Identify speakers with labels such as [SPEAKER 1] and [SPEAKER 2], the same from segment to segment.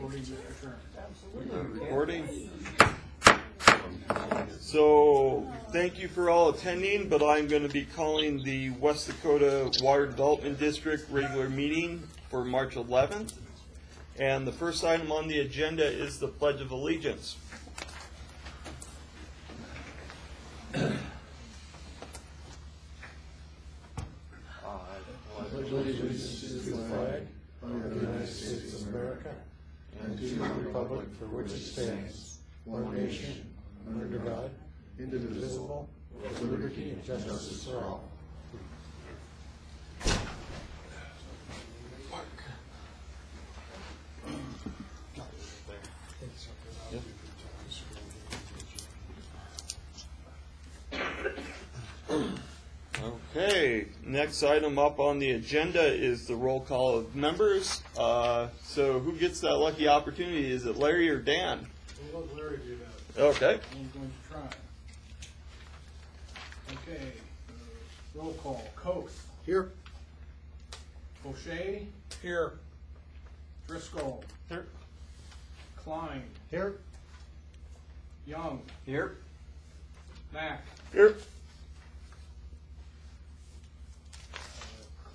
[SPEAKER 1] recording, Mr. Chair.
[SPEAKER 2] Recording. So thank you for all attending, but I'm going to be calling the West Dakota Water Development District regular meeting for March 11th. And the first item on the agenda is the Pledge of Allegiance.
[SPEAKER 3] I pledge allegiance to the flag of the United States of America and to the republic for which it stands, one nation, under God, indivisible, with liberty and justice for all.
[SPEAKER 2] Okay, next item up on the agenda is the roll call of members. So who gets that lucky opportunity? Is it Larry or Dan?
[SPEAKER 1] We'll let Larry do that.
[SPEAKER 2] Okay.
[SPEAKER 1] I'm going to try. Okay, roll call. Coates.
[SPEAKER 3] Here.
[SPEAKER 1] O'Shea.
[SPEAKER 2] Here.
[SPEAKER 1] Driscoll.
[SPEAKER 2] Here.
[SPEAKER 1] Klein.
[SPEAKER 3] Here.
[SPEAKER 1] Young.
[SPEAKER 2] Here.
[SPEAKER 1] Mack.
[SPEAKER 2] Here.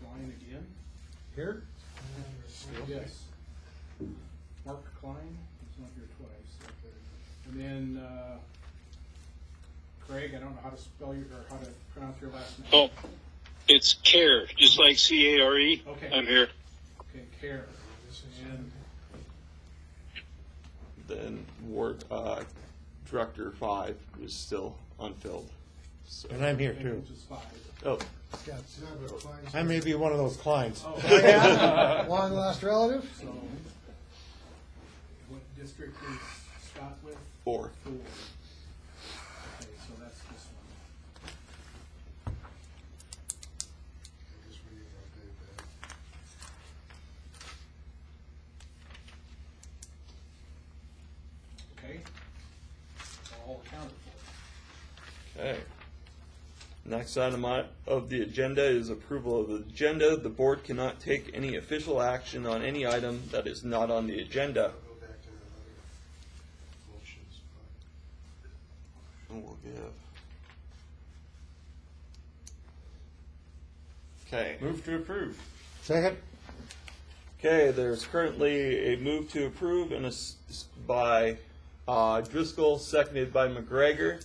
[SPEAKER 1] Klein again.
[SPEAKER 3] Here.
[SPEAKER 1] Yes. Mark Klein. He's not here twice. Okay. And then Craig. I don't know how to spell your or how to pronounce your last name.
[SPEAKER 4] Oh, it's CARE, just like C-A-R-E.
[SPEAKER 1] Okay.
[SPEAKER 4] I'm here.
[SPEAKER 1] Okay, Care. And
[SPEAKER 2] Then Ward Director 5 is still unfilled. So.
[SPEAKER 3] And I'm here too.
[SPEAKER 1] which is 5.
[SPEAKER 2] Oh,
[SPEAKER 3] I may be one of those Kleins.
[SPEAKER 1] Oh,
[SPEAKER 3] Long lost relative?
[SPEAKER 1] So, what district is Scott with?
[SPEAKER 2] 4.
[SPEAKER 1] 4. Okay, so that's this one. Okay. All accounted for.
[SPEAKER 2] Okay. Next item of the agenda is approval of the agenda. The board cannot take any official action on any item that is not on the agenda. And we'll give. Okay.
[SPEAKER 5] Move to approve.
[SPEAKER 3] Second.
[SPEAKER 2] Okay, there's currently a move to approve and by Driscoll, seconded by McGregor.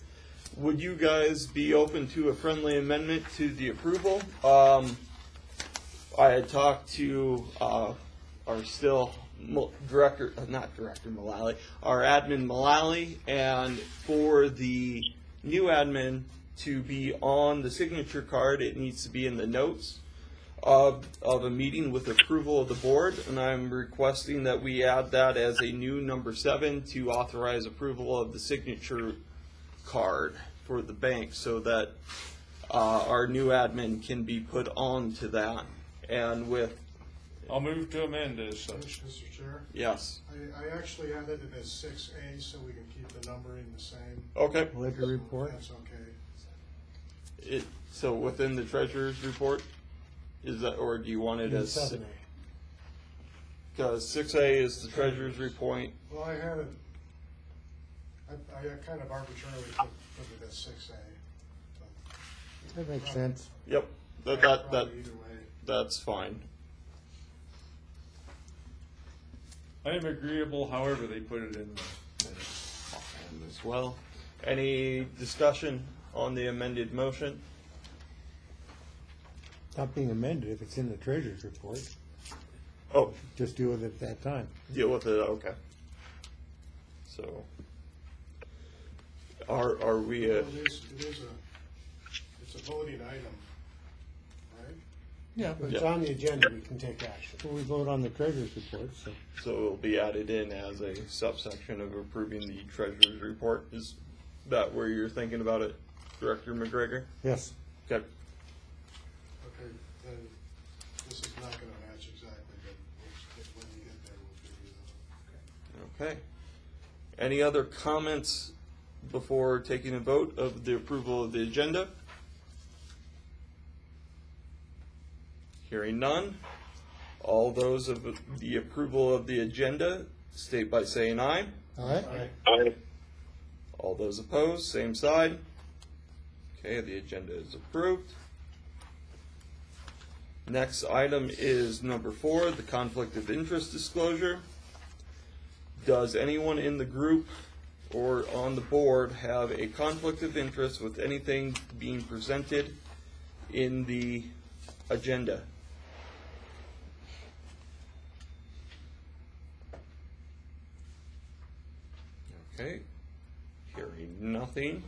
[SPEAKER 2] Would you guys be open to a friendly amendment to the approval? I had talked to our director, not Director Mullally, our admin Mullally, and for the new admin to be on the signature card, it needs to be in the notes of a meeting with approval of the board, and I'm requesting that we add that as a new number 7 to authorize approval of the signature card for the bank so that our new admin can be put on to that. And with,
[SPEAKER 5] I'll move to amend as such.
[SPEAKER 6] Mr. Chair,
[SPEAKER 2] yes.
[SPEAKER 6] I actually added it as 6A so we can keep the numbering the same.
[SPEAKER 2] Okay.
[SPEAKER 3] Ledger report.
[SPEAKER 6] That's okay.
[SPEAKER 2] So within the treasurer's report, is that, or do you want it as
[SPEAKER 3] 7A.
[SPEAKER 2] Because 6A is the treasurer's report.
[SPEAKER 6] Well, I had it, I kind of arbitrarily put it as 6A.
[SPEAKER 3] That makes sense.
[SPEAKER 2] Yep. That
[SPEAKER 6] Probably either way.
[SPEAKER 2] that's fine.
[SPEAKER 5] I am agreeable however they put it in.
[SPEAKER 2] As well. Any discussion on the amended motion?
[SPEAKER 3] Not being amended if it's in the treasurer's report.
[SPEAKER 2] Oh,
[SPEAKER 3] Just do it at that time.
[SPEAKER 2] deal with it. Okay. So, are we?
[SPEAKER 6] Well, it's a voting item, right?
[SPEAKER 3] Yeah, but
[SPEAKER 2] it's
[SPEAKER 3] on the agenda, we can take action. Well, we vote on the treasurer's report, so.
[SPEAKER 2] So it'll be added in as a subsection of approving the treasurer's report. Is that where you're thinking about it, Director McGregor?
[SPEAKER 3] Yes.
[SPEAKER 2] Okay.
[SPEAKER 6] Okay, then this is not going to match exactly, but when you get there, we'll figure it out.
[SPEAKER 2] Okay. Any other comments before taking a vote of the approval of the agenda? Hearing none. All those of the approval of the agenda state by saying aye.
[SPEAKER 3] Aye.
[SPEAKER 4] Aye.
[SPEAKER 2] All those opposed, same side. Okay, the agenda is approved. Next item is number 4, the conflict of interest disclosure. Does anyone in the group or on the board have a conflict of interest with anything being presented in the agenda? Okay, hearing nothing.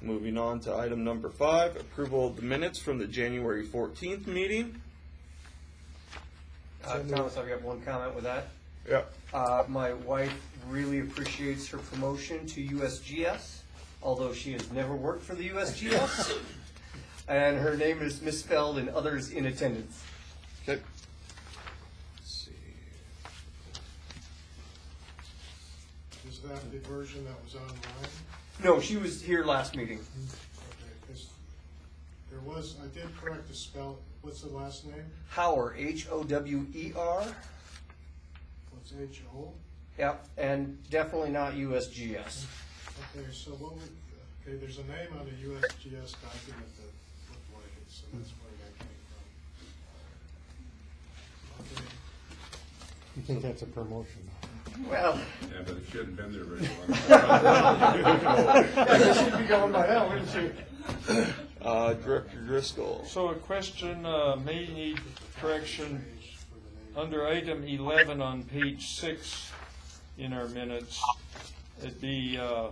[SPEAKER 2] Moving on to item number 5, approval of the minutes from the January 14th meeting.
[SPEAKER 7] Thomas, I've got one comment with that.
[SPEAKER 2] Yeah.
[SPEAKER 7] My wife really appreciates her promotion to USGS, although she has never worked for the USGS. And her name is misspelled in others in attendance.
[SPEAKER 2] Okay. Let's see.
[SPEAKER 6] Is that the version that was online?
[SPEAKER 7] No, she was here last meeting.
[SPEAKER 6] Okay, 'cause there was, I did correct the spell. What's the last name?
[SPEAKER 7] Hower, Hower.
[SPEAKER 6] What's H-O?
[SPEAKER 7] Yep, and definitely not USGS.
[SPEAKER 6] Okay, so what would, okay, there's a name on the USGS document that looked like it, so that's where that came from. Okay,
[SPEAKER 3] You think that's a promotion?
[SPEAKER 7] Well,
[SPEAKER 5] Yeah, but it shouldn't have been there very long.
[SPEAKER 7] she'd be going by now, wouldn't she?
[SPEAKER 2] Director Driscoll.
[SPEAKER 5] So a question may need correction.
[SPEAKER 6] page for the name.
[SPEAKER 5] Under item 11 on page 6 in our minutes, it'd be the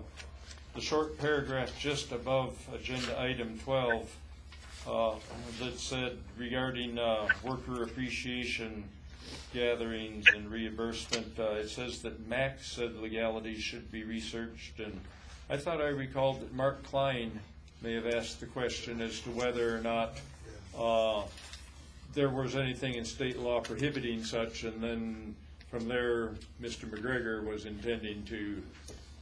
[SPEAKER 5] short paragraph just above agenda item 12 that said regarding worker appreciation gatherings and reimbursement. It says that Max said legalities should be researched, and I thought I recalled that Mark Klein may have asked the question as to whether or not there was anything in state law prohibiting such, and then from there, Mr. McGregor was intending to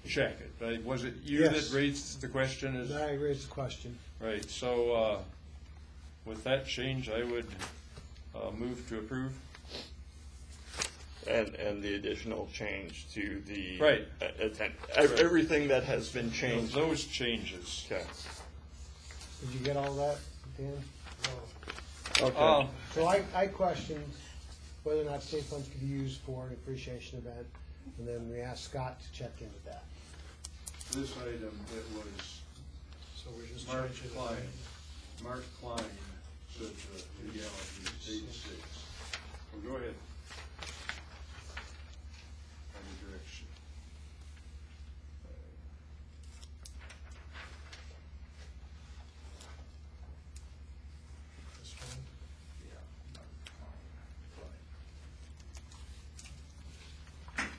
[SPEAKER 5] check it. Right? Was it you
[SPEAKER 8] Yes.
[SPEAKER 5] that raised the question?
[SPEAKER 8] I raised the question.
[SPEAKER 5] Right, so with that change, I would move to approve.
[SPEAKER 2] And the additional change to the
[SPEAKER 5] Right.
[SPEAKER 2] Everything that has been changed.
[SPEAKER 5] Those changes.
[SPEAKER 2] Okay.
[SPEAKER 8] Did you get all that, Dan?
[SPEAKER 2] Okay.
[SPEAKER 8] So I questioned whether or not state funds could be used for an appreciation event, and then we asked Scott to check into that.
[SPEAKER 9] This item, it was
[SPEAKER 6] So we're just
[SPEAKER 9] Mark
[SPEAKER 6] changing the
[SPEAKER 9] Klein.
[SPEAKER 6] name.
[SPEAKER 9] Mark Klein said the legality is 86.
[SPEAKER 5] Well, go ahead.
[SPEAKER 9] Any direction.
[SPEAKER 6] This one.
[SPEAKER 9] Yeah. Mark Klein.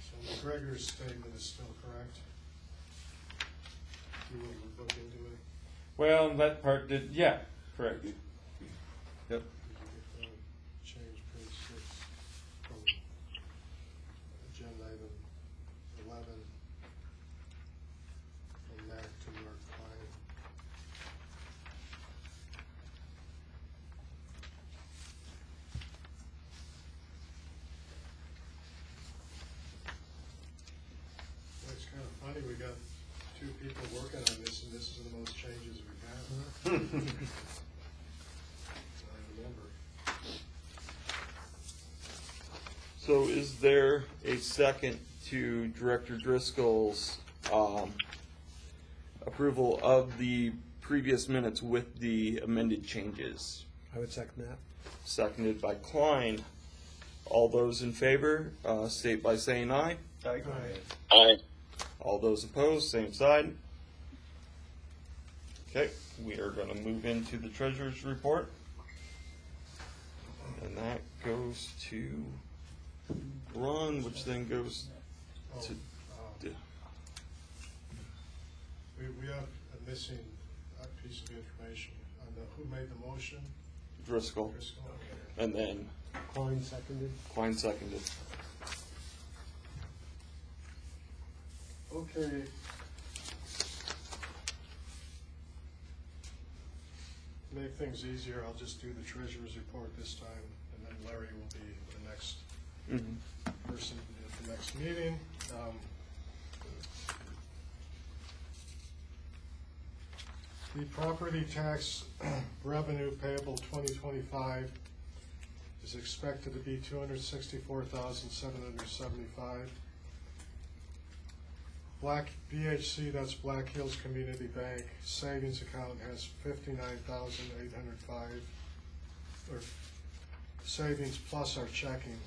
[SPEAKER 6] So McGregor's statement is still correct? You wouldn't look into it?
[SPEAKER 5] Well, that part did, yeah, correct. Yep.
[SPEAKER 6] You could change page 6 from agenda item 11 from Mac to Mark Klein. Well, it's kind of funny, we got 2 people working on this, and this is the most changes we've had. I remember.
[SPEAKER 2] So is there a second to Director Driscoll's approval of the previous minutes with the amended changes?
[SPEAKER 8] I would second that.
[SPEAKER 2] Seconded by Klein. All those in favor, state by saying aye.
[SPEAKER 4] Aye.
[SPEAKER 2] All those opposed, same side. Okay, we are going to move into the treasurer's report. And that goes to Ron, which then goes to...
[SPEAKER 6] We have a missing piece of information on who made the motion.
[SPEAKER 2] Driscoll.
[SPEAKER 6] Driscoll?
[SPEAKER 2] And then
[SPEAKER 8] Klein seconded.
[SPEAKER 2] Klein seconded.
[SPEAKER 6] Okay. make things easier, I'll just do the treasurer's report this time, and then Larry will be the next person at the next meeting. The property tax revenue payable 2025 is expected to be $264,775. BHC, that's Black Hills Community Bank, savings account has $59,805, or savings plus our checking,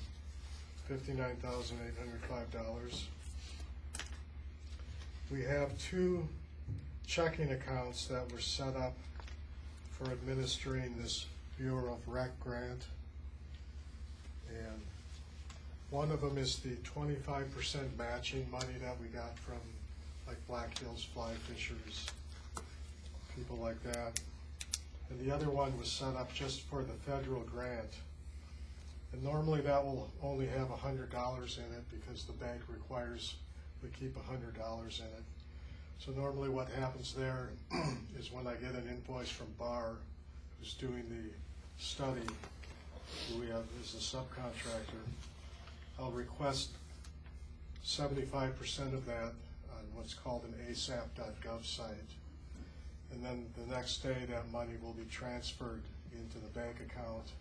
[SPEAKER 6] $59,805. We have 2 checking accounts that were set up for administering this Bureau of Rec grant. And one of them is the 25% matching money that we got from like Black Hills Fly Fishers, people like that. And the other one was set up just for the federal grant. And normally that will only have $100 in it because the bank requires we keep $100 in it. So normally what happens there is when I get an invoice from Barr, who's doing the study, who we have as a subcontractor, I'll request 75% of that on what's called an asap.gov site. And then the next day that money will be transferred into the bank account.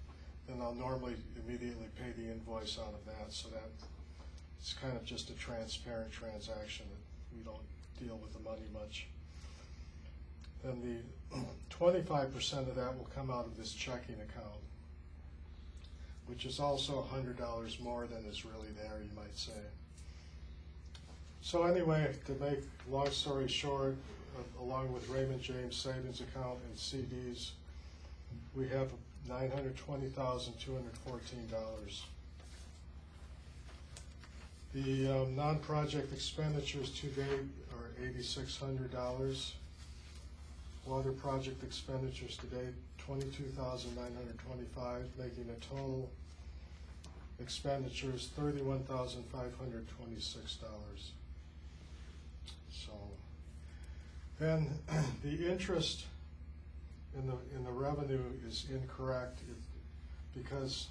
[SPEAKER 6] Then I'll normally immediately pay the invoice out of that, so that it's kind of just a transparent transaction that we don't deal with the money much. Then the 25% of that will come out of this checking account, which is also $100 more than is really there, you might say. So anyway, to make long story short, along with Raymond James savings account and CDs, we have $920,214. The non-project expenditures to date are $8,600. Water project expenditures to date, $22,925, making a total expenditures $31,526. So then the interest in the revenue is incorrect because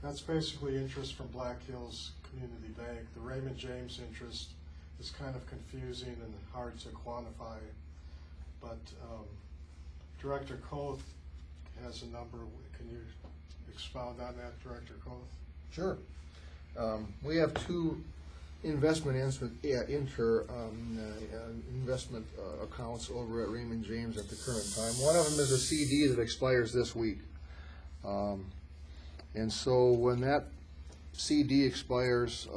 [SPEAKER 6] that's basically interest from Black Hills Community Bank. The Raymond James interest is kind of confusing and hard to quantify, but Director Koth has a number. Can you expound on that, Director Koth?
[SPEAKER 3] Sure. We have 2 investment investment accounts over at Raymond James at the current time. One of them is a CD that expires this week. And so when that CD expires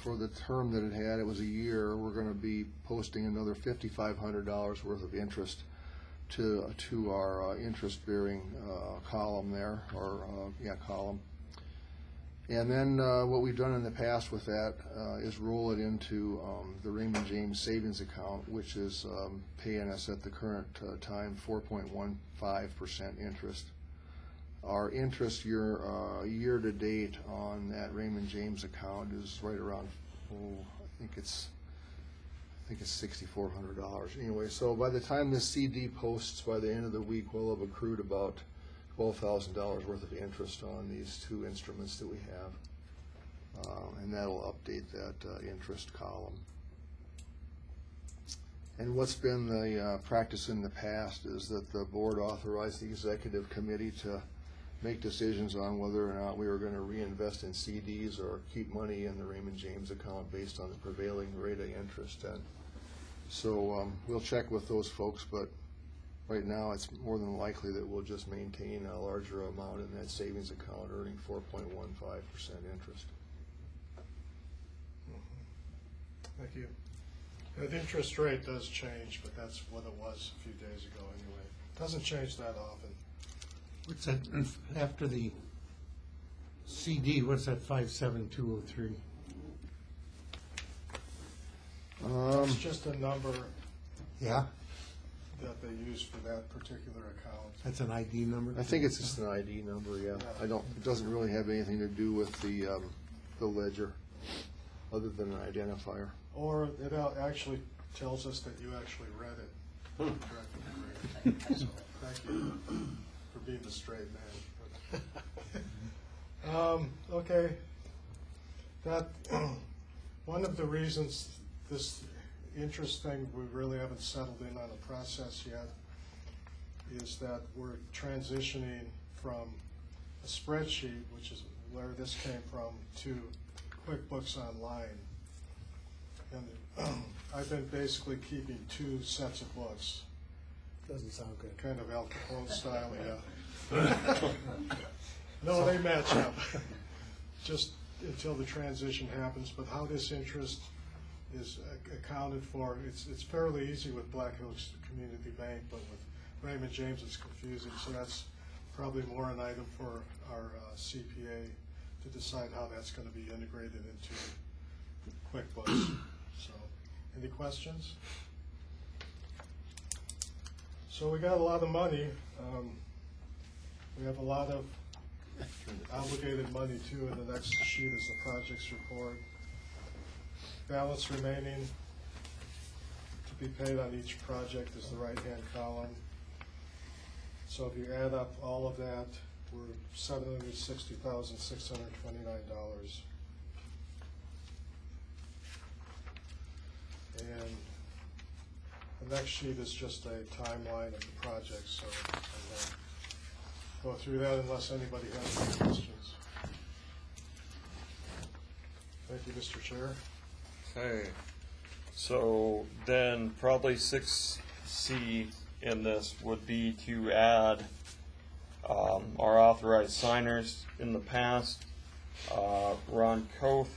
[SPEAKER 3] for the term that it had, it was a year, we're going to be posting another $5,500 worth of interest to our interest-bearing column there, or column. And then what we've done in the past with that is roll it into the Raymond James savings account, which is paying us at the current time 4.15% interest. Our interest year to date on that Raymond James account is right around, I think it's $6,400. Anyway, so by the time this CD posts by the end of the week, we'll have accrued about $12,000 worth of interest on these 2 instruments that we have, and that'll update that interest column. And what's been the practice in the past is that the board authorized the executive committee to make decisions on whether or not we were going to reinvest in CDs or keep money in the Raymond James account based on the prevailing rate of interest. And so we'll check with those folks, but right now it's more than likely that we'll just maintain a larger amount in that savings account, earning 4.15% interest.
[SPEAKER 6] Thank you. The interest rate does change, but that's what it was a few days ago anyway. Doesn't change that often.
[SPEAKER 10] What's that, after the CD, what's that 57203?
[SPEAKER 6] It's just a number
[SPEAKER 10] Yeah,
[SPEAKER 6] that they use for that particular account.
[SPEAKER 10] that's an ID number?
[SPEAKER 3] I think it's just an ID number, yeah. It doesn't really have anything to do with the ledger, other than an identifier.
[SPEAKER 6] Or it actually tells us that you actually read it. So, thank you. being the straight man. Okay, that, one of the reasons this interest thing, we really haven't settled in on a process yet, is that we're transitioning from a spreadsheet, which is where this came from, to QuickBooks Online. And I've been basically keeping two sets of books,
[SPEAKER 8] Doesn't sound good.
[SPEAKER 6] kind of Al Capone style, yeah. No, they match up, just until the transition happens. But how this interest is accounted for, it's fairly easy with Black Hills Community Bank, but with Raymond James it's confusing, so that's probably more an item for our CPA to decide how that's going to be integrated into QuickBooks. So, any questions? So we got a lot of money. We have a lot of obligated money too. In the next sheet is the projects report. Balance remaining to be paid on each project is the right-hand column. So if you add up all of that, we're $760,629. And the next sheet is just a timeline of the project, so I won't go through that unless anybody has any questions. Thank you, Mr. Chair.
[SPEAKER 2] Okay, so then probably 6C in this would be to add our authorized signers. In the past, Ron Koth,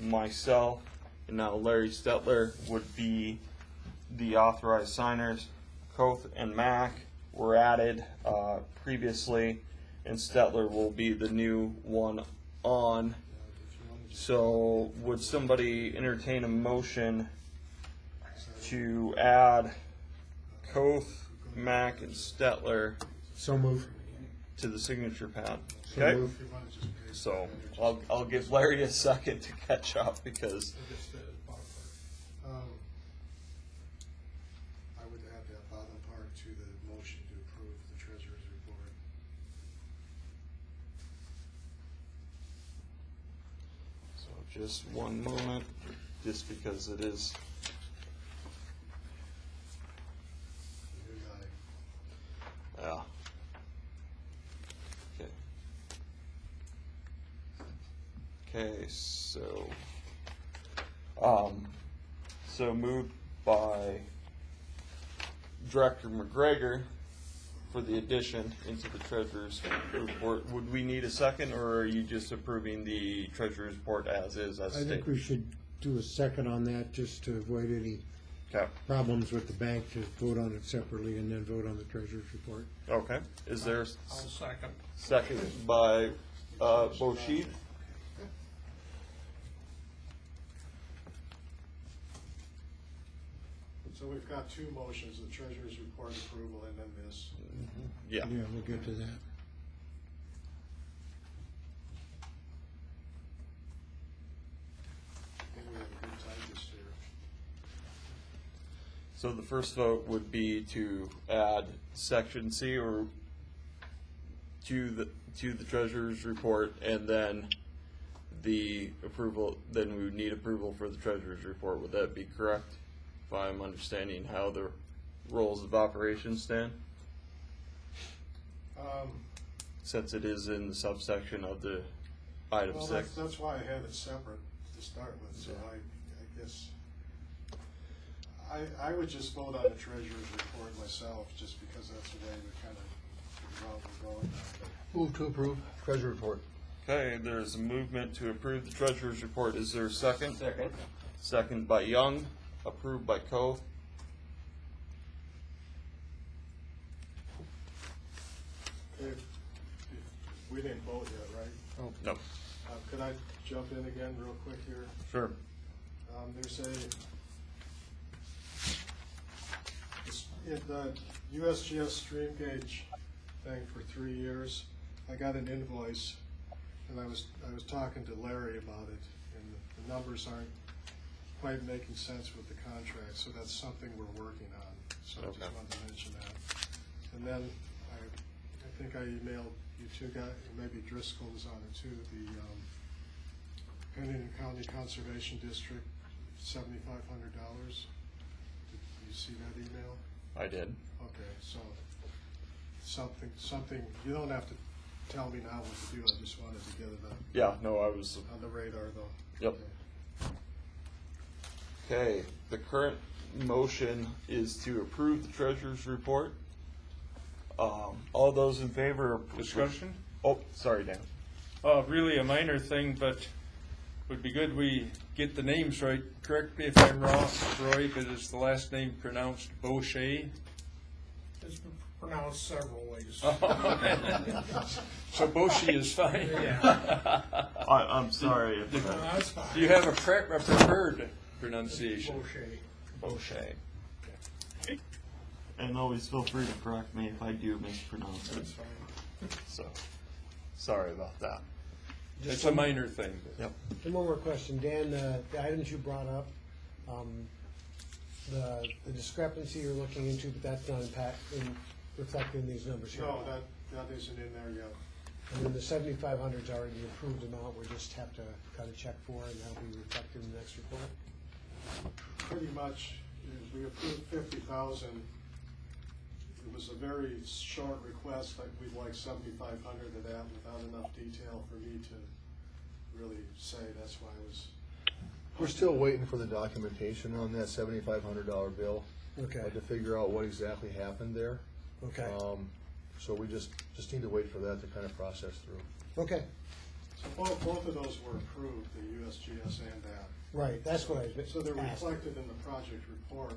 [SPEAKER 2] myself, and now Larry Stetler would be the authorized signers. Koth and Mack were added previously, and Stetler will be the new one on. So would somebody entertain a motion to add Koth, Mack, and Stetler
[SPEAKER 10] So move.
[SPEAKER 2] to the signature pad?
[SPEAKER 10] So
[SPEAKER 2] Okay,
[SPEAKER 10] move.
[SPEAKER 2] so I'll give Larry a second to catch up because
[SPEAKER 6] I would add that bottom part to the motion to approve the treasurer's report.
[SPEAKER 2] so just one moment, just because it is.
[SPEAKER 6] The new guy.
[SPEAKER 2] Yeah. Okay. Okay, so moved by Director McGregor for the addition into the treasurer's report. Would we need a second, or are you just approving the treasurer's report as is, as
[SPEAKER 10] I
[SPEAKER 2] stated?
[SPEAKER 10] think we should do a second on that, just to avoid any
[SPEAKER 2] Okay.
[SPEAKER 10] problems with the bank, to vote on it separately and then vote on the treasurer's report.
[SPEAKER 2] Okay. Is there
[SPEAKER 5] I'll second.
[SPEAKER 2] second by Bosheed?
[SPEAKER 6] So we've got two motions, the treasurer's report approval and then this.
[SPEAKER 2] Yeah.
[SPEAKER 10] Yeah, we'll get to that.
[SPEAKER 6] I think we have a good time this year.
[SPEAKER 2] So the first vote would be to add section C or to the treasurer's report, and then the approval, then we would need approval for the treasurer's report. Would that be correct? If I'm understanding how the roles of operations stand? Since it is in the subsection of the item
[SPEAKER 6] Well,
[SPEAKER 2] 6.
[SPEAKER 6] that's why I had it separate to start with, so I guess, I would just vote on the treasurer's report myself, just because that's the way we kind of, we're going now.
[SPEAKER 3] Move to approve treasury report.
[SPEAKER 2] Okay, there's a movement to approve the treasurer's report. Is there a second?
[SPEAKER 7] Second.
[SPEAKER 2] Second by Young, approved by Koth.
[SPEAKER 6] We didn't vote yet, right?
[SPEAKER 2] No.
[SPEAKER 6] Could I jump in again real quick here?
[SPEAKER 2] Sure.
[SPEAKER 6] There's the USGS stream gauge thing for 3 years. I got an invoice, and I was talking to Larry about it, and the numbers aren't quite making sense with the contract, so that's something we're working on. So I just
[SPEAKER 2] Okay.
[SPEAKER 6] wanted to mention that. And then I think I emailed you two guys, maybe Driscoll was on it too, the Pennington County Conservation District, $7,500. Did you see that email?
[SPEAKER 2] I did.
[SPEAKER 6] Okay, so something, you don't have to tell me now what to do, I just wanted to get it
[SPEAKER 2] Yeah, no, I was.
[SPEAKER 6] on the radar though.
[SPEAKER 2] Yep. Okay, the current motion is to approve the treasurer's report. All those in favor of
[SPEAKER 5] Discussion?
[SPEAKER 2] Oh, sorry, Dan.
[SPEAKER 5] Really a minor thing, but would be good we get the names right. Correct me if I'm wrong, Roy, but is the last name pronounced Boucher?
[SPEAKER 6] It's been pronounced several ways.
[SPEAKER 5] So Boucher is fine.
[SPEAKER 2] I'm sorry.
[SPEAKER 6] That's fine.
[SPEAKER 5] Do you have a preferred pronunciation?
[SPEAKER 2] Boucher. And always feel free to correct me if I do mispronounce it. So, sorry about that.
[SPEAKER 5] It's a minor thing.
[SPEAKER 2] Yep.
[SPEAKER 8] And one more question, Dan, the items you brought up, the discrepancy you're looking into, but that's not reflected in these numbers here.
[SPEAKER 6] No, that isn't in there yet.
[SPEAKER 8] And then the 7,500 is already the approved amount, we just have to cut a check for, and that'll be reflected in the next report.
[SPEAKER 6] Pretty much, we approved 50,000. It was a very short request, like we'd like 7,500 of that without enough detail for me to really say, that's why I was.
[SPEAKER 3] We're still waiting for the documentation on that $7,500 bill.
[SPEAKER 8] Okay.
[SPEAKER 3] To figure out what exactly happened there.
[SPEAKER 8] Okay.
[SPEAKER 3] So we just need to wait for that to kind of process through.
[SPEAKER 8] Okay,
[SPEAKER 6] So both of those were approved, the USGS and that.
[SPEAKER 8] right, that's what I
[SPEAKER 6] So they're
[SPEAKER 8] asked.
[SPEAKER 6] reflected in the project report,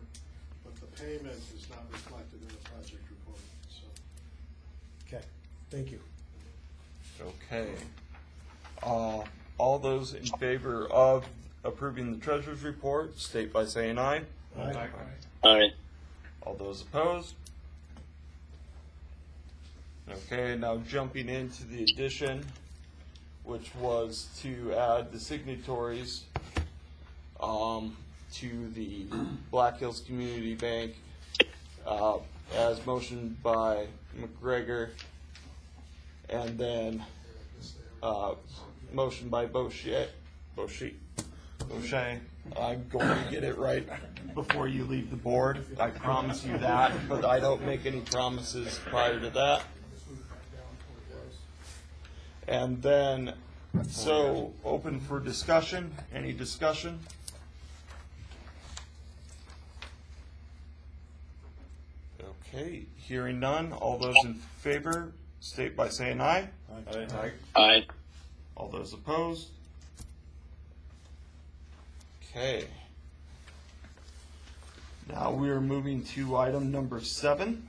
[SPEAKER 6] but the payment is not reflected in the project report, so.
[SPEAKER 8] Okay, thank you.
[SPEAKER 2] Okay. All those in favor of approving the treasurer's report, state by saying aye.
[SPEAKER 8] Aye.
[SPEAKER 4] Aye.
[SPEAKER 2] All those opposed? Okay, now jumping into the addition, which was to add the signatories to the Black Hills Community Bank, as motioned by McGregor, and then motioned by Boucher. I'm going to get it right before you leave the board. I promise you that, but I don't make any promises prior to that. And then, so open for discussion. Any discussion? Okay, hearing none. All those in favor, state by saying aye.
[SPEAKER 5] Aye.
[SPEAKER 4] Aye.
[SPEAKER 2] All those opposed? Okay. Now we are moving to item number 7.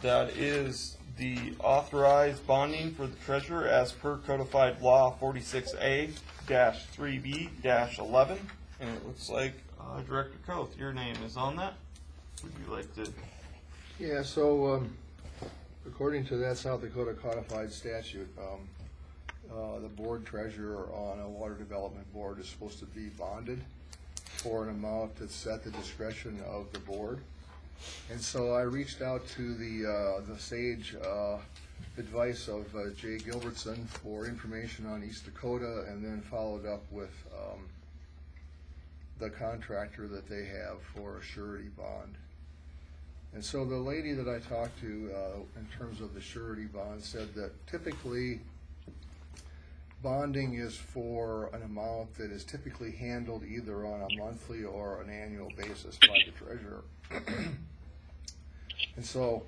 [SPEAKER 2] That is the authorized bonding for the treasurer as per codified law 46A-3B-11. And it looks like Director Koth, your name is on that. Would you like to?
[SPEAKER 3] Yeah, so according to that South Dakota codified statute, the board treasurer on a water development board is supposed to be bonded for an amount that's at the discretion of the board. And so I reached out to the sage advice of Jay Gilbertson for information on East Dakota, and then followed up with the contractor that they have for a surety bond. And so the lady that I talked to in terms of the surety bond said that typically bonding is for an amount that is typically handled either on a monthly or an annual basis by the treasurer. And so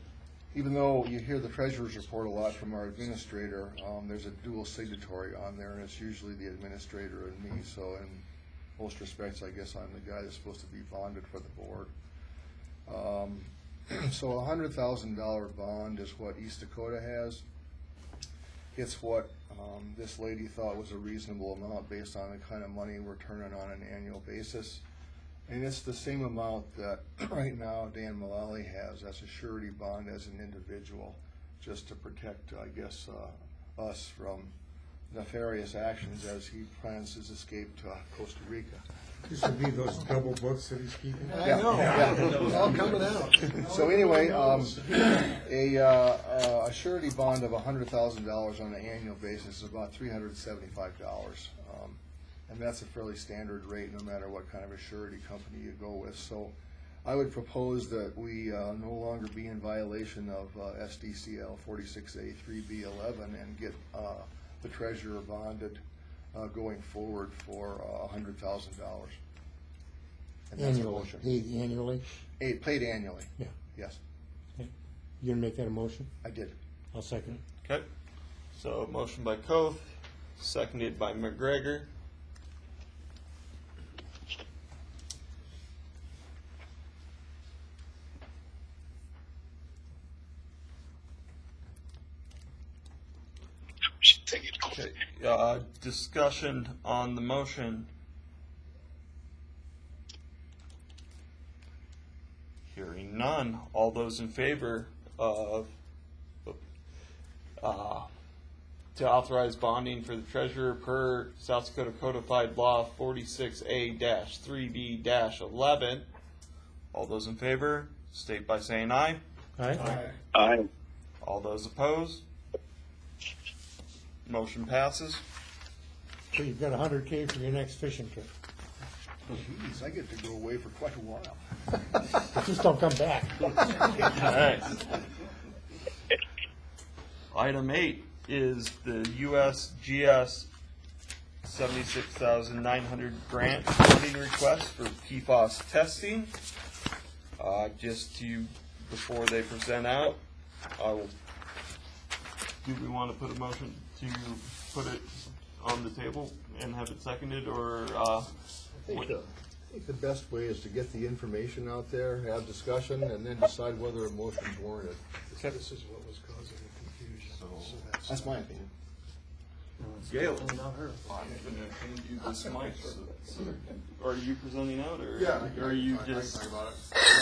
[SPEAKER 3] even though you hear the treasurer's report a lot from our administrator, there's a dual signatory on there, and it's usually the administrator and me. So in most respects, I guess I'm the guy that's supposed to be bonded for the board. So a $100,000 bond is what East Dakota has. It's what this lady thought was a reasonable amount based on the kind of money we're turning on an annual basis. And it's the same amount that right now Dan Mullally has as a surety bond as an individual, just to protect, I guess, us from nefarious actions as he plans his escape to Costa Rica.
[SPEAKER 10] This would be those double books that he's keeping.
[SPEAKER 8] I know, it's all coming out.
[SPEAKER 3] So anyway, a surety bond of $100,000 on an annual basis is about $375. And that's a fairly standard rate no matter what kind of a surety company you go with. So I would propose that we no longer be in violation of SDCL 46A 3B11 and get the treasurer bonded going forward for $100,000. And that's the
[SPEAKER 10] Annually,
[SPEAKER 3] motion.
[SPEAKER 10] paid annually.
[SPEAKER 3] Paid annually.
[SPEAKER 10] Yeah.
[SPEAKER 3] Yes,
[SPEAKER 10] You gonna make that a motion?
[SPEAKER 3] I did.
[SPEAKER 10] I'll second it.
[SPEAKER 2] Okay. So motion by Cove, seconded by McGregor. Okay. Discussion on the motion. Hearing none. All those in favor of to authorize bonding for the treasurer per South Dakota Codified Law 46A-3B-11. All those in favor, state by saying aye.
[SPEAKER 10] Aye.
[SPEAKER 4] Aye.
[SPEAKER 2] All those opposed? Motion passes.
[SPEAKER 10] So you've got $100K for your next fishing trip.
[SPEAKER 3] Geez, I get to go away for quite a while.
[SPEAKER 10] But just don't come back.
[SPEAKER 2] All right. Item 8 is the USGS $76,900 grant funding request for PFAS testing. Before they present out, do we want to put a motion to put it on the table and have it seconded, or
[SPEAKER 3] I think the best way is to get the information out there, have discussion, and then decide whether a motion's warranted.
[SPEAKER 6] This is what was causing the confusion. So
[SPEAKER 3] That's my opinion.
[SPEAKER 2] Gail? I'm going to hand you this mic. Or are you presenting out, or are you just
[SPEAKER 9] about it.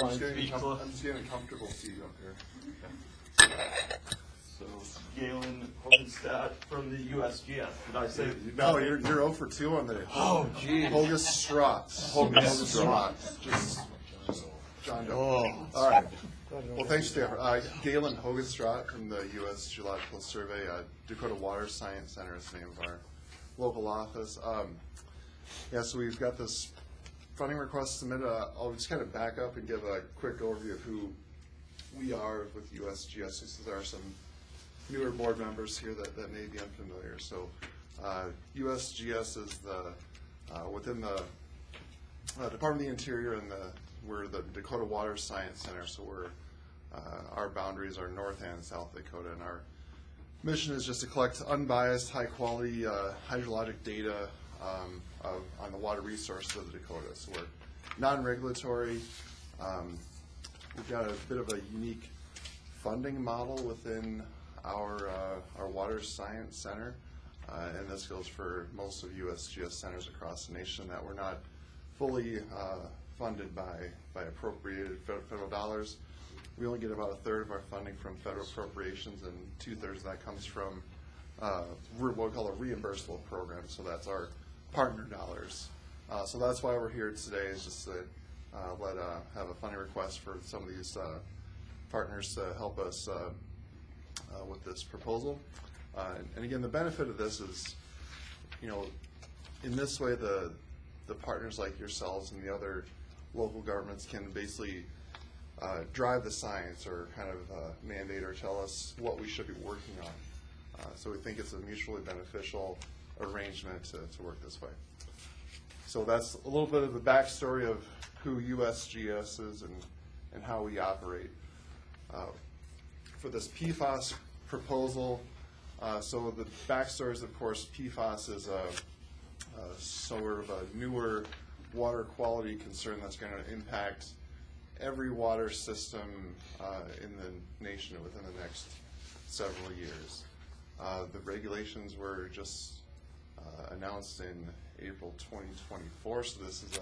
[SPEAKER 2] want to speak close?
[SPEAKER 9] I'm just getting a comfortable seat up here.
[SPEAKER 2] So, Galen Hogenstadt from the USGS. Did I say?
[SPEAKER 9] No, you're 0 for 2 on the.
[SPEAKER 2] Oh, geez.
[SPEAKER 9] Hogus Strotz. Just John Doe.
[SPEAKER 2] Oh.
[SPEAKER 9] All right. Well, thanks, Steve. Galen Hogenstraat from the U.S. Geological Survey. Dakota Water Science Center is the name of our local office. So we've got this funding request submitted. I'll just kind of back up and give a quick overview of who we are with USGS. There are some newer board members here that may be unfamiliar. So USGS is within the Department of the Interior, and we're the Dakota Water Science Center. So our boundaries are North and South Dakota, and our mission is just to collect unbiased, high-quality hydrologic data on the water resources of the Dakota. So we're non-regulatory. We've got a bit of a unique funding model within our Water Science Center, and this goes for most of USGS centers across the nation, that we're not fully funded by appropriated federal dollars. We only get about a third of our funding from federal appropriations, and 2/3 of that comes from what we call a reimbursable program. So that's our partner dollars. So that's why we're here today, is just to have a funding request for some of these partners to help us with this proposal. And again, the benefit of this is, in this way, the partners like yourselves and the other local governments can basically drive the science, or kind of mandate or tell us what we should be working on. So we think it's a mutually beneficial arrangement to work this way. So that's a little bit of the backstory of who USGS is and how we operate. For this PFAS proposal, so the backstory is, of course, PFAS is sort of a newer water quality concern that's going to impact every water system in the nation within the next several years. The regulations were just announced in April 2024, so this is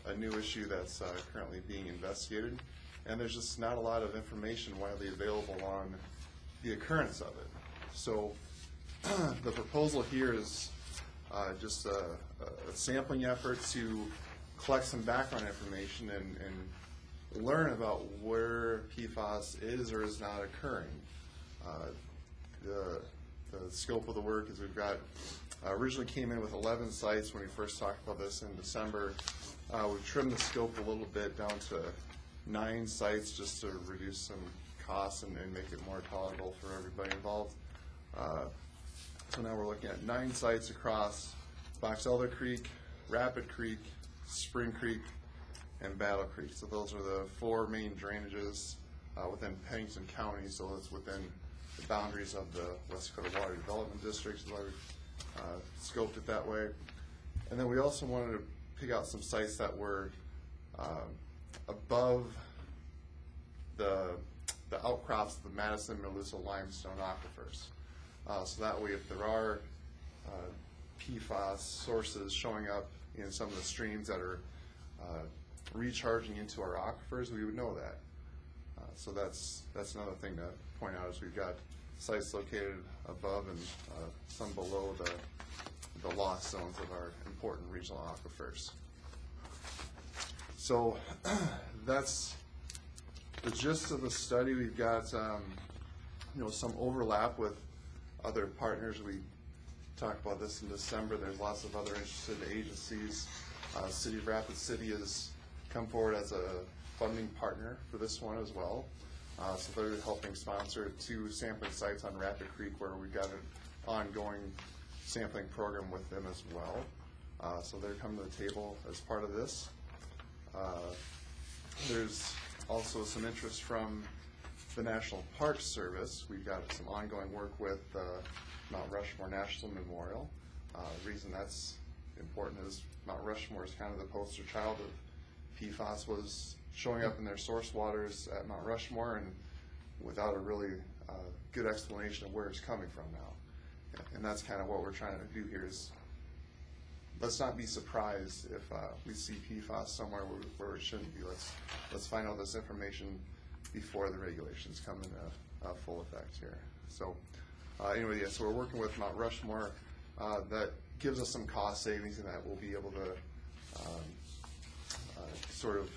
[SPEAKER 9] a new issue that's currently being investigated, and there's just not a lot of information widely available on the occurrence of it. So the proposal here is just a sampling effort to collect some background information and learn about where PFAS is or is not occurring. The scope of the work is we've got, originally came in with 11 sites when we first talked about this in December. We've trimmed the scope a little bit down to 9 sites just to reduce some costs and make it more tolerable for everybody involved. So now we're looking at 9 sites across Box Elder Creek, Rapid Creek, Spring Creek, and Battle Creek. So those are the 4 main drainages within Pennington County, so it's within the boundaries of the West Dakota Water Development District, so we've scoped it that way. And then we also wanted to pick out some sites that were above the outcrops of the Madison-Meluso limestone aquifers. So that way, if there are PFAS sources showing up in some of the streams that are recharging into our aquifers, we would know that. So that's another thing to point out is we've got sites located above and some below the loss zones of our important regional aquifers. So that's the gist of the study. We've got some overlap with other partners. We talked about this in December. There's lots of other interested agencies. City of Rapid City has come forward as a funding partner for this one as well. So they're helping sponsor 2 sampling sites on Rapid Creek where we've got an ongoing sampling program with them as well. So they're coming to the table as part of this. There's also some interest from the National Park Service. We've got some ongoing work with Mount Rushmore National Memorial. The reason that's important is Mount Rushmore is kind of the poster child of PFAS, was showing up in their source waters at Mount Rushmore and without a really good explanation of where it's coming from now. And that's kind of what we're trying to do here is let's not be surprised if we see PFAS somewhere where it shouldn't be. Let's find out this information before the regulations come into full effect here. So anyway, yeah, so we're working with Mount Rushmore. That gives us some cost savings, and that we'll be able to sort of,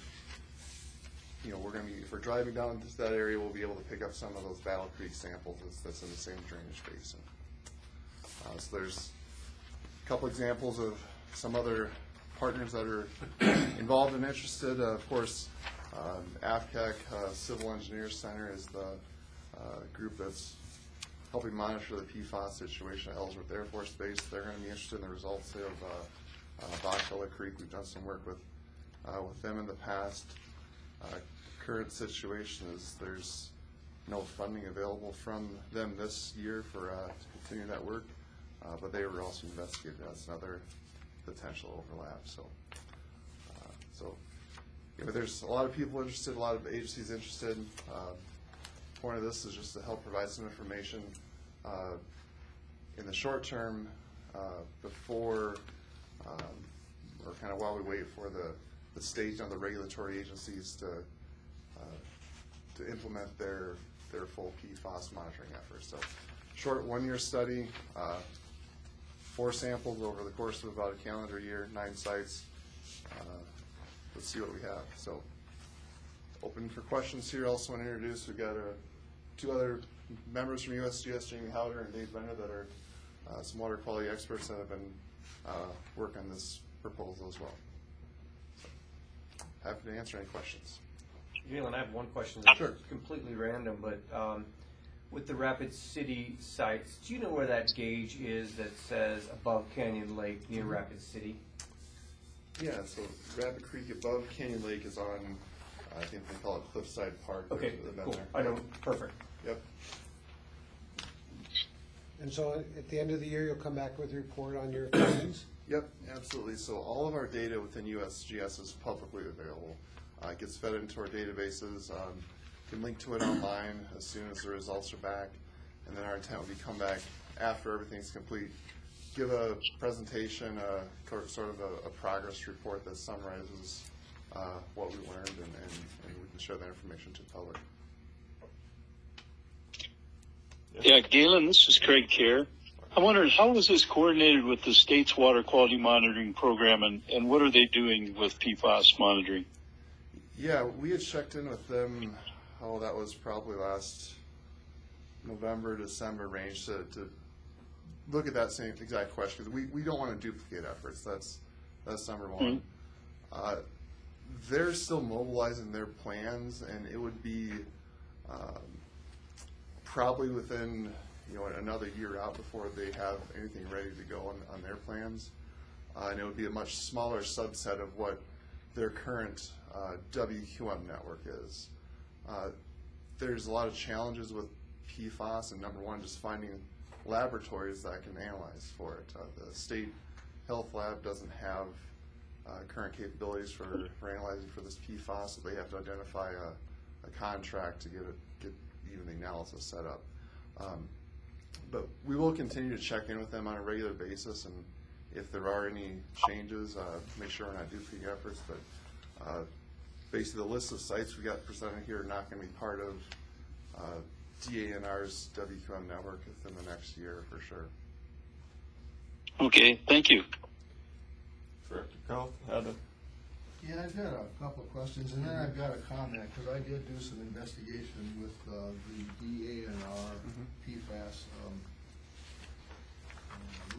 [SPEAKER 9] we're going to be, if we're driving down to that area, we'll be able to pick up some of those Battle Creek samples that's in the same drainage basin. So there's a couple examples of some other partners that are involved and interested. Of course, AFCAC, Civil Engineers Center, is the group that's helping monitor the PFAS situation at Ellsworth Air Force Base. They're going to be interested in the results of Box Elder Creek. We've done some work with them in the past. Current situation is there's no funding available from them this year for to continue that work, but they were also investigated. That's another potential overlap. So, but there's a lot of people interested, a lot of agencies interested. Point of this is just to help provide some information in the short term before or kind of while we wait for the state and the regulatory agencies to implement their full PFAS monitoring efforts. So short 1-year study, 4 samples over the course of about a calendar year, 9 sites. Let's see what we have. So open for questions here. Also want to introduce, we've got 2 other members from USGS, Jamie Howder and Dave Bender, that are some water quality experts that have been working on this proposal as well. So, happy to answer any questions.
[SPEAKER 7] Galen, I have one question that's
[SPEAKER 9] Sure.
[SPEAKER 7] completely random, but with the Rapid City sites, do you know where that gauge is that says above Canyon Lake near Rapid City?
[SPEAKER 9] Yeah, so Rapid Creek above Canyon Lake is on, I think they call it Cliffside Park.
[SPEAKER 7] Okay,
[SPEAKER 9] They've
[SPEAKER 7] cool.
[SPEAKER 9] been
[SPEAKER 7] I
[SPEAKER 9] there.
[SPEAKER 7] know, perfect.
[SPEAKER 9] Yep.
[SPEAKER 8] And so at the end of the year, you'll come back with a report on your findings?
[SPEAKER 9] Yep, absolutely. So all of our data within USGS is publicly available. It gets fed into our databases. You can link to it online as soon as the results are back. And then our intent will be come back after everything's complete, give a presentation, sort of a progress report that summarizes what we learned, and we can share that information to the public.
[SPEAKER 4] Yeah, Galen, this is Craig Kerr. I wondered, how is this coordinated with the state's water quality monitoring program, and what are they doing with PFAS monitoring?
[SPEAKER 9] Yeah, we had checked in with them, that was probably last November, December range to look at that same exact question, because we don't want to duplicate efforts. That's number one. They're still mobilizing their plans, and it would be probably within another year out before they have anything ready to go on their plans. And it would be a much smaller subset of what their current WQM network is. There's a lot of challenges with PFAS, and number one, just finding laboratories that can analyze for it. The state health lab doesn't have current capabilities for analyzing for this PFAS, so they have to identify a contract to get even the analysis set up. But we will continue to check in with them on a regular basis, and if there are any changes, make sure we're not duplicating efforts. But basically, the list of sites we got presented here are not going to be part of DANR's WQM network within the next year for sure.
[SPEAKER 4] Okay, thank you.
[SPEAKER 5] Director Health had a
[SPEAKER 3] Yeah, I've got a couple of questions, and then I've got a comment, because I did do some investigation with the DANR PFAS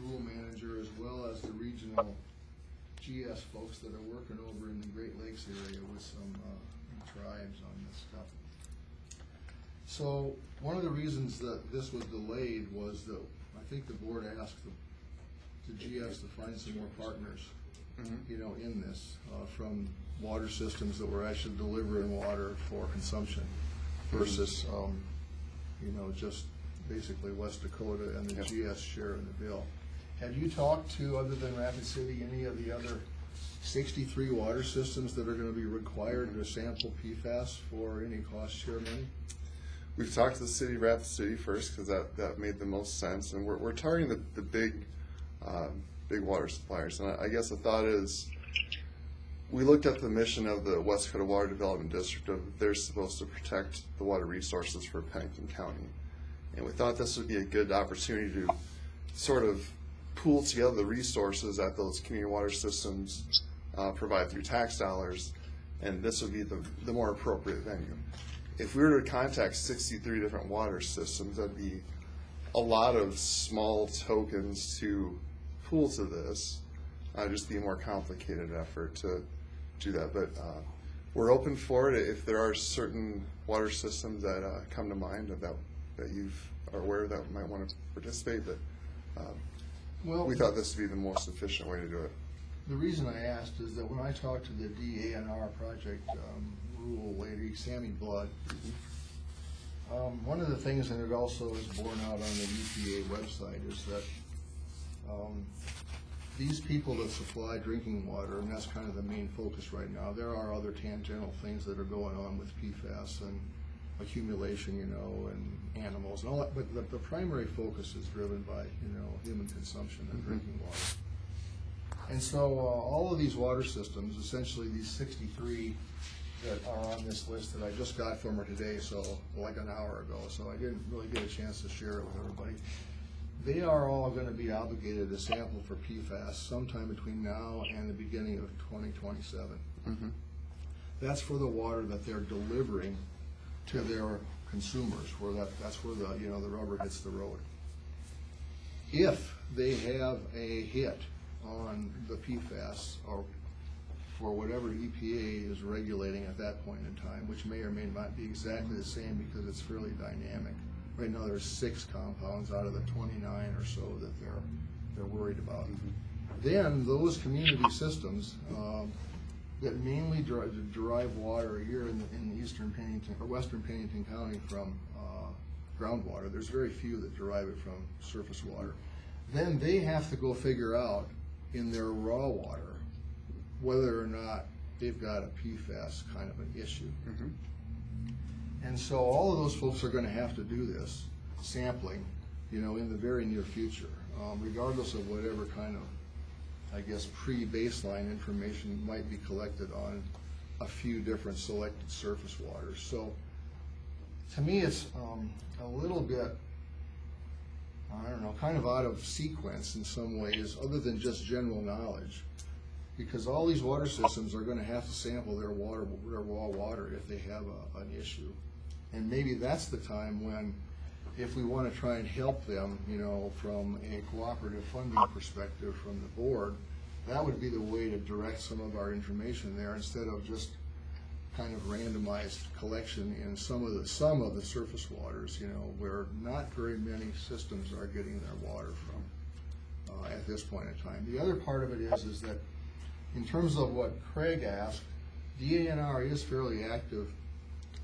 [SPEAKER 3] rule manager, as well as the regional GS folks that are working over in the Great Lakes area with some tribes on this stuff. So one of the reasons that this was delayed was that I think the board asked the GS to find some more partners, in this, from water systems that were actually delivering water for consumption versus, just basically West Dakota and the GS share in the bill. Have you talked to, other than Rapid City, any of the other 63 water systems that are going to be required to sample PFAS for any cost share money?
[SPEAKER 9] We've talked to the city, Rapid City first, because that made the most sense, and we're targeting the big water suppliers. And I guess the thought is, we looked at the mission of the West Dakota Water Development District of they're supposed to protect the water resources for Pennington County, and we thought this would be a good opportunity to sort of pool together the resources that those community water systems provide through tax dollars, and this would be the more appropriate venue. If we were to contact 63 different water systems, that'd be a lot of small tokens to pool to this. Just be a more complicated effort to do that. But we're open for it if there are certain water systems that come to mind that you are aware that might want to participate. But we thought this would be the most efficient way to do it.
[SPEAKER 3] The reason I asked is that when I talked to the DANR project rule lady, Sammy Blood, one of the things, and it also is borne out on the EPA website, is that these people that supply drinking water, and that's kind of the main focus right now, there are other tangential things that are going on with PFAS and accumulation, and animals and all that, but the primary focus is driven by, human consumption and drinking water. And so all of these water systems, essentially these 63 that are on this list that I just got from her today, so like an hour ago, so I didn't really get a chance to share it with everybody. They are all going to be obligated to sample for PFAS sometime between now and the beginning of 2027. That's for the water that they're delivering to their consumers, where that's where the rubber hits the road. If they have a hit on the PFAS, or for whatever EPA is regulating at that point in time, which may or may not be exactly the same because it's fairly dynamic. Right now there's 6 compounds out of the 29 or so that they're worried about. Then those community systems that mainly derive water here in the eastern Pennington or western Pennington County from groundwater, there's very few that derive it from surface water. Then they have to go figure out in their raw water whether or not they've got a PFAS kind of an issue. And so all of those folks are going to have to do this sampling, in the very near future, regardless of whatever kind of, I guess, pre-baseline information might be collected on a few different selected surface waters. So to me, it's a little bit
[SPEAKER 11] I don't know, kind of out of sequence in some ways, other than just general knowledge. Because all these water systems are gonna have to sample their raw water if they have an issue. And maybe that's the time when, if we wanna try and help them, you know, from a cooperative funding perspective from the board, that would be the way to direct some of our information there, instead of just kind of randomized collection in some of the surface waters, you know, where not very many systems are getting their water from at this point in time. The other part of it is that in terms of what Craig asked, DANR is fairly active,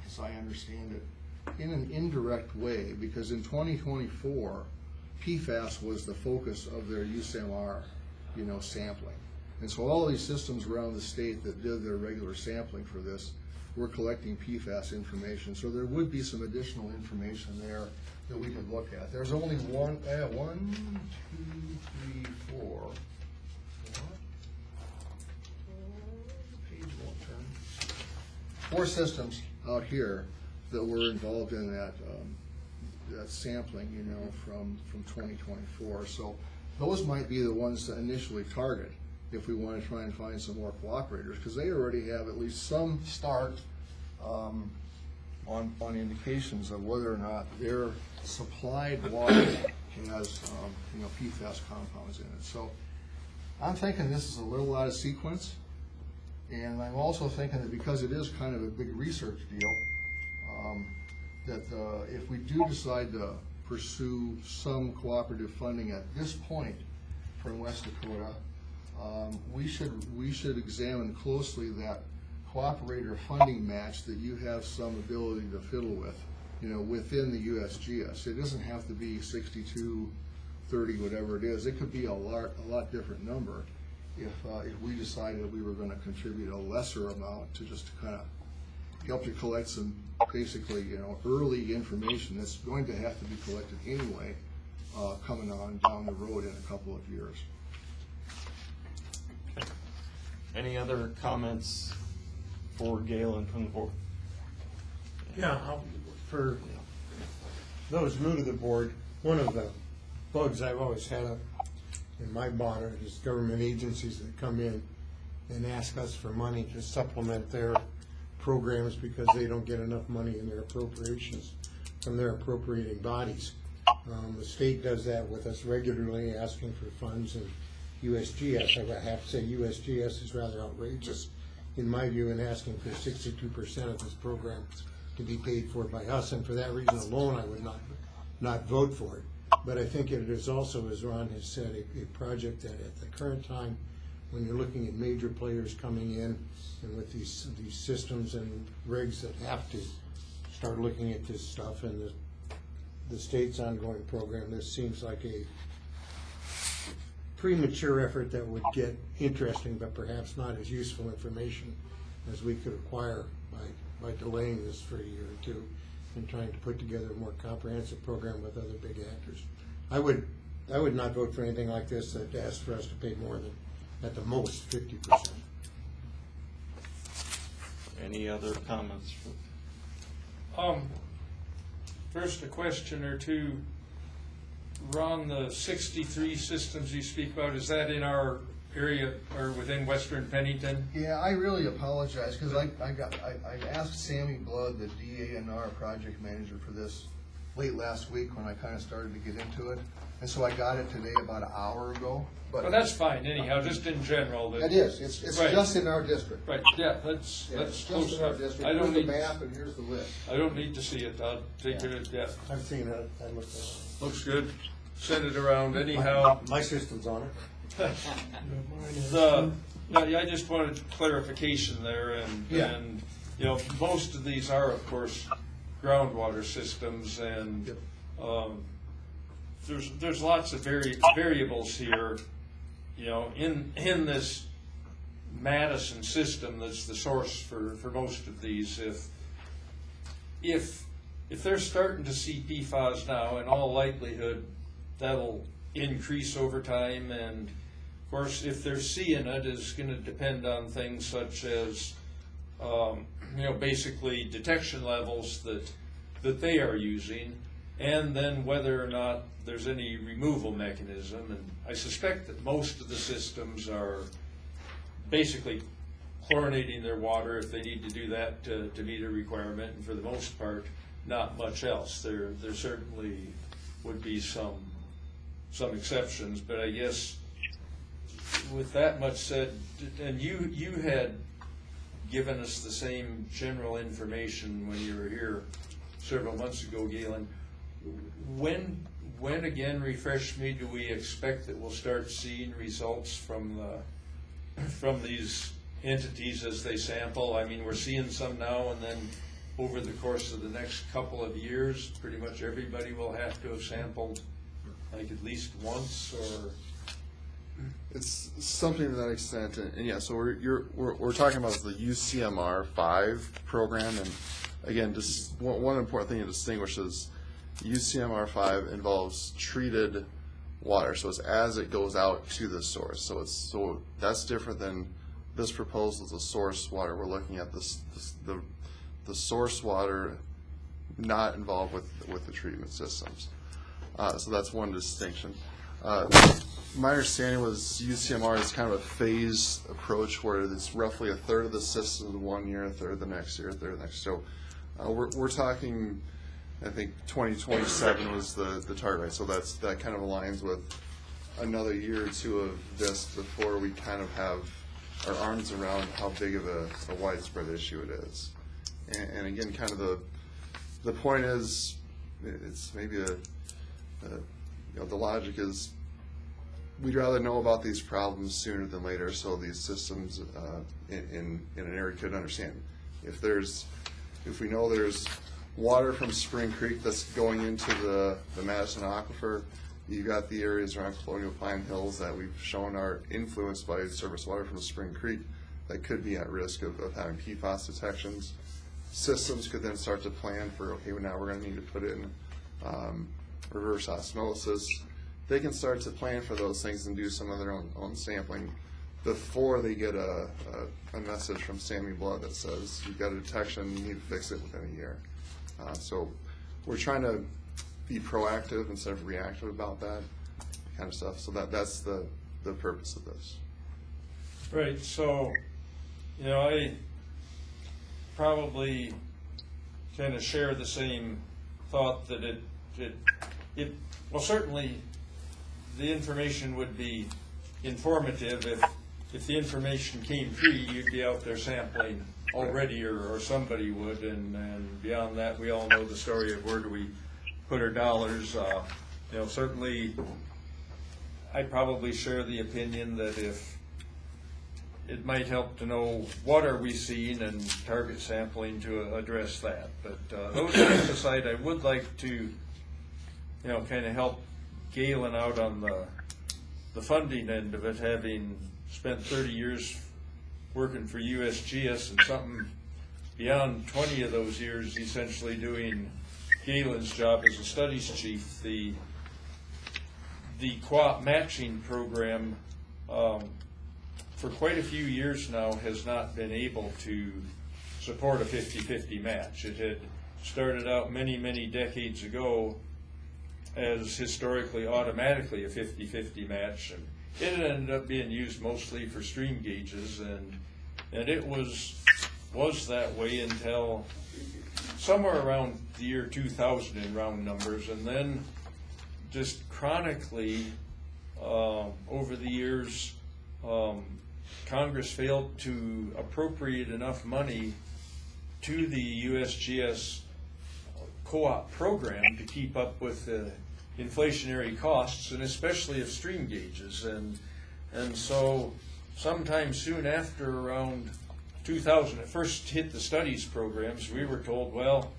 [SPEAKER 11] as I understand it, in an indirect way, because in 2024, PFAS was the focus of their USMR, you know, sampling. And so all these systems around the state that did their regular sampling for this were collecting PFAS information. So there would be some additional information there that we could look at. There's only one, 4 systems out here that were involved in that sampling, you know, from 2024. So those might be the ones to initially target if we want to try and find some more cooperators, because they already have at least some start on indications of whether or not their supplied water has you know, PFAS compounds in it. So I'm thinking this is a little out of sequence, and I'm also thinking that because it is kind of a big research deal, that if we do decide to pursue some cooperative funding at this point from West Dakota, we should examine closely that cooperator funding match that you have some ability to fiddle with, you know, within the USGS. It doesn't have to be 62, 30, whatever it is. It could be a lot different number if we decided we were going to contribute a lesser amount to just kind of help you collect some basically, you know, early information that's going to have to be collected anyway, coming on down the road in a couple of years.
[SPEAKER 2] Any other comments for Galen from the board?
[SPEAKER 10] Yeah, for those new to the board, one of the bugs I've always had in my bonnet is government agencies that come in and ask us for money to supplement their programs because they don't get enough money in their appropriations from their appropriating bodies. The state does that with us regularly, asking for funds, and USGS, I have to say USGS is rather outrageous in my view in asking for 62% of this program to be paid for by us, and for that reason alone I would not vote for it. But I think it is also, as Ron has said, a project that at the current time, when you're looking at major players coming in and with these systems and rigs that have to start looking at this stuff, and the state's ongoing program, this seems like a premature effort that would get interesting but perhaps not as useful information as we could acquire by delaying this for a year or two and trying to put together a more comprehensive program with other big actors. I would not vote for anything like this that asks for us to pay more than, at the most, 50%.
[SPEAKER 2] Any other comments?
[SPEAKER 5] First, a question or two. Ron, the 63 systems you speak about, is that in our area or within Western Pennington?
[SPEAKER 11] Yeah, I really apologize, because I asked Sammy Blood, the DANR project manager for this, late last week when I kind of started to get into it, and so I got it today about an hour ago.
[SPEAKER 5] But that's fine anyhow, just in general.
[SPEAKER 11] It is. It's
[SPEAKER 5] right.
[SPEAKER 11] Just in our district.
[SPEAKER 5] Right, yeah, that's
[SPEAKER 11] Just
[SPEAKER 5] close
[SPEAKER 11] in our
[SPEAKER 5] enough.
[SPEAKER 11] district.
[SPEAKER 5] I don't
[SPEAKER 11] Here's
[SPEAKER 5] need,
[SPEAKER 11] the map and here's the list.
[SPEAKER 5] I don't need to see it, I'll take it, yeah.
[SPEAKER 10] I've seen it, I looked at it.
[SPEAKER 5] Looks good. Send it around anyhow.
[SPEAKER 10] My system's on it.
[SPEAKER 5] I just wanted clarification there, and you know, most of these are, of course, groundwater systems, and there's lots of variables here. You know, in this Madison system, that's the source for most of these. If they're starting to see PFAS now, in all likelihood, that'll increase over time, and of course, if they're seeing it, is going to depend on things such as, you know, basically detection levels that they are using. and then whether or not there's any removal mechanism. And I suspect that most of the systems are basically chlorinating their water if they need to do that to meet a requirement, and for the most part, not much else. There certainly would be some exceptions, but I guess with that much said, and you had given us the same general information when you were here several months ago, Galen. When again, refresh me, do we expect that we'll start seeing results from these entities as they sample? I mean, we're seeing some now, and then over the course of the next couple of years, pretty much everybody will have to have sampled like at least once, or?
[SPEAKER 9] It's something to that extent, and yeah. So we're talking about the UCMR 5 program, and again, just one important thing to distinguish is UCMR 5 involves treated water, so it's as it goes out to the source. So that's different than this proposal is a source water. We're looking at the source water not involved with the treatment systems. So that's one distinction. My understanding was UCMR is kind of a phased approach where it's roughly a third of the system 1 year, a third the next year, a third the next. So we're talking, I think 2027 was the target, right? So that kind of aligns with another year or two of this before we kind of have our arms around how big of a widespread issue it is. And again, kind of the point is, it's maybe the logic is we'd rather know about these problems sooner than later, so these systems in an area could understand. If we know there's water from Spring Creek that's going into the Madison Aquifer, you've got the areas around Colonial Pine Hills that we've shown are influenced by surface water from Spring Creek that could be at risk of having PFAS detections. Systems could then start to plan for, okay, well, now we're going to need to put in reverse osmosis. They can start to plan for those things and do some of their own sampling before they get a message from Sammy Blood that says you've got a detection, you need to fix it within a year. So we're trying to be proactive instead of reactive about that kind of stuff. So that's the purpose of this.
[SPEAKER 5] Right. So, I probably kind of share the same thought that it well, certainly the information would be informative if the information came free, you'd be out there sampling already, or somebody would, and beyond that, we all know the story of where do we put our dollars. Certainly, I'd probably share the opinion that if it might help to know what are we seeing and target sampling to address that. But those things aside, I would like to, kind of help Galen out on the funding end of it, having spent 30 years working for USGS and something beyond 20 of those years essentially doing Galen's job as a studies chief. The co-op matching program for quite a few years now has not been able to support a 50-50 match. It had started out many, many decades ago as historically automatically a 50-50 match, and it ended up being used mostly for stream gauges, and it was that way until somewhere around the year 2000 in round numbers, and then just chronically over the years Congress failed to appropriate enough money to the USGS co-op program to keep up with the inflationary costs, and especially of stream gauges. And so sometime soon after, around 2000, it first hit the studies programs, we were told, well,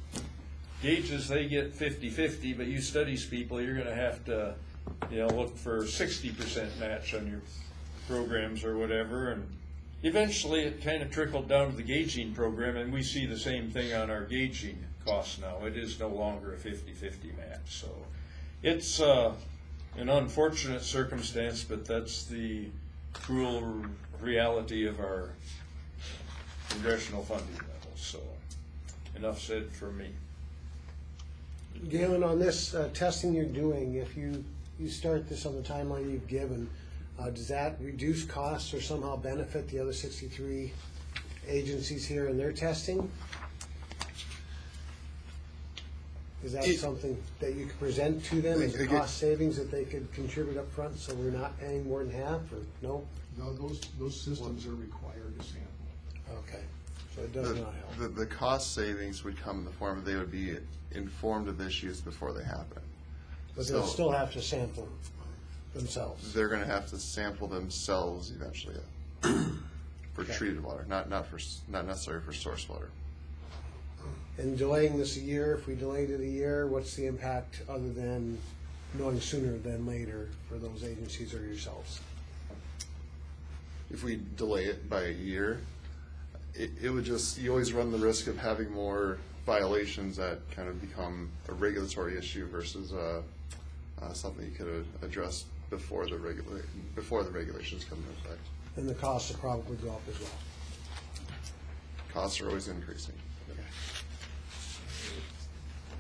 [SPEAKER 5] gauges, they get 50-50, but you studies people, you're going to have to look for 60% match on your programs or whatever. And eventually it kind of trickled down to the gauging program, and we see the same thing on our gauging costs now. It is no longer a 50-50 match. So it's an unfortunate circumstance, but that's the cruel reality of our congressional funding levels. So enough said for me.
[SPEAKER 8] Galen, on this testing you're doing, if you start this on the timeline you've given, does that reduce costs or somehow benefit the other 63 agencies here in their testing? Is that something that you could present to them as a cost savings that they could contribute up front, so we're not paying more than half, or no?
[SPEAKER 11] No, those systems are required to sample.
[SPEAKER 8] Okay, so it does not help.
[SPEAKER 9] The cost savings would come in the form of they would be informed of issues before they happen.
[SPEAKER 8] But they'll still have to sample themselves.
[SPEAKER 9] They're going to have to sample themselves eventually for treated water, not necessarily for source water.
[SPEAKER 8] And delaying this a year, if we delayed it a year, what's the impact other than knowing sooner than later for those agencies or yourselves?
[SPEAKER 9] If we delay it by a year, it would just, you always run the risk of having more violations that kind of become a regulatory issue versus something you could address before the regulations come into effect.
[SPEAKER 8] And the costs will probably go up as well.
[SPEAKER 9] Costs are always increasing.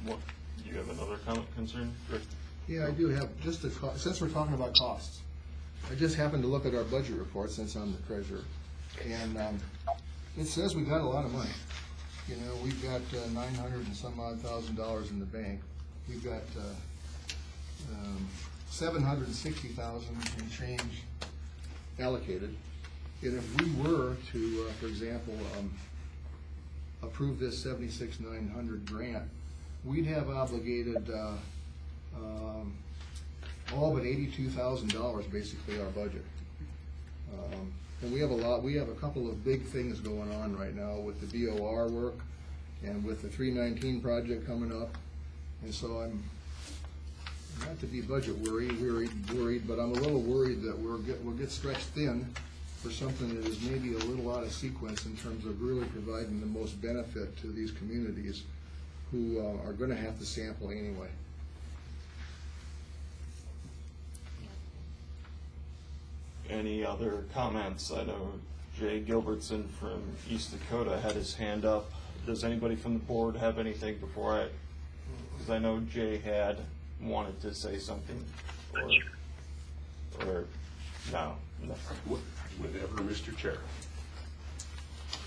[SPEAKER 2] What, do you have another concern, Rick?
[SPEAKER 11] Yeah, I do have, just since we're talking about costs, I just happened to look at our budget report since I'm the treasurer, and it says we got a lot of money. You know, we've got $900 and some odd thousand in the bank. We've got $760,000 and change allocated. And if we were to, for example, approve this $76,900 grant, we'd have obligated all but $82,000 basically our budget. And we have a couple of big things going on right now with the BOR work and with the 319 project coming up. And so I'm, not to be budget worried, but I'm a little worried that we'll get stretched thin for something that is maybe a little out of sequence in terms of really providing the most benefit to these communities who are going to have to sample anyway.
[SPEAKER 2] Any other comments? I know Jay Gilbertson from East Dakota had his hand up. Does anybody from the board have anything before because I know Jay had wanted to say something, or no?
[SPEAKER 12] Whenever, Mr. Chair.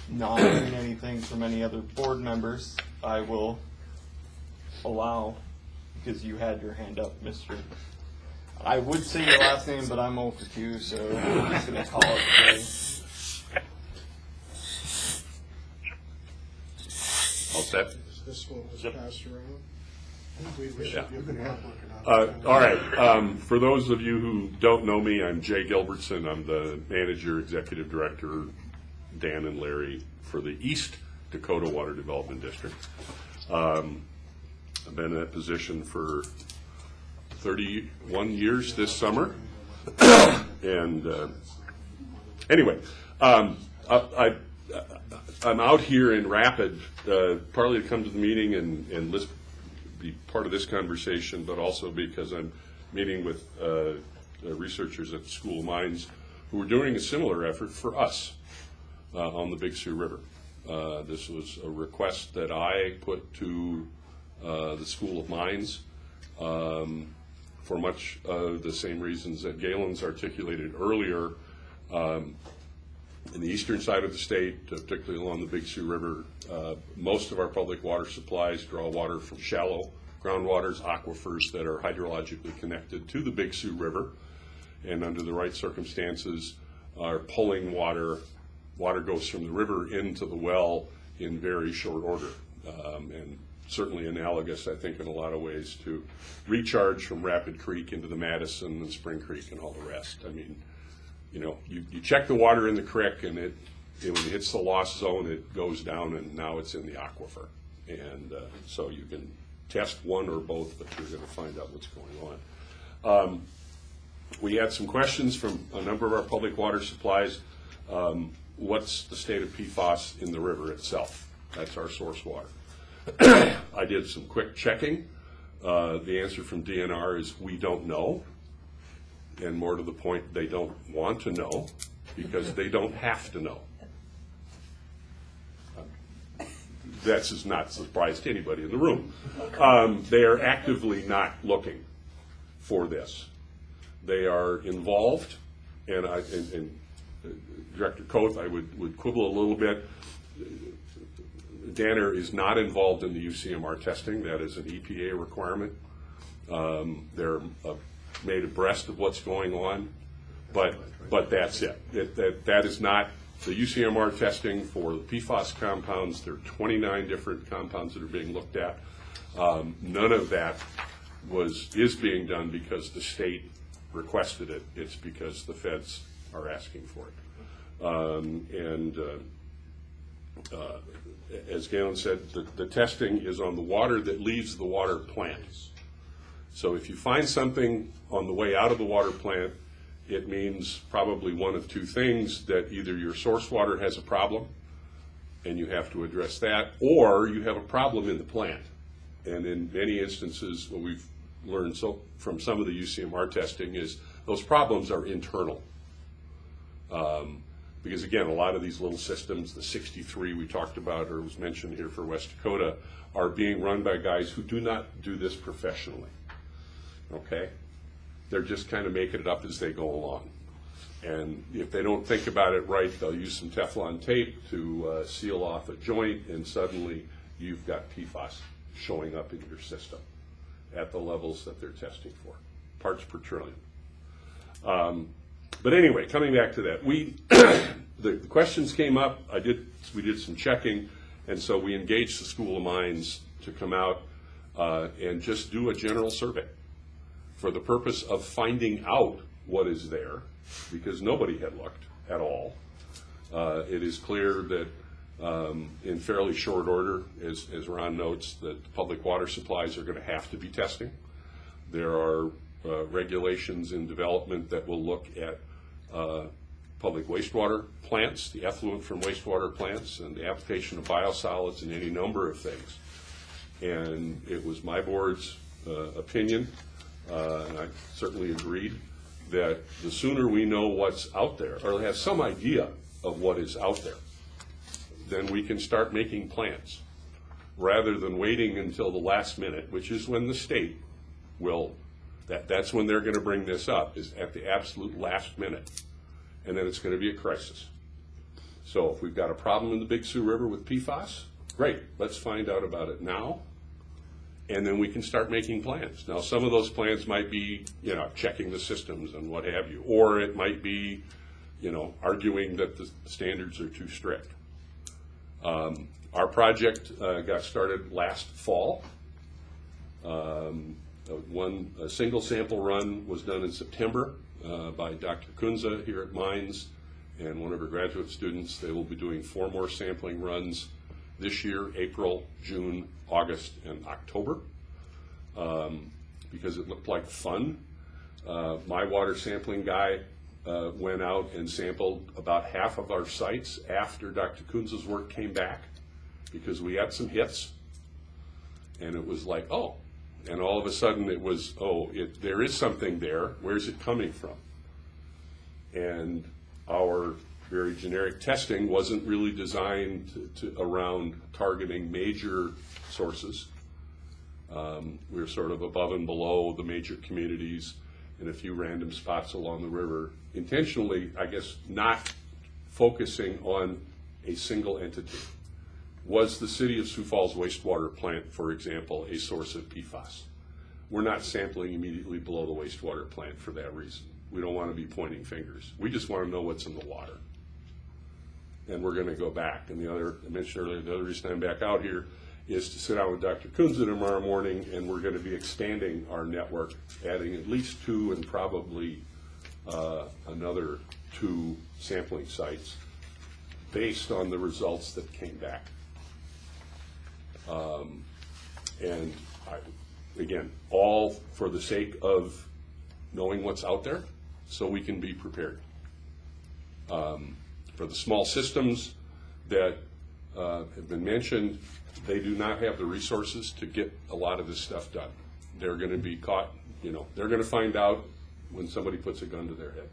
[SPEAKER 2] Not hearing anything from any other board members, I will allow, because you had your hand up, Mr. I would say your last name, but I'm 0 for 2, so I'm just going to call it Jay.
[SPEAKER 12] All set?
[SPEAKER 6] This one was
[SPEAKER 12] Yep.
[SPEAKER 6] passed around. We should
[SPEAKER 12] Yeah.
[SPEAKER 6] be able to work it out.
[SPEAKER 12] All right. For those of you who don't know me, I'm Jay Gilbertson. I'm the manager, executive director, Dan and Larry, for the East Dakota Water Development District. I've been in that position for 31 years this summer. And anyway, I'm out here in Rapid partly to come to the meeting and be part of this conversation, but also because I'm meeting with researchers at the School of Mines who are doing a similar effort for us on the Big Sioux River. This was a request that I put to the School of Mines for much the same reasons that Galen's articulated earlier. In the eastern side of the state, particularly along the Big Sioux River, most of our public water supplies draw water from shallow groundwaters, aquifers that are hydrologically connected to the Big Sioux River, and under the right circumstances are pulling water. Water goes from the river into the well in very short order, and certainly analogous, I think, in a lot of ways to recharge from Rapid Creek into the Madison and Spring Creek and all the rest. I mean, you know, you check the water in the creek, and when it hits the loss zone, it goes down, and now it's in the aquifer. And so you can test one or both, but you're going to find out what's going on. We had some questions from a number of our public water supplies. What's the state of PFAS in the river itself? That's our source water. I did some quick checking. The answer from DNR is we don't know. And more to the point, they don't want to know because they don't have to know. That's not a surprise to anybody in the room. They are actively not looking for this. They are involved, and Director Koth, I would quibble a little bit. Danner is not involved in the UCMR testing. That is an EPA requirement. They're made abreast of what's going on, but that's it. That is not the UCMR testing for the PFAS compounds. There are 29 different compounds that are being looked at. None of that is being done because the state requested it. It's because the feds are asking for it. As Galen said, the testing is on the water that leaves the water plant. So if you find something on the way out of the water plant, it means probably one of two things: that either your source water has a problem and you have to address that, or you have a problem in the plant. And in many instances, what we've learned from some of the UCMR testing is those problems are internal. Because again, a lot of these little systems, the 63 we talked about or was mentioned here for West Dakota, are being run by guys who do not do this professionally. Okay? They're just kind of making it up as they go along. And if they don't think about it right, they'll use some Teflon tape to seal off a joint, and suddenly you've got PFAS showing up in your system at the levels that they're testing for, parts per trillion. But anyway, coming back to that, the questions came up. We did some checking, and so we engaged the School of Mines to come out and just do a general survey for the purpose of finding out what is there, because nobody had looked at all. It is clear that in fairly short order, as Ron notes, that public water supplies are going to have to be testing. There are regulations in development that will look at public wastewater plants, the effluent from wastewater plants, and the application of biosolids and any number of things. And it was my board's opinion, and I certainly agreed, that the sooner we know what's out there, or have some idea of what is out there, then we can start making plans, rather than waiting until the last minute, which is when the state will, that's when they're going to bring this up, is at the absolute last minute. And then it's going to be a crisis. So if we've got a problem in the Big Sioux River with PFAS, great, let's find out about it now, and then we can start making plans. Now, some of those plans might be, checking the systems and what have you, or it might be, arguing that the standards are too strict. Our project got started last fall. A single sample run was done in September by Dr. Kunze here at Mines and one of her graduate students. They will be doing 4 more sampling runs this year: April, June, August, and October, because it looked like fun. My water sampling guy went out and sampled about half of our sites after Dr. Kunze's work came back, because we had some hits, and it was like, oh. And all of a sudden it was, there is something there. Where's it coming from? And our very generic testing wasn't really designed around targeting major sources. We were sort of above and below the major communities in a few random spots along the river, intentionally, I guess, not focusing on a single entity. Was the City of Sioux Falls wastewater plant, for example, a source of PFAS? We're not sampling immediately below the wastewater plant for that reason. We don't want to be pointing fingers. We just want to know what's in the water. And we're going to go back. And I mentioned earlier, the other reason I'm back out here is to sit down with Dr. Kunze tomorrow morning, and we're going to be expanding our network, adding at least 2 and probably another 2 sampling sites based on the results that came back. And again, all for the sake of knowing what's out there so we can be prepared. For the small systems that have been mentioned, they do not have the resources to get a lot of this stuff done. They're going to be caught, they're going to find out when somebody puts a gun to their head.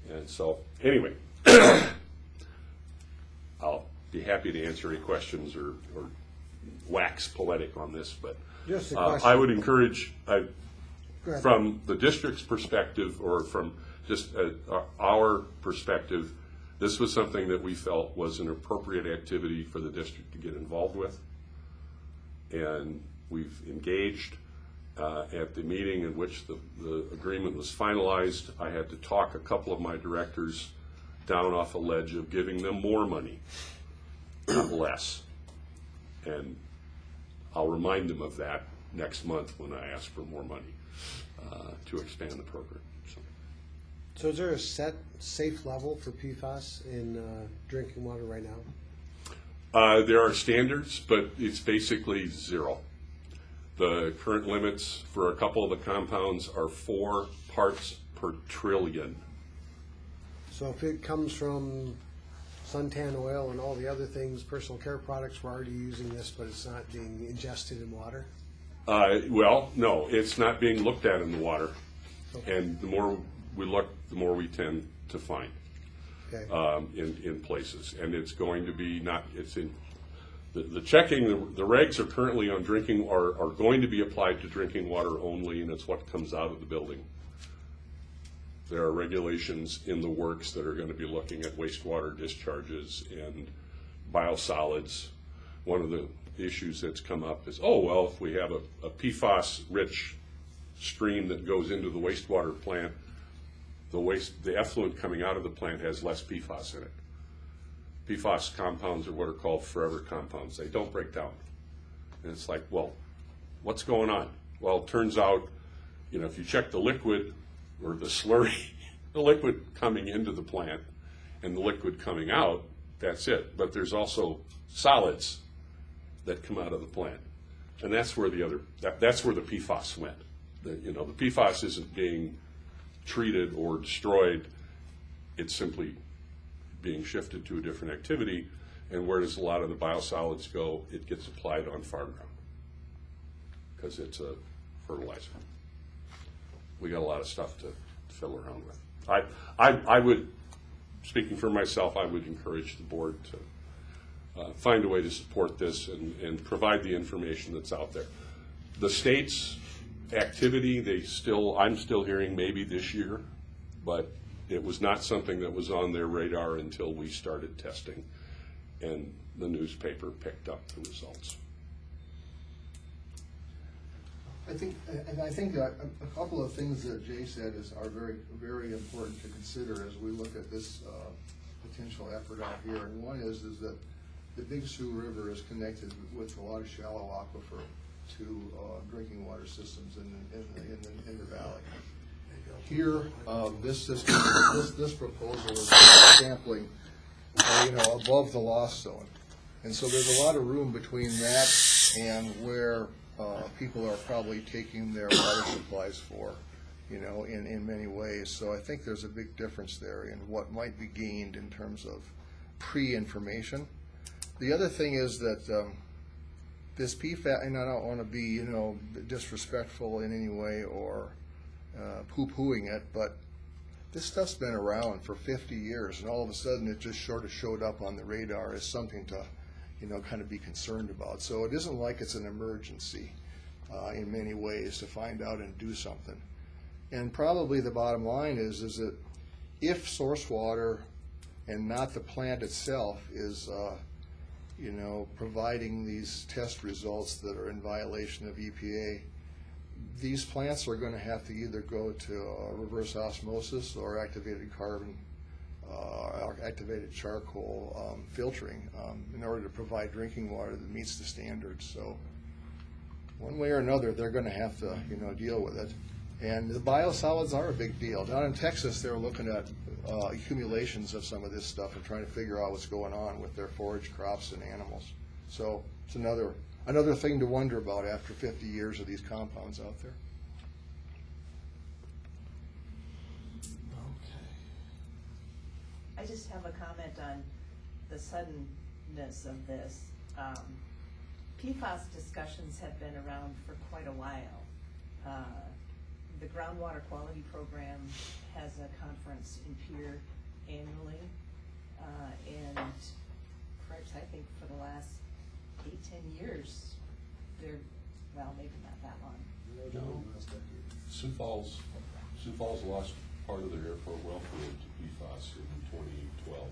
[SPEAKER 12] And so, anyway, I'll be happy to answer any questions or wax poetic on this, but
[SPEAKER 8] Just a
[SPEAKER 12] I
[SPEAKER 8] question.
[SPEAKER 12] would encourage,
[SPEAKER 8] Go ahead.
[SPEAKER 12] from the district's perspective, or from just our perspective, this was something that we felt was an appropriate activity for the district to get involved with. And we've engaged at the meeting in which the agreement was finalized. I had to talk a couple of my directors down off a ledge of giving them more money, not less. And I'll remind them of that next month when I ask for more money to expand the program.
[SPEAKER 8] So is there a set safe level for PFAS in drinking water right now?
[SPEAKER 12] There are standards, but it's basically 0. The current limits for a couple of the compounds are 4 parts per trillion.
[SPEAKER 8] So if it comes from suntan oil and all the other things, personal care products, we're already using this, but it's not being ingested in water?
[SPEAKER 12] Well, no, it's not being looked at in the water. Okay. And the more we look, the more we tend to find in places. And it's going to be it's in the checking, the regs are currently on drinking, are going to be applied to drinking water only, and it's what comes out of the building. There are regulations in the works that are going to be looking at wastewater discharges and biosolids. One of the issues that's come up is, if we have a PFAS-rich stream that goes into the wastewater plant, the effluent coming out of the plant has less PFAS in it. PFAS compounds are what are called forever compounds. They don't break down. And it's like, well, what's going on? Well, it turns out, if you check the liquid or the slurry, the liquid coming into the plant and the liquid coming out, that's it. But there's also solids that come out of the plant. And that's where that's where the PFAS went. The PFAS isn't being treated or destroyed. It's simply being shifted to a different activity. And where does a lot of the biosolids go? It gets applied on farm ground because it's a fertilizer. We got a lot of stuff to fiddle around with. I would, speaking for myself, I would encourage the board to find a way to support this and provide the information that's out there. The state's activity, I'm still hearing maybe this year, but it was not something that was on their radar until we started testing and the newspaper picked up the results.
[SPEAKER 11] I think a couple of things that Jay said are very, very important to consider as we look at this potential effort out here. And one is that the Big Sioux River is connected with a lot of shallow aquifer to drinking water systems in the valley. Here, this system, this proposal is sampling, above the loss zone, and so there's a lot of room between that and where people are probably taking their water supplies for, in many ways. So I think there's a big difference there in what might be gained in terms of pre-information. The other thing is that this PFAS, and I don't want to be, disrespectful in any way or poo-pooing it, but this stuff's been around for 50 years, and all of a sudden it just sort of showed up on the radar as something to, kind of be concerned about. So it isn't like it's an emergency in many ways to find out and do something. And probably the bottom line is that if source water and not the plant itself is providing these test results that are in violation of EPA, these plants are going to have to either go to reverse osmosis or activated carbon, activated charcoal filtering in order to provide drinking water that meets the standards. So one way or another, they're going to have to, deal with it. And the biosolids are a big deal. Down in Texas, they're looking at accumulations of some of this stuff and trying to figure out what's going on with their forage crops and animals. So it's another thing to wonder about after 50 years of these compounds out there.
[SPEAKER 13] I just have a comment on the suddenness of this. PFAS discussions have been around for quite a while. The Groundwater Quality Program has a conference in Pierre annually, and correct, I think for the last 8-10 years, they're, well, maybe not that long.
[SPEAKER 12] Sioux Falls lost part of their airport welfare to PFAS in 2012.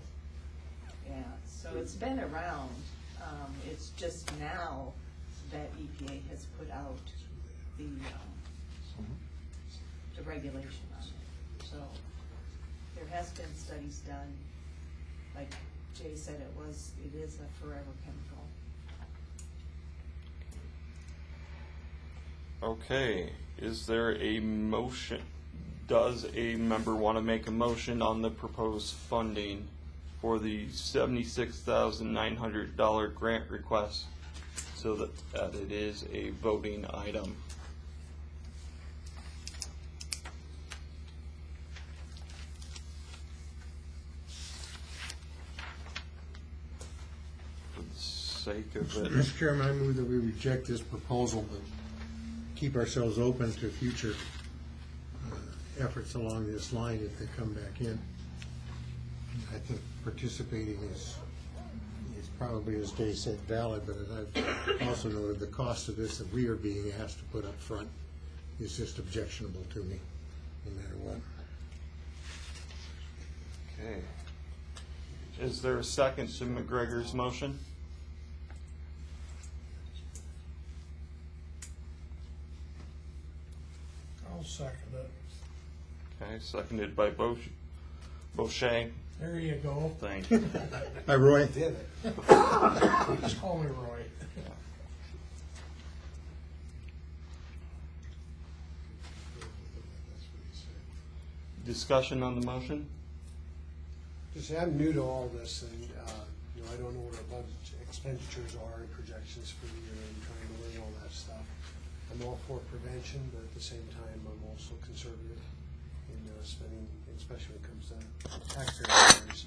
[SPEAKER 13] Yeah, so it's been around, it's just now that EPA has put out the regulation on it. So there has been studies done, like Jay said, it is a forever chemical.
[SPEAKER 2] Okay, is there a motion? Does a member want to make a motion on the proposed funding for the $76,900 grant request so that it is a voting item? For the sake of it.
[SPEAKER 10] Mr. Chairman, I move that we reject this proposal, but keep ourselves open to future efforts along this line if they come back in. I think participating is probably, as Jay said, valid, but I've also noted the cost of this that we are being asked to put up front is just objectionable to me, no matter what.
[SPEAKER 2] Okay. Is there a second to McGregor's motion?
[SPEAKER 6] I'll second it.
[SPEAKER 2] Okay, seconded by Boucher.
[SPEAKER 6] There you go.
[SPEAKER 2] Thank you.
[SPEAKER 10] Hi, Roy.
[SPEAKER 6] Just call me Roy.
[SPEAKER 2] Discussion on the motion?
[SPEAKER 8] Just, I'm new to all this, and, I don't know what our budget expenditures are and projections for the year, and trying to learn all that stuff. I'm all for prevention, but at the same time, I'm also conservative in spending, especially when it comes to taxpayer dollars.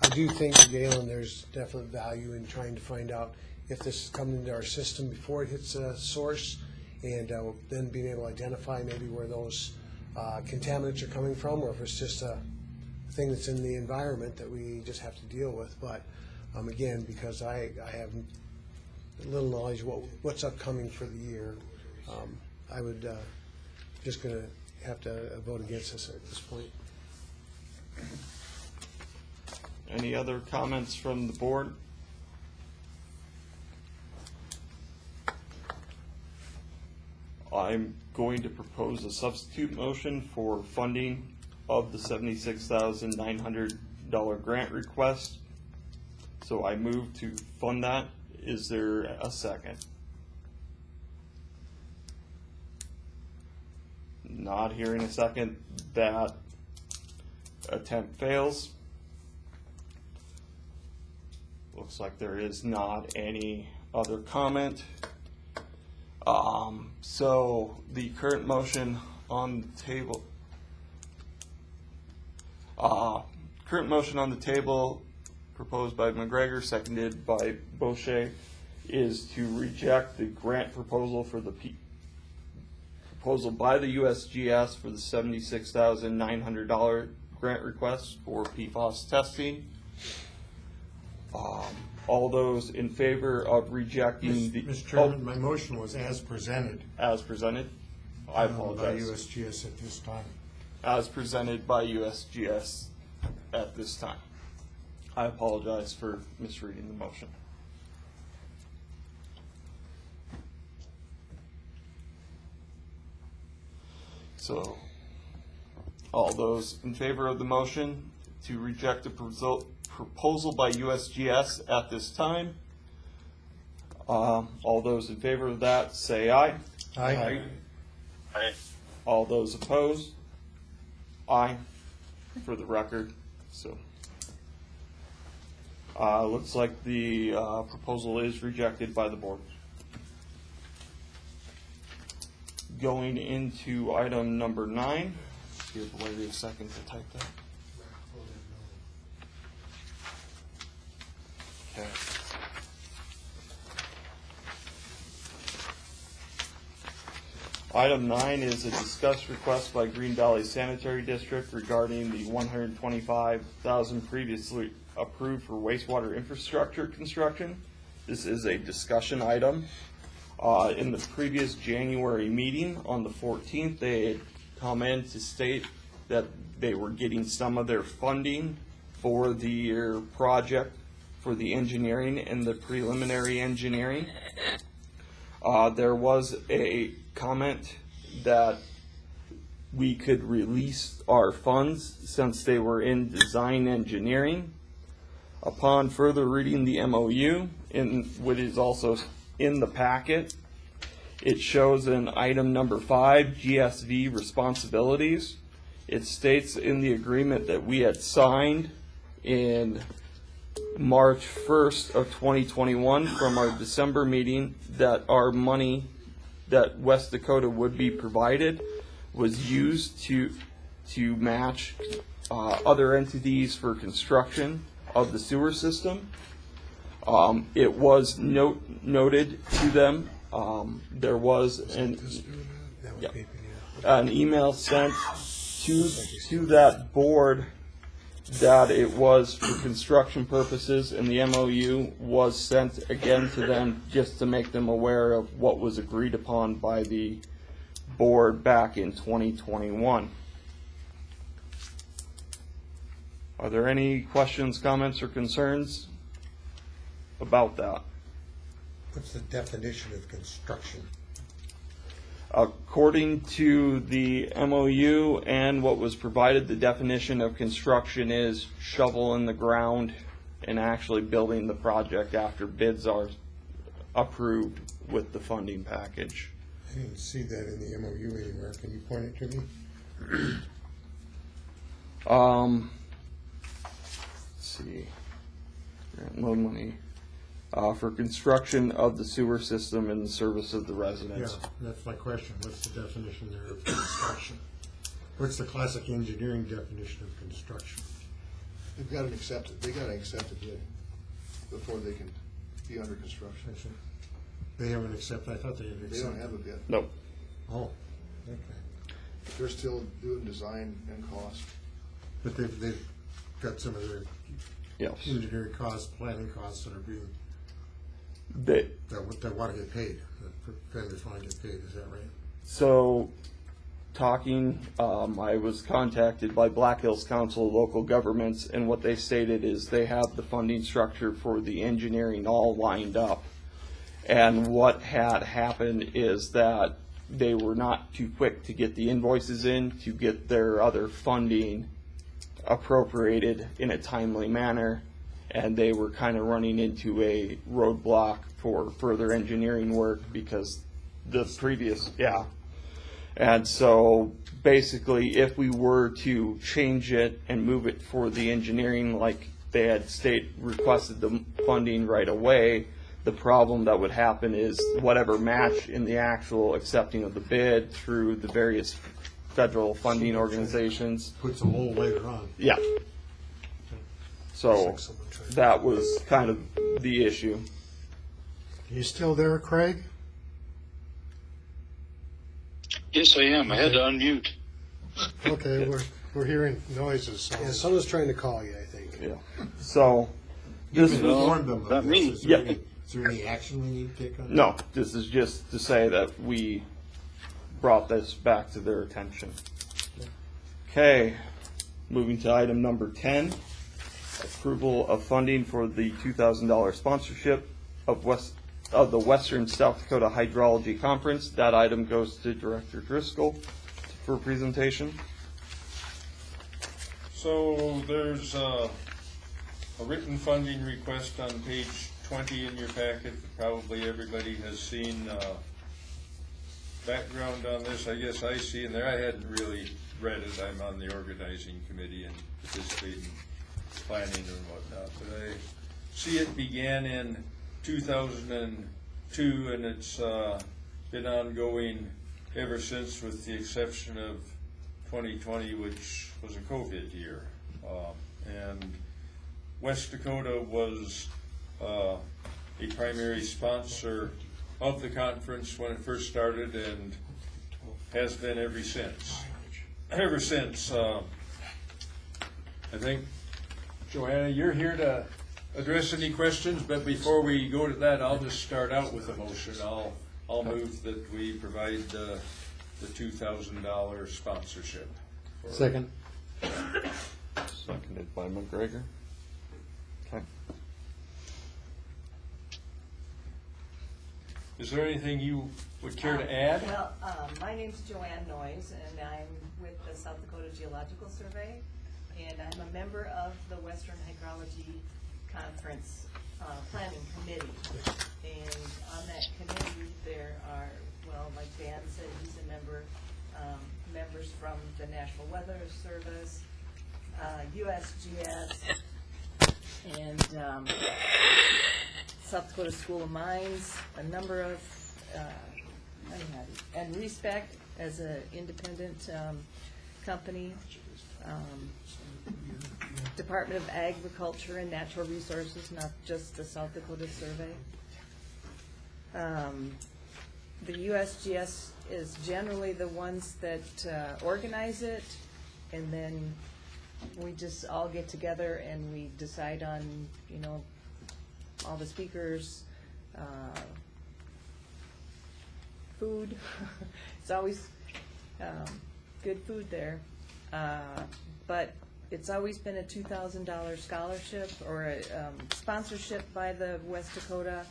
[SPEAKER 8] I do think, Galen, there's definite value in trying to find out if this is coming into our system before it hits a source, and then being able to identify maybe where those contaminants are coming from, or if it's just a thing that's in the environment that we just have to deal with. But again, because I have little knowledge of what's upcoming for the year, I would just going to have to vote against this at this point.
[SPEAKER 2] Any other comments from the board? I'm going to propose a substitute motion for funding of the $76,900 grant request. So I move to fund that. Is there a second? Not hearing a second. That attempt fails. Looks like there is not any other comment. So the current motion on the table, proposed by McGregor, seconded by Boucher, is to reject the grant proposal for the proposal by the USGS for the $76,900 grant request for PFAS testing. All those in favor of rejecting the...
[SPEAKER 10] Mr. Chairman, my motion was as presented.
[SPEAKER 2] As presented? I
[SPEAKER 10] By
[SPEAKER 2] apologize.
[SPEAKER 10] USGS at this time.
[SPEAKER 2] As presented by USGS at this time. I apologize for misreading the motion. So, all those in favor of the motion to reject the proposal by USGS at this time, all those in favor of that say aye.
[SPEAKER 10] Aye.
[SPEAKER 4] Aye.
[SPEAKER 2] All those opposed? Aye, for the record. So, looks like the proposal is rejected by the board. Going into item number 9. Give Larry a second to type that. Okay. Item 9 is a discussed request by Green Valley Sanitary District regarding the $125,000 previously approved for wastewater infrastructure construction. This is a discussion item. In the previous January meeting on the 14th, they had come in to state that they were getting some of their funding for the project for the engineering and the preliminary engineering. There was a comment that we could release our funds since they were in design engineering. Upon further reading the MOU, which is also in the packet, it shows in item number 5, GSV responsibilities. It states in the agreement that we had signed in March 1st of 2021 from our December meeting that our money that West Dakota would be provided was used to match other entities for construction of the sewer system. It was noted to them. There was an email sent to that board that it was for construction purposes, and the MOU was sent again to them just to make them aware of what was agreed upon by the board back in 2021. Are there any questions, comments, or concerns about that?
[SPEAKER 10] What's the definition of construction?
[SPEAKER 2] According to the MOU and what was provided, the definition of construction is shovel in the ground and actually building the project after bids are approved with the funding package.
[SPEAKER 10] I didn't see that in the MOU anywhere. Can you point it to me?
[SPEAKER 2] Let's see. Grant loan money for construction of the sewer system in the service of the residents.
[SPEAKER 10] Yeah, that's my question. What's the definition there of construction? What's the classic engineering definition of construction?
[SPEAKER 11] They've got to accept it. They got to accept a bid before they can be under construction.
[SPEAKER 10] They haven't accepted. I thought they had accepted.
[SPEAKER 11] They don't have a bid.
[SPEAKER 2] Nope.
[SPEAKER 10] Oh, okay.
[SPEAKER 11] They're still doing design and cost.
[SPEAKER 10] But they've got some of their engineering costs, planning costs that are being that want to get paid. The vendors want to get paid. Is that right?
[SPEAKER 2] So, I was contacted by Black Hills Council of Local Governments, and what they stated is they have the funding structure for the engineering all lined up. And what had happened is that they were not too quick to get the invoices in to get their other funding appropriated in a timely manner, and they were kind of running into a roadblock for further engineering work because the previous, And so basically if we were to change it and move it for the engineering like they had requested the funding right away, the problem that would happen is whatever match in the actual accepting of the bid through the various federal funding organizations
[SPEAKER 10] puts a hole later on.
[SPEAKER 2] Yeah. So that was kind of the issue.
[SPEAKER 6] You still there, Craig?
[SPEAKER 4] Yes, I am. I had to unmute.
[SPEAKER 6] Okay, we're hearing noises. So.
[SPEAKER 8] Yeah, someone's trying to call you, I think.
[SPEAKER 2] Yeah. So
[SPEAKER 10] this is informed them of
[SPEAKER 4] not
[SPEAKER 10] this.
[SPEAKER 4] me.
[SPEAKER 10] Is there any action we need to take on that?
[SPEAKER 2] No, this is just to say that we brought this back to their attention. Okay, moving to item number 10, approval of funding for the $2,000 sponsorship of the Western South Dakota Hydrology Conference. That item goes to Director Driscoll for presentation.
[SPEAKER 5] So there's a written funding request on page 20 in your packet. Probably everybody has seen background on this. I guess I see in there. I hadn't really read it. I'm on the organizing committee and participate in planning and whatnot. But I see it began in 2002 and it's been ongoing ever since, with the exception of 2020, which was a COVID year. And West Dakota was a primary sponsor of the conference when it first started, and has been ever since. Ever since, I think, Joanna, you're here to address any questions, but before we go to that, I'll just start out with a motion. I'll move that we provide the $2,000 sponsorship.
[SPEAKER 10] Second.
[SPEAKER 2] Seconded by McGregor. Okay.
[SPEAKER 5] Is there anything you would care to add?
[SPEAKER 13] Well, my name's Joanne Noyes, and I'm with the South Dakota Geological Survey, and I'm a member of the Western Hydrology Conference Planning Committee. And on that committee, there are, well, like Dan said, he's a member, members from the National Weather Service, USGS, and South Dakota School of Mines, a number of, and Respect as an independent company, Department of Agriculture and Natural Resources, not just the South Dakota Survey. The USGS is generally the ones that organize it, and then we just all get together and we decide on, you know, all the speakers, food. It's always good food there. But it's always been a $2,000 scholarship or a sponsorship by the West Dakota.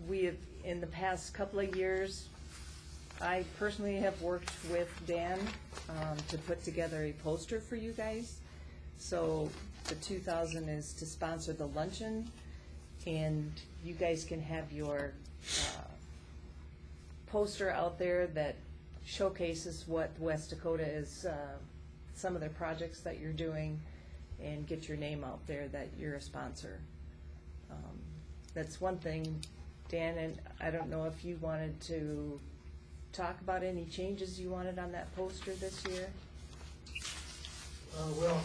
[SPEAKER 13] We have, in the past couple of years, I personally have worked with Dan to put together a poster for you guys. So the $2,000 is to sponsor the luncheon, and you guys can have your poster out there that showcases what West Dakota is, some of the projects that you're doing, and get your name out there that you're a sponsor. That's one thing, Dan, and I don't know if you wanted to talk about any changes you wanted on that poster this year?
[SPEAKER 6] Well,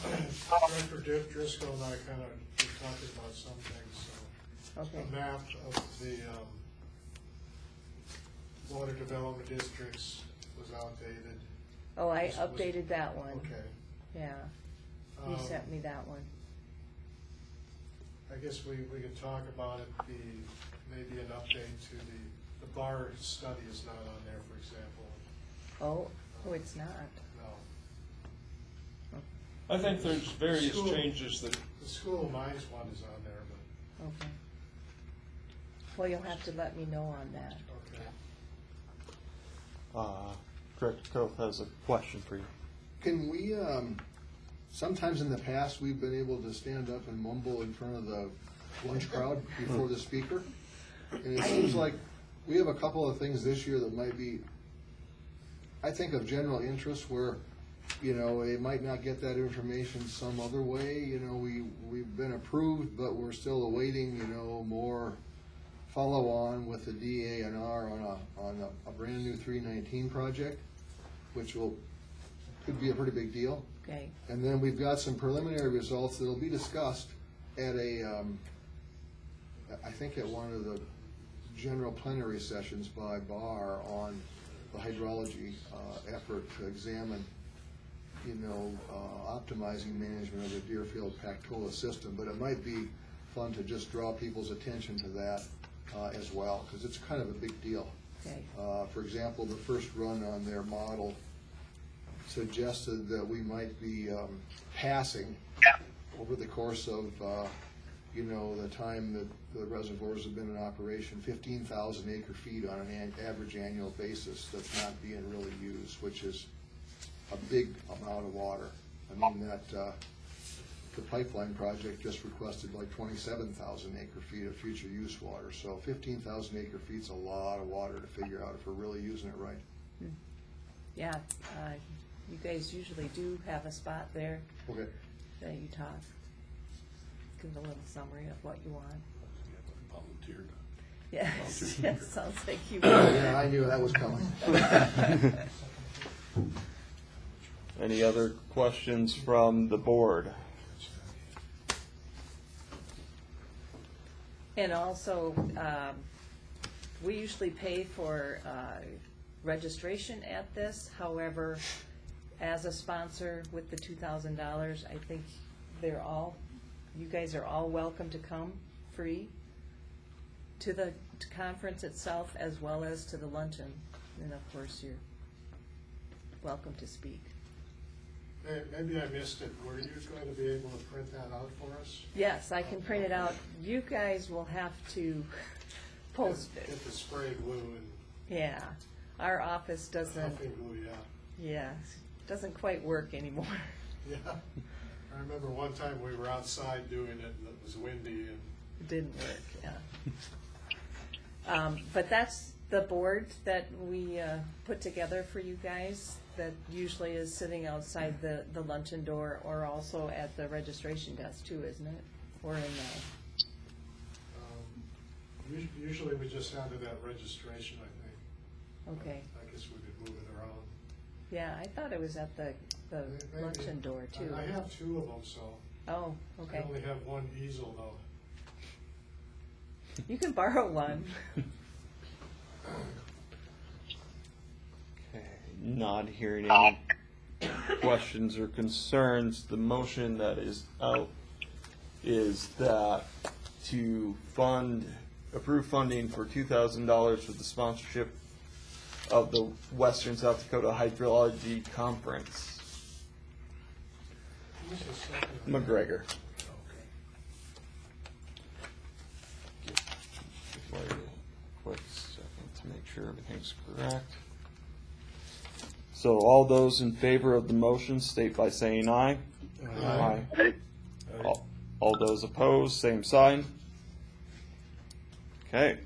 [SPEAKER 6] Director Driscoll and I kind of were talking about some things, so.
[SPEAKER 13] Okay.
[SPEAKER 6] A map of the water development districts was outdated.
[SPEAKER 13] Oh, I updated that one.
[SPEAKER 6] Okay.
[SPEAKER 13] Yeah, you sent me that one.
[SPEAKER 6] I guess we could talk about it, maybe an update to the bar study is not on there, for example.
[SPEAKER 13] Oh, it's not.
[SPEAKER 6] No.
[SPEAKER 5] I think there's various changes that.
[SPEAKER 6] The School of Mines one is on there, but.
[SPEAKER 13] Okay. Well, you'll have to let me know on that.
[SPEAKER 6] Okay.
[SPEAKER 2] Director Coth has a question for you.
[SPEAKER 11] Can we, sometimes in the past, we've been able to stand up and mumble in front of the lunch crowd before the speaker. And it seems like we have a couple of things this year that might be, I think, of general interest where, you know, they might not get that information some other way. You know, we've been approved, but we're still awaiting, you know, more follow-on with the DANR on a brand new 319 project, which could be a pretty big deal.
[SPEAKER 13] Okay.
[SPEAKER 11] And then we've got some preliminary results that'll be discussed at I think at one of the general plenary sessions by BAR on the hydrology effort to examine, you know, optimizing management of the Deerfield-Pactola system. But it might be fun to just draw people's attention to that as well, because it's kind of a big deal.
[SPEAKER 13] Okay.
[SPEAKER 11] For example, the first run on their model suggested that we might be passing over the course of, you know, the time that the reservoirs have been in operation, 15,000 acre feet on an average annual basis that's not being really used, which is a big amount of water. I mean, that the pipeline project just requested like 27,000 acre feet of future use water. So 15,000 acre feet's a lot of water to figure out if we're really using it right.
[SPEAKER 13] Yeah, you guys usually do have a spot there
[SPEAKER 11] Okay.
[SPEAKER 13] that you talk. Give a little summary of what you want.
[SPEAKER 12] Volunteered.
[SPEAKER 13] Yes, yes, sounds like you
[SPEAKER 11] Yeah, I knew that was coming.
[SPEAKER 2] Any other questions from the board?
[SPEAKER 13] And also, we usually pay for registration at this. However, as a sponsor with the $2,000, I think you guys are all welcome to come free to the conference itself as well as to the luncheon. And of course, you're welcome to speak.
[SPEAKER 6] Maybe I missed it. Were you going to be able to print that out for us?
[SPEAKER 13] Yes, I can print it out. You guys will have to post it.
[SPEAKER 6] Get the spray glue and
[SPEAKER 13] Yeah, our office doesn't,
[SPEAKER 6] huffing glue, yeah.
[SPEAKER 13] doesn't quite work anymore.
[SPEAKER 6] Yeah. I remember one time we were outside doing it and it was windy and
[SPEAKER 13] It didn't work, yeah. But that's the board that we put together for you guys, that usually is sitting outside the luncheon door or also at the registration desk too, isn't it? Or in the,
[SPEAKER 6] usually we just handed that registration, I think.
[SPEAKER 13] okay.
[SPEAKER 6] I guess we could move it around.
[SPEAKER 13] Yeah, I thought it was at the
[SPEAKER 6] Maybe.
[SPEAKER 13] luncheon door too.
[SPEAKER 6] I have two of them, so.
[SPEAKER 13] Oh,
[SPEAKER 6] I
[SPEAKER 13] okay.
[SPEAKER 6] only have one easel though.
[SPEAKER 13] You can borrow one.
[SPEAKER 2] Okay, not hearing any questions or concerns. The motion that is out is that to approve funding for $2,000 for the sponsorship of the Western South Dakota Hydrology Conference.
[SPEAKER 6] Who's the second?
[SPEAKER 2] McGregor.
[SPEAKER 6] Okay.
[SPEAKER 2] Wait a quick second to make sure everything's correct. So all those in favor of the motion state by saying aye.
[SPEAKER 6] Aye.
[SPEAKER 2] All those opposed, same sign. Okay,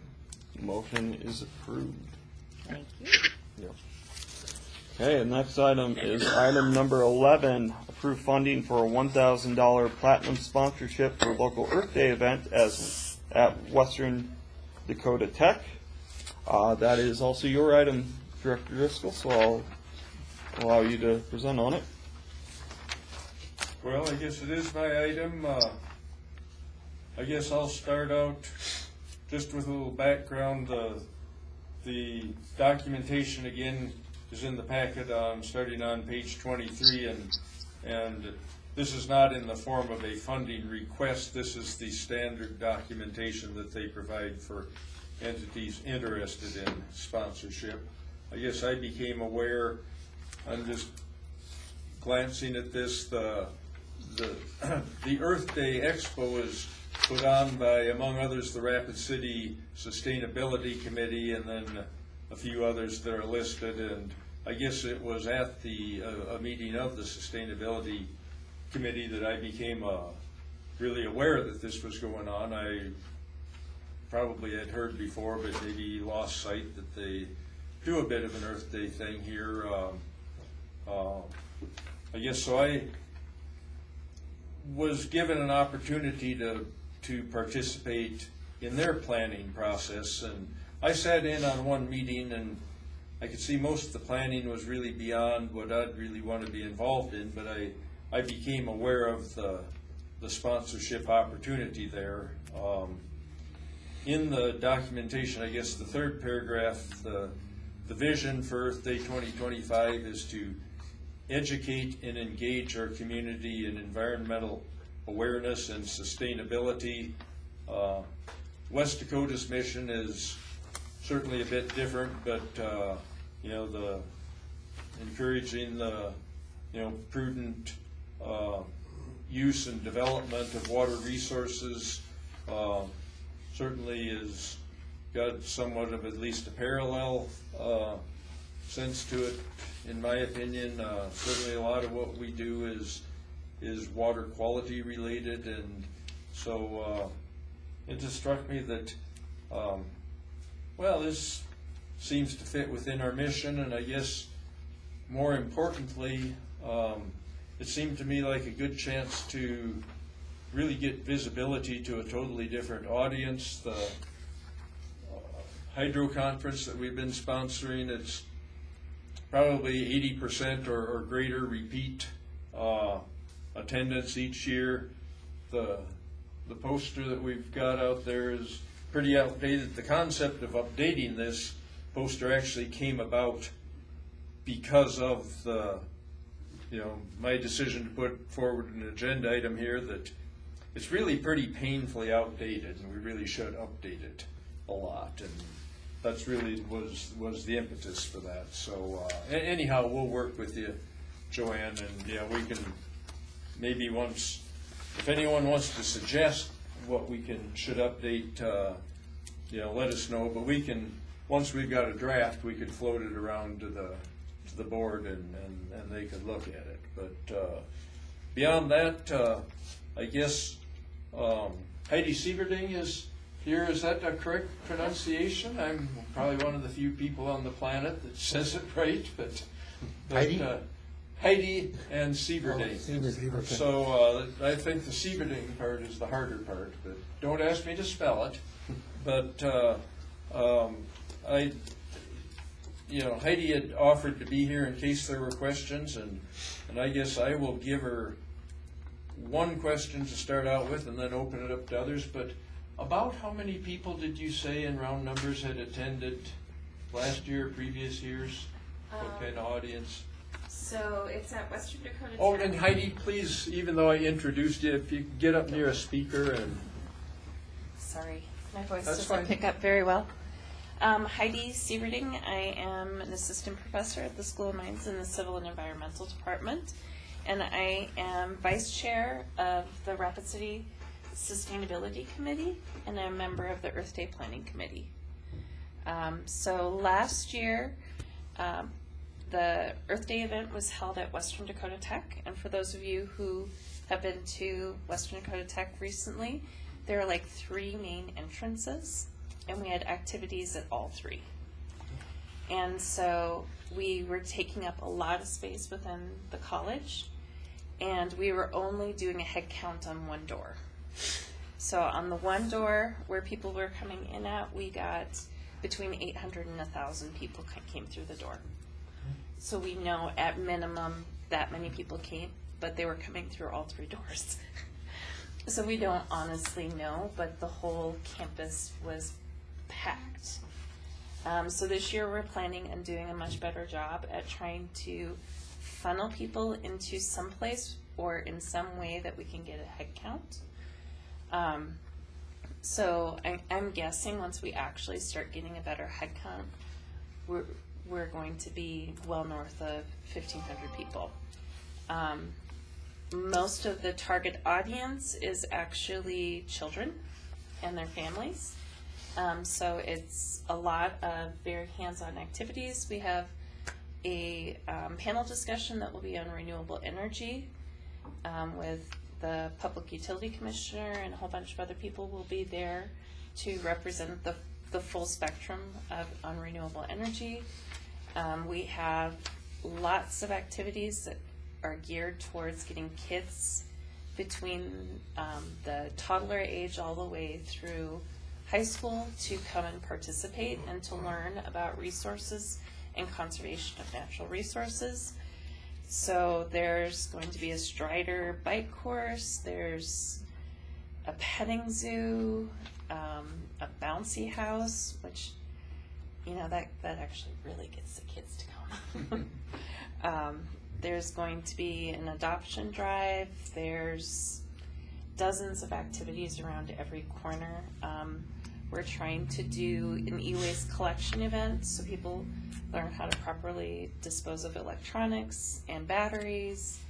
[SPEAKER 2] motion is approved.
[SPEAKER 13] Thank you.
[SPEAKER 2] Yep. Okay, the next item is item number 11, approve funding for a $1,000 platinum sponsorship for local Earth Day event at Western Dakota Tech. That is also your item, Director Driscoll, so I'll allow you to present on it.
[SPEAKER 5] Well, I guess it is my item. I guess I'll start out just with a little background. The documentation again is in the packet, starting on page 23, and this is not in the form of a funding request. This is the standard documentation that they provide for entities interested in sponsorship. I guess I became aware, I'm just glancing at this, the Earth Day Expo is put on by, among others, the Rapid City Sustainability Committee, and then a few others that are listed. And I guess it was at a meeting of the Sustainability Committee that I became really aware that this was going on. I probably had heard before, but maybe lost sight that they do a bit of an Earth Day thing here. I guess so. I was given an opportunity to participate in their planning process, and I sat in on one meeting, and I could see most of the planning was really beyond what I'd really want to be involved in, but I became aware of the sponsorship opportunity there. In the documentation, I guess the third paragraph, the vision for Earth Day 2025 is to educate and engage our community in environmental awareness and sustainability. West Dakota's mission is certainly a bit different, but the encouraging the prudent use and development of water resources certainly has got somewhat of at least a parallel sense to it, in my opinion. Certainly a lot of what we do is water quality related, and so it just struck me that this seems to fit within our mission, and I guess more importantly, it seemed to me like a good chance to really get visibility to a totally different audience. The hydro conference that we've been sponsoring, it's probably 80% or greater repeat attendance each year. The poster that we've got out there is pretty outdated. The concept of updating this poster actually came about because of the, my decision to put forward an agenda item here that it's really pretty painfully outdated, and we really should update it a lot. And that's really was the impetus for that. So anyhow, we'll work with you, Joanne, and we can maybe once, if anyone wants to suggest what we should update, let us know. But we can, once we've got a draft, we could float it around to the board and they could look at it. But beyond that, I guess Heidi Sieverding is here. Is that a correct pronunciation? I'm probably one of the few people on the planet that says it right, but
[SPEAKER 10] Heidi?
[SPEAKER 5] Heidi and Sieverding.
[SPEAKER 10] Sieverding.
[SPEAKER 5] So I think the Sieverding part is the harder part, but don't ask me to spell it. But Heidi had offered to be here in case there were questions, and I guess I will give her one question to start out with and then open it up to others. But about how many people did you say in round numbers had attended last year or previous years? What kind of audience?
[SPEAKER 14] So it's at Western Dakota Tech.
[SPEAKER 5] Oh, and Heidi, please, even though I introduced you, if you could get up near a speaker and...
[SPEAKER 14] Sorry, my voice
[SPEAKER 5] That's
[SPEAKER 14] doesn't
[SPEAKER 5] fine.
[SPEAKER 14] pick up very well. Heidi Sieverding. I am an assistant professor at the School of Mines in the Civil and Environmental Department, and I am vice chair of the Rapid City Sustainability Committee, and I'm a member of the Earth Day Planning Committee. So last year, the Earth Day event was held at Western Dakota Tech, and for those of you who have been to Western Dakota Tech recently, there are like 3 main entrances, and we had activities at all 3. And so we were taking up a lot of space within the college, and we were only doing a head count on one door. So on the one door where people were coming in at, we got between 800 and 1,000 people came through the door. So we know at minimum that many people came, but they were coming through all 3 doors. So we don't honestly know, but the whole campus was packed. So this year we're planning on doing a much better job at trying to funnel people into some place or in some way that we can get a head count. So I'm guessing once we actually start getting a better head count, we're going to be well north of 1,500 people. Most of the target audience is actually children and their families. So it's a lot of very hands-on activities. We have a panel discussion that will be on renewable energy with the Public Utility Commissioner, and a whole bunch of other people will be there to represent the full spectrum on renewable energy. We have lots of activities that are geared towards getting kids between the toddler age all the way through high school to come and participate and to learn about resources and conservation of natural resources. So there's going to be a Strider bike course, there's a petting zoo, a bouncy house, which, that actually really gets the kids to come. There's going to be an adoption drive. There's dozens of activities around every corner. We're trying to do an e-waste collection event so people learn how to properly dispose of electronics and batteries,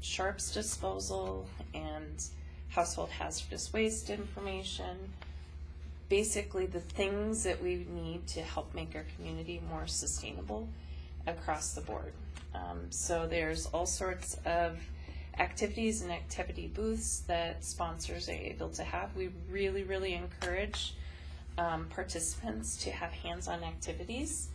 [SPEAKER 14] sharps disposal, and household hazardous waste information. Basically the things that we need to help make our community more sustainable across the board. So there's all sorts of activities and activity booths that sponsors are able to have. We really, really encourage participants to have hands-on activities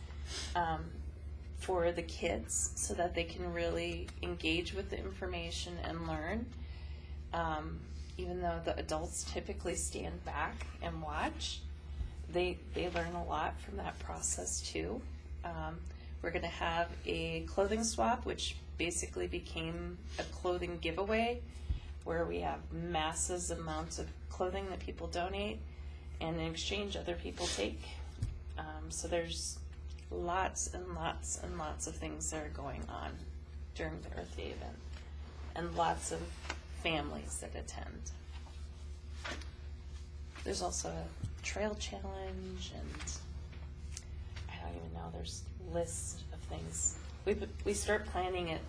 [SPEAKER 14] for the kids so that they can really engage with the information and learn. Even though the adults typically stand back and watch, they learn a lot from that process too. We're going to have a clothing swap, which basically became a clothing giveaway, where we have massive amounts of clothing that people donate, and in exchange, other people take. So there's lots and lots and lots of things that are going on during the Earth Day event, and lots of families that attend. There's also a trail challenge, and I don't even know, there's lists of things. We start planning it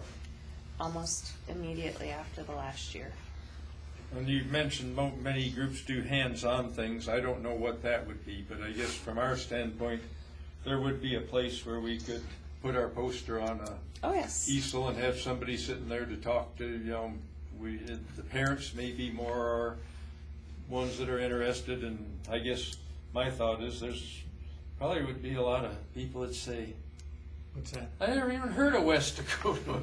[SPEAKER 14] almost immediately after the last year.
[SPEAKER 5] And you mentioned many groups do hands-on things. I don't know what that would be, but I guess from our standpoint, there would be a place where we could put our poster on a
[SPEAKER 14] Oh, yes.
[SPEAKER 5] easel and have somebody sitting there to talk to. The parents may be more our ones that are interested, and I guess my thought is there's probably would be a lot of people that say,
[SPEAKER 10] What's that?
[SPEAKER 5] I never even heard of West Dakota.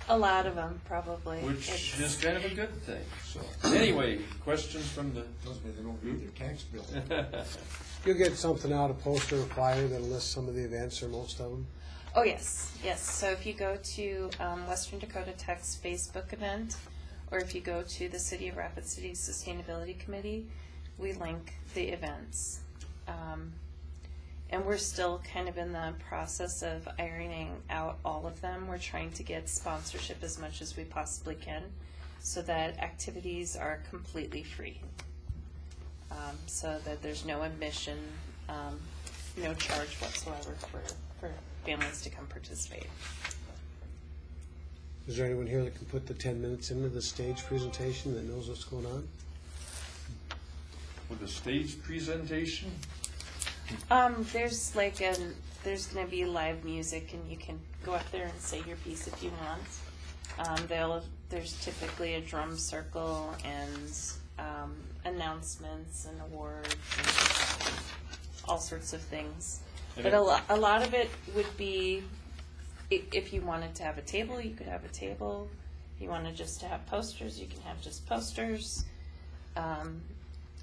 [SPEAKER 14] A lot of them, probably.
[SPEAKER 5] Which is kind of a good thing. So anyway, questions from the.
[SPEAKER 10] Tells me they don't read their tax bill.
[SPEAKER 8] You'll get something out, a poster or flyer that lists some of the events or most of them.
[SPEAKER 14] Oh, yes, yes. So if you go to Western Dakota Tech's Facebook event, or if you go to the City of Rapid City Sustainability Committee, we link the events. And we're still kind of in the process of ironing out all of them. We're trying to get sponsorship as much as we possibly can so that activities are completely free. So that there's no admission, no charge whatsoever for families to come participate.
[SPEAKER 8] Is there anyone here that can put the 10 minutes into the stage presentation that knows what's going on?
[SPEAKER 5] With a stage presentation?
[SPEAKER 14] There's there's gonna be live music, and you can go up there and say your piece if you want. There's typically a drum circle and announcements and awards and all sorts of things. But a lot of it would be, if you wanted to have a table, you could have a table. If you wanted just to have posters, you can have just posters.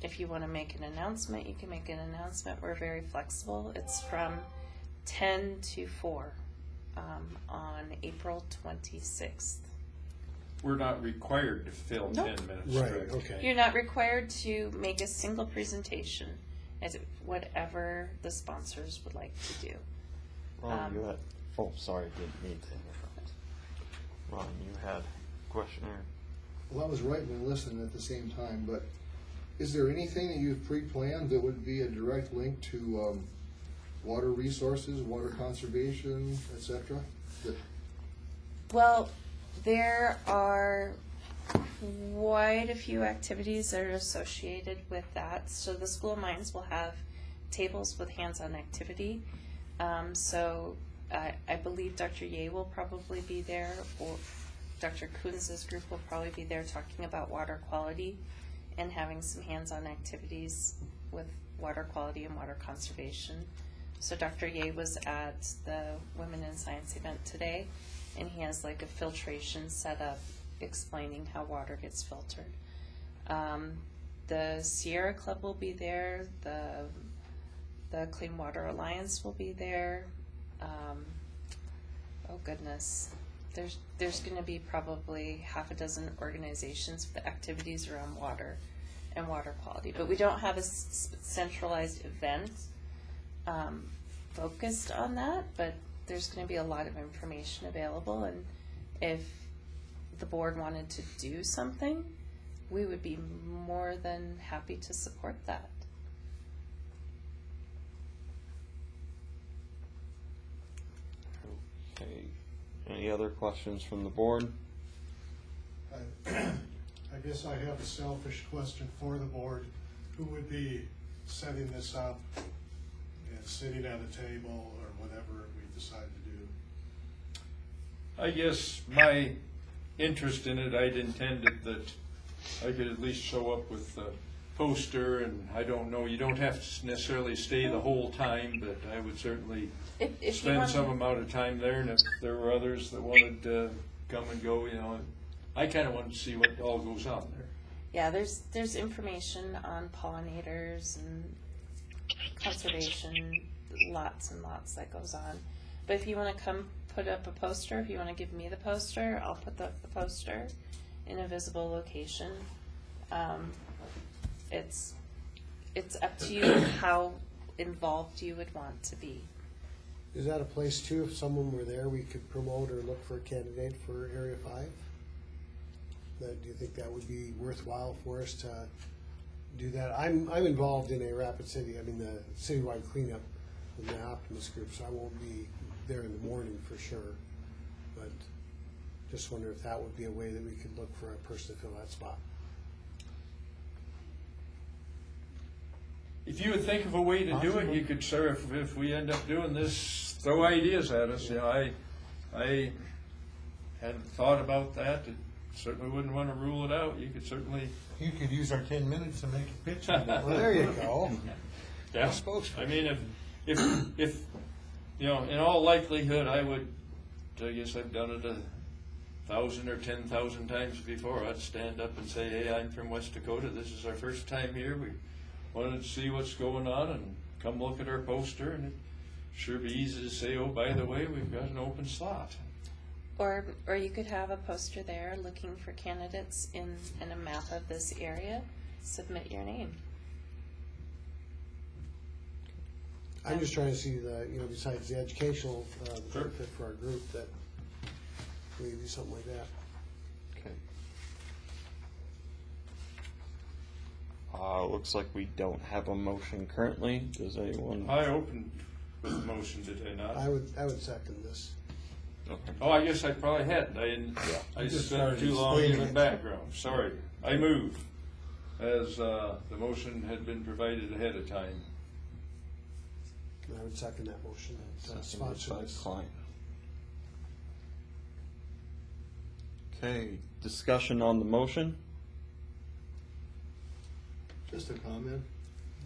[SPEAKER 14] If you want to make an announcement, you can make an announcement. We're very flexible. It's from 10 to 4 on April 26th.
[SPEAKER 5] We're not required to fill
[SPEAKER 14] Nope.
[SPEAKER 5] 10 minutes.
[SPEAKER 8] Right,
[SPEAKER 5] correct?
[SPEAKER 8] okay.
[SPEAKER 14] You're not required to make a single presentation, as whatever the sponsors would like to do.
[SPEAKER 2] Ron, you had. Oh, sorry, didn't mean to interrupt. Ron, you had a question here.
[SPEAKER 11] Well, I was writing and listening at the same time, but is there anything that you've pre-planned that would be a direct link to water resources, water conservation, etc.?
[SPEAKER 14] Well, there are quite a few activities that are associated with that. So the School of Mines will have tables with hands-on activity. So I believe Dr. Ye will probably be there, or Dr. Kunz's group will probably be there talking about water quality and having some hands-on activities with water quality and water conservation. So Dr. Ye was at the Women in Science event today, and he has like a filtration set up explaining how water gets filtered. The Sierra Club will be there, the Clean Water Alliance will be there. Oh goodness, there's going to be probably half a dozen organizations with activities around water and water quality, but we don't have a centralized event focused on that, but there's going to be a lot of information available, and if the board wanted to do something, we would be more than happy to support that.
[SPEAKER 2] Okay. Any other questions from the board?
[SPEAKER 6] I guess I have a selfish question for the board. Who would be setting this up and sitting at a table or whatever we decide to do?
[SPEAKER 5] I guess my interest in it, I'd intended that I could at least show up with the poster, and I don't know, you don't have to necessarily stay the whole time, but I would certainly
[SPEAKER 14] If
[SPEAKER 5] spend some amount of time there, and if there were others that wanted to come and go, I kind of wanted to see what all goes on there.
[SPEAKER 14] Yeah, there's information on pollinators and conservation, lots and lots that goes on. But if you want to come put up a poster, if you want to give me the poster, I'll put up the poster in a visible location. it's up to you how involved you would want to be.
[SPEAKER 8] Is that a place too, if someone were there, we could promote or look for a candidate for Area 5? Do you think that would be worthwhile for us to do that? I'm involved in a Rapid City, the citywide cleanup with the Optimist group, so I won't be there in the morning for sure. But just wonder if that would be a way that we could look for a person to fill that spot.
[SPEAKER 5] If you would think of a way to do it, you could, sir, if we end up doing this, throw ideas at us. You know, I hadn't thought about that. It certainly wouldn't want to rule it out. You could certainly.
[SPEAKER 10] You could use our 10 minutes to make a pitch.
[SPEAKER 8] Well, there you go.
[SPEAKER 5] Yeah. I mean, if you know, in all likelihood, I guess I've done it 1,000 or 10,000 times before. I'd stand up and say, hey, I'm from West Dakota. This is our first time here. We wanted to see what's going on and come look at our poster, and it'd sure be easy to say, oh, by the way, we've got an open slot.
[SPEAKER 14] Or you could have a poster there looking for candidates in a map of this area. Submit your name.
[SPEAKER 8] I'm just trying to see besides the educational benefit for our group, that maybe something like that.
[SPEAKER 2] Okay. Looks like we don't have a motion currently. Does anyone?
[SPEAKER 5] I opened with the motion, did I not?
[SPEAKER 8] I would second this.
[SPEAKER 2] Okay.
[SPEAKER 5] Oh, I guess I probably hadn't. I spent too long giving background. Sorry. I move, as the motion had been provided ahead of time.
[SPEAKER 8] I would second that motion.
[SPEAKER 2] Sponsor this. Klein. Okay. Discussion on the motion.
[SPEAKER 11] Just a comment.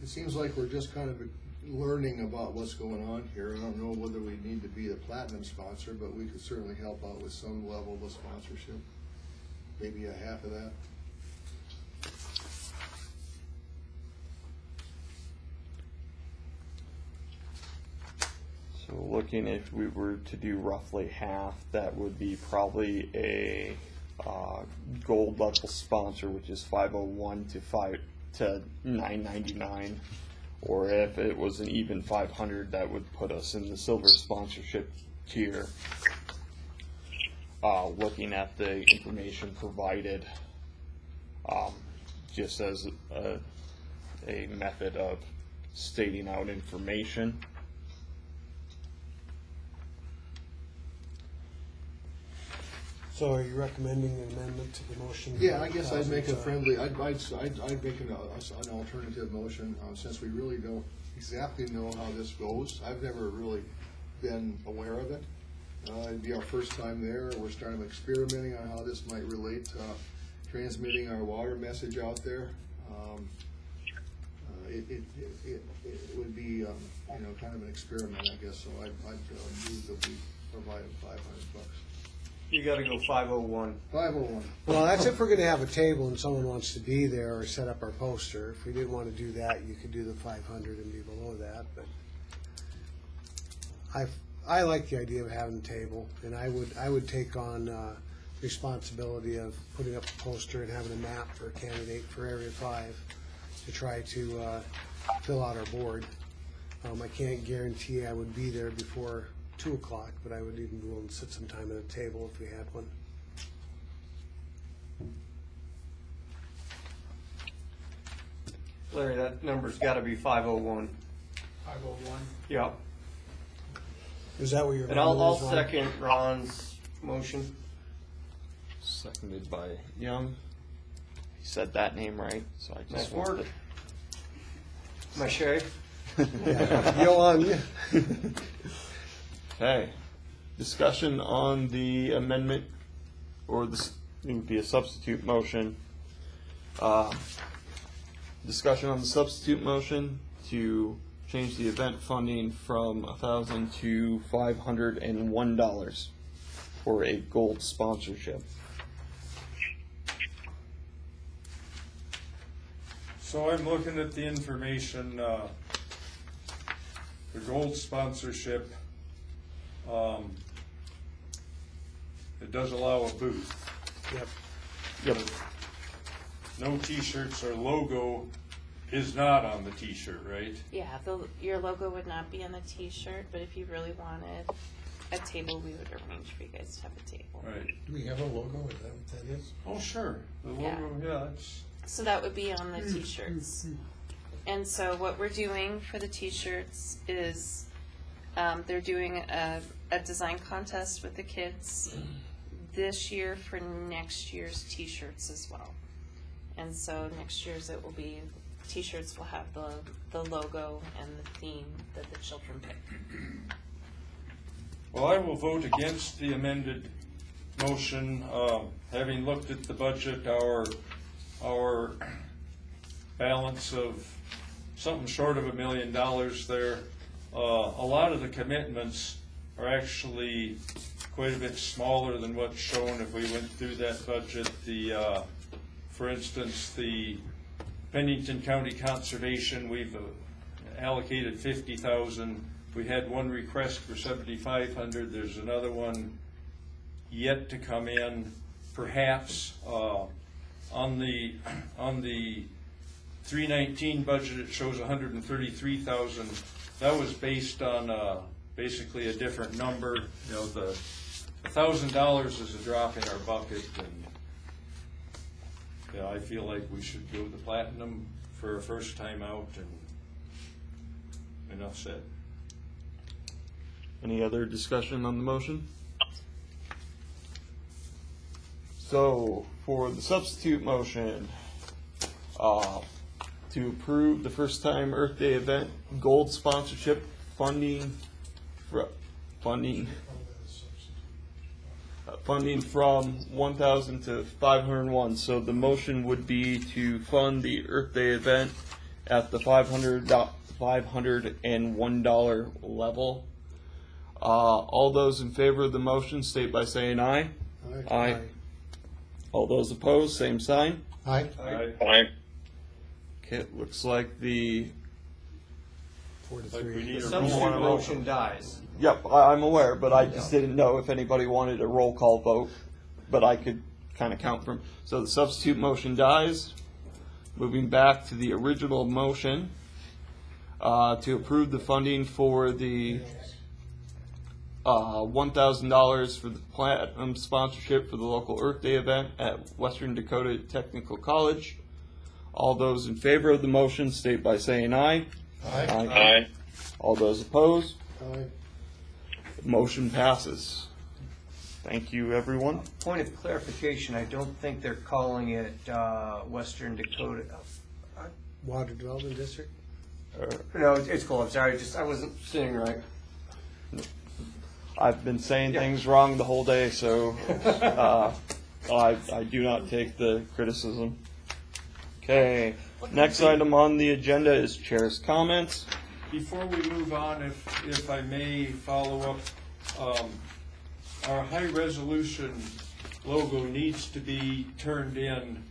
[SPEAKER 11] It seems like we're just kind of learning about what's going on here. I don't know whether we need to be the platinum sponsor, but we could certainly help out with some level of sponsorship. Maybe a half of that.
[SPEAKER 2] So looking, if we were to do roughly half, that would be probably a gold level sponsor, which is 501 to 999. Or if it was an even 500, that would put us in the silver sponsorship tier. Looking at the information provided, just as a method of stating out information.
[SPEAKER 8] So are you recommending an amendment to the motion?
[SPEAKER 11] Yeah, I guess I'd make a friendly, I'd make an alternative motion, since we really don't exactly know how this goes. I've never really been aware of it. It'd be our first time there. We're starting experimenting on how this might relate to transmitting our water message out there. It would be, kind of an experiment, I guess, so I'd move that we provide $500.
[SPEAKER 7] You gotta go 501.
[SPEAKER 11] 501.
[SPEAKER 8] Well, that's if we're going to have a table and someone wants to be there or set up our poster. If we didn't want to do that, you could do the 500 and be below that. But I like the idea of having a table, and I would take on responsibility of putting up a poster and having a map for a candidate for Area 5 to try to fill out our board. I can't guarantee I would be there before 2 o'clock, but I would even be willing to sit some time at a table if we had one.
[SPEAKER 7] Larry, that number's gotta be 501.
[SPEAKER 1] 501.
[SPEAKER 7] Yep.
[SPEAKER 8] Is that what you're?
[SPEAKER 7] And I'll second Ron's motion.
[SPEAKER 2] Seconded by Young. He said that name right, so I just
[SPEAKER 7] Nice work.
[SPEAKER 2] wanted
[SPEAKER 7] Am I Sherry?
[SPEAKER 8] Yo on you.
[SPEAKER 2] Okay. Discussion on the amendment, or this it would be a substitute motion. Discussion on the substitute motion to change the event funding from $1,000 to $501 for a gold sponsorship.
[SPEAKER 5] So I'm looking at the information, the gold sponsorship, it does allow a booth.
[SPEAKER 8] Yep.
[SPEAKER 2] Yep.
[SPEAKER 5] No t-shirts or logo is not on the T-shirt, right?
[SPEAKER 14] Yeah, your logo would not be on the T-shirt, but if you really wanted a table, we would arrange for you guys to have a table.
[SPEAKER 5] Right.
[SPEAKER 10] Do we have a logo? Is that what that is?
[SPEAKER 5] Oh, sure. The
[SPEAKER 14] Yeah.
[SPEAKER 5] logo, yeah, it's,
[SPEAKER 14] So that would be on the T-shirts. And so what we're doing for the T-shirts is they're doing a design contest with the kids this year for next year's T-shirts as well. And so next year's it will be, T-shirts will have the logo and the theme that the children pick.
[SPEAKER 5] well, I will vote against the amended motion. Having looked at the budget, our balance of something short of $1 million there. A lot of the commitments are actually quite a bit smaller than what's shown if we went through that budget. For instance, the Pennington County Conservation, we've allocated $50,000. We had one request for $7,500. There's another one yet to come in. Perhaps on the 319 budget, it shows $133,000. That was based on basically a different number. You know, the $1,000 is a drop in our bucket, and yeah, I feel like we should go the platinum for a first time out, and enough said.
[SPEAKER 2] Any other discussion on the motion? So, for the substitute motion, to approve the first time Earth Day event gold sponsorship funding from 1,000 to 501. So the motion would be to fund the Earth Day event at the $501 level. All those in favor of the motion state by saying aye. Aye. All those opposed, same sign.
[SPEAKER 10] Aye.
[SPEAKER 5] Aye.
[SPEAKER 2] Okay, it looks like the
[SPEAKER 10] 4 to
[SPEAKER 5] Like we
[SPEAKER 10] 3.
[SPEAKER 5] need
[SPEAKER 7] The
[SPEAKER 5] a
[SPEAKER 7] substitute
[SPEAKER 2] roll call.
[SPEAKER 7] motion dies.
[SPEAKER 2] Yep, I'm aware, but I just didn't know if anybody wanted a roll call vote, but I could kind of count from. So the substitute motion dies. Moving back to the original motion, to approve the funding for the $1,000 for the platinum sponsorship for the local Earth Day event at Western Dakota Technical College. All those in favor of the motion state by saying aye.
[SPEAKER 5] Aye.
[SPEAKER 2] All those opposed?
[SPEAKER 10] Aye.
[SPEAKER 2] Motion passes. Thank you, everyone.
[SPEAKER 7] Point of clarification, I don't think they're calling it Western Dakota.
[SPEAKER 8] Water Development District?
[SPEAKER 7] No, it's cool. I'm sorry. I wasn't sitting right.
[SPEAKER 2] I've been saying things wrong the whole day, so I do not take the criticism. Okay, next item on the agenda is chair's comments.
[SPEAKER 5] Before we move on, if I may follow up, our high resolution logo needs to be turned in,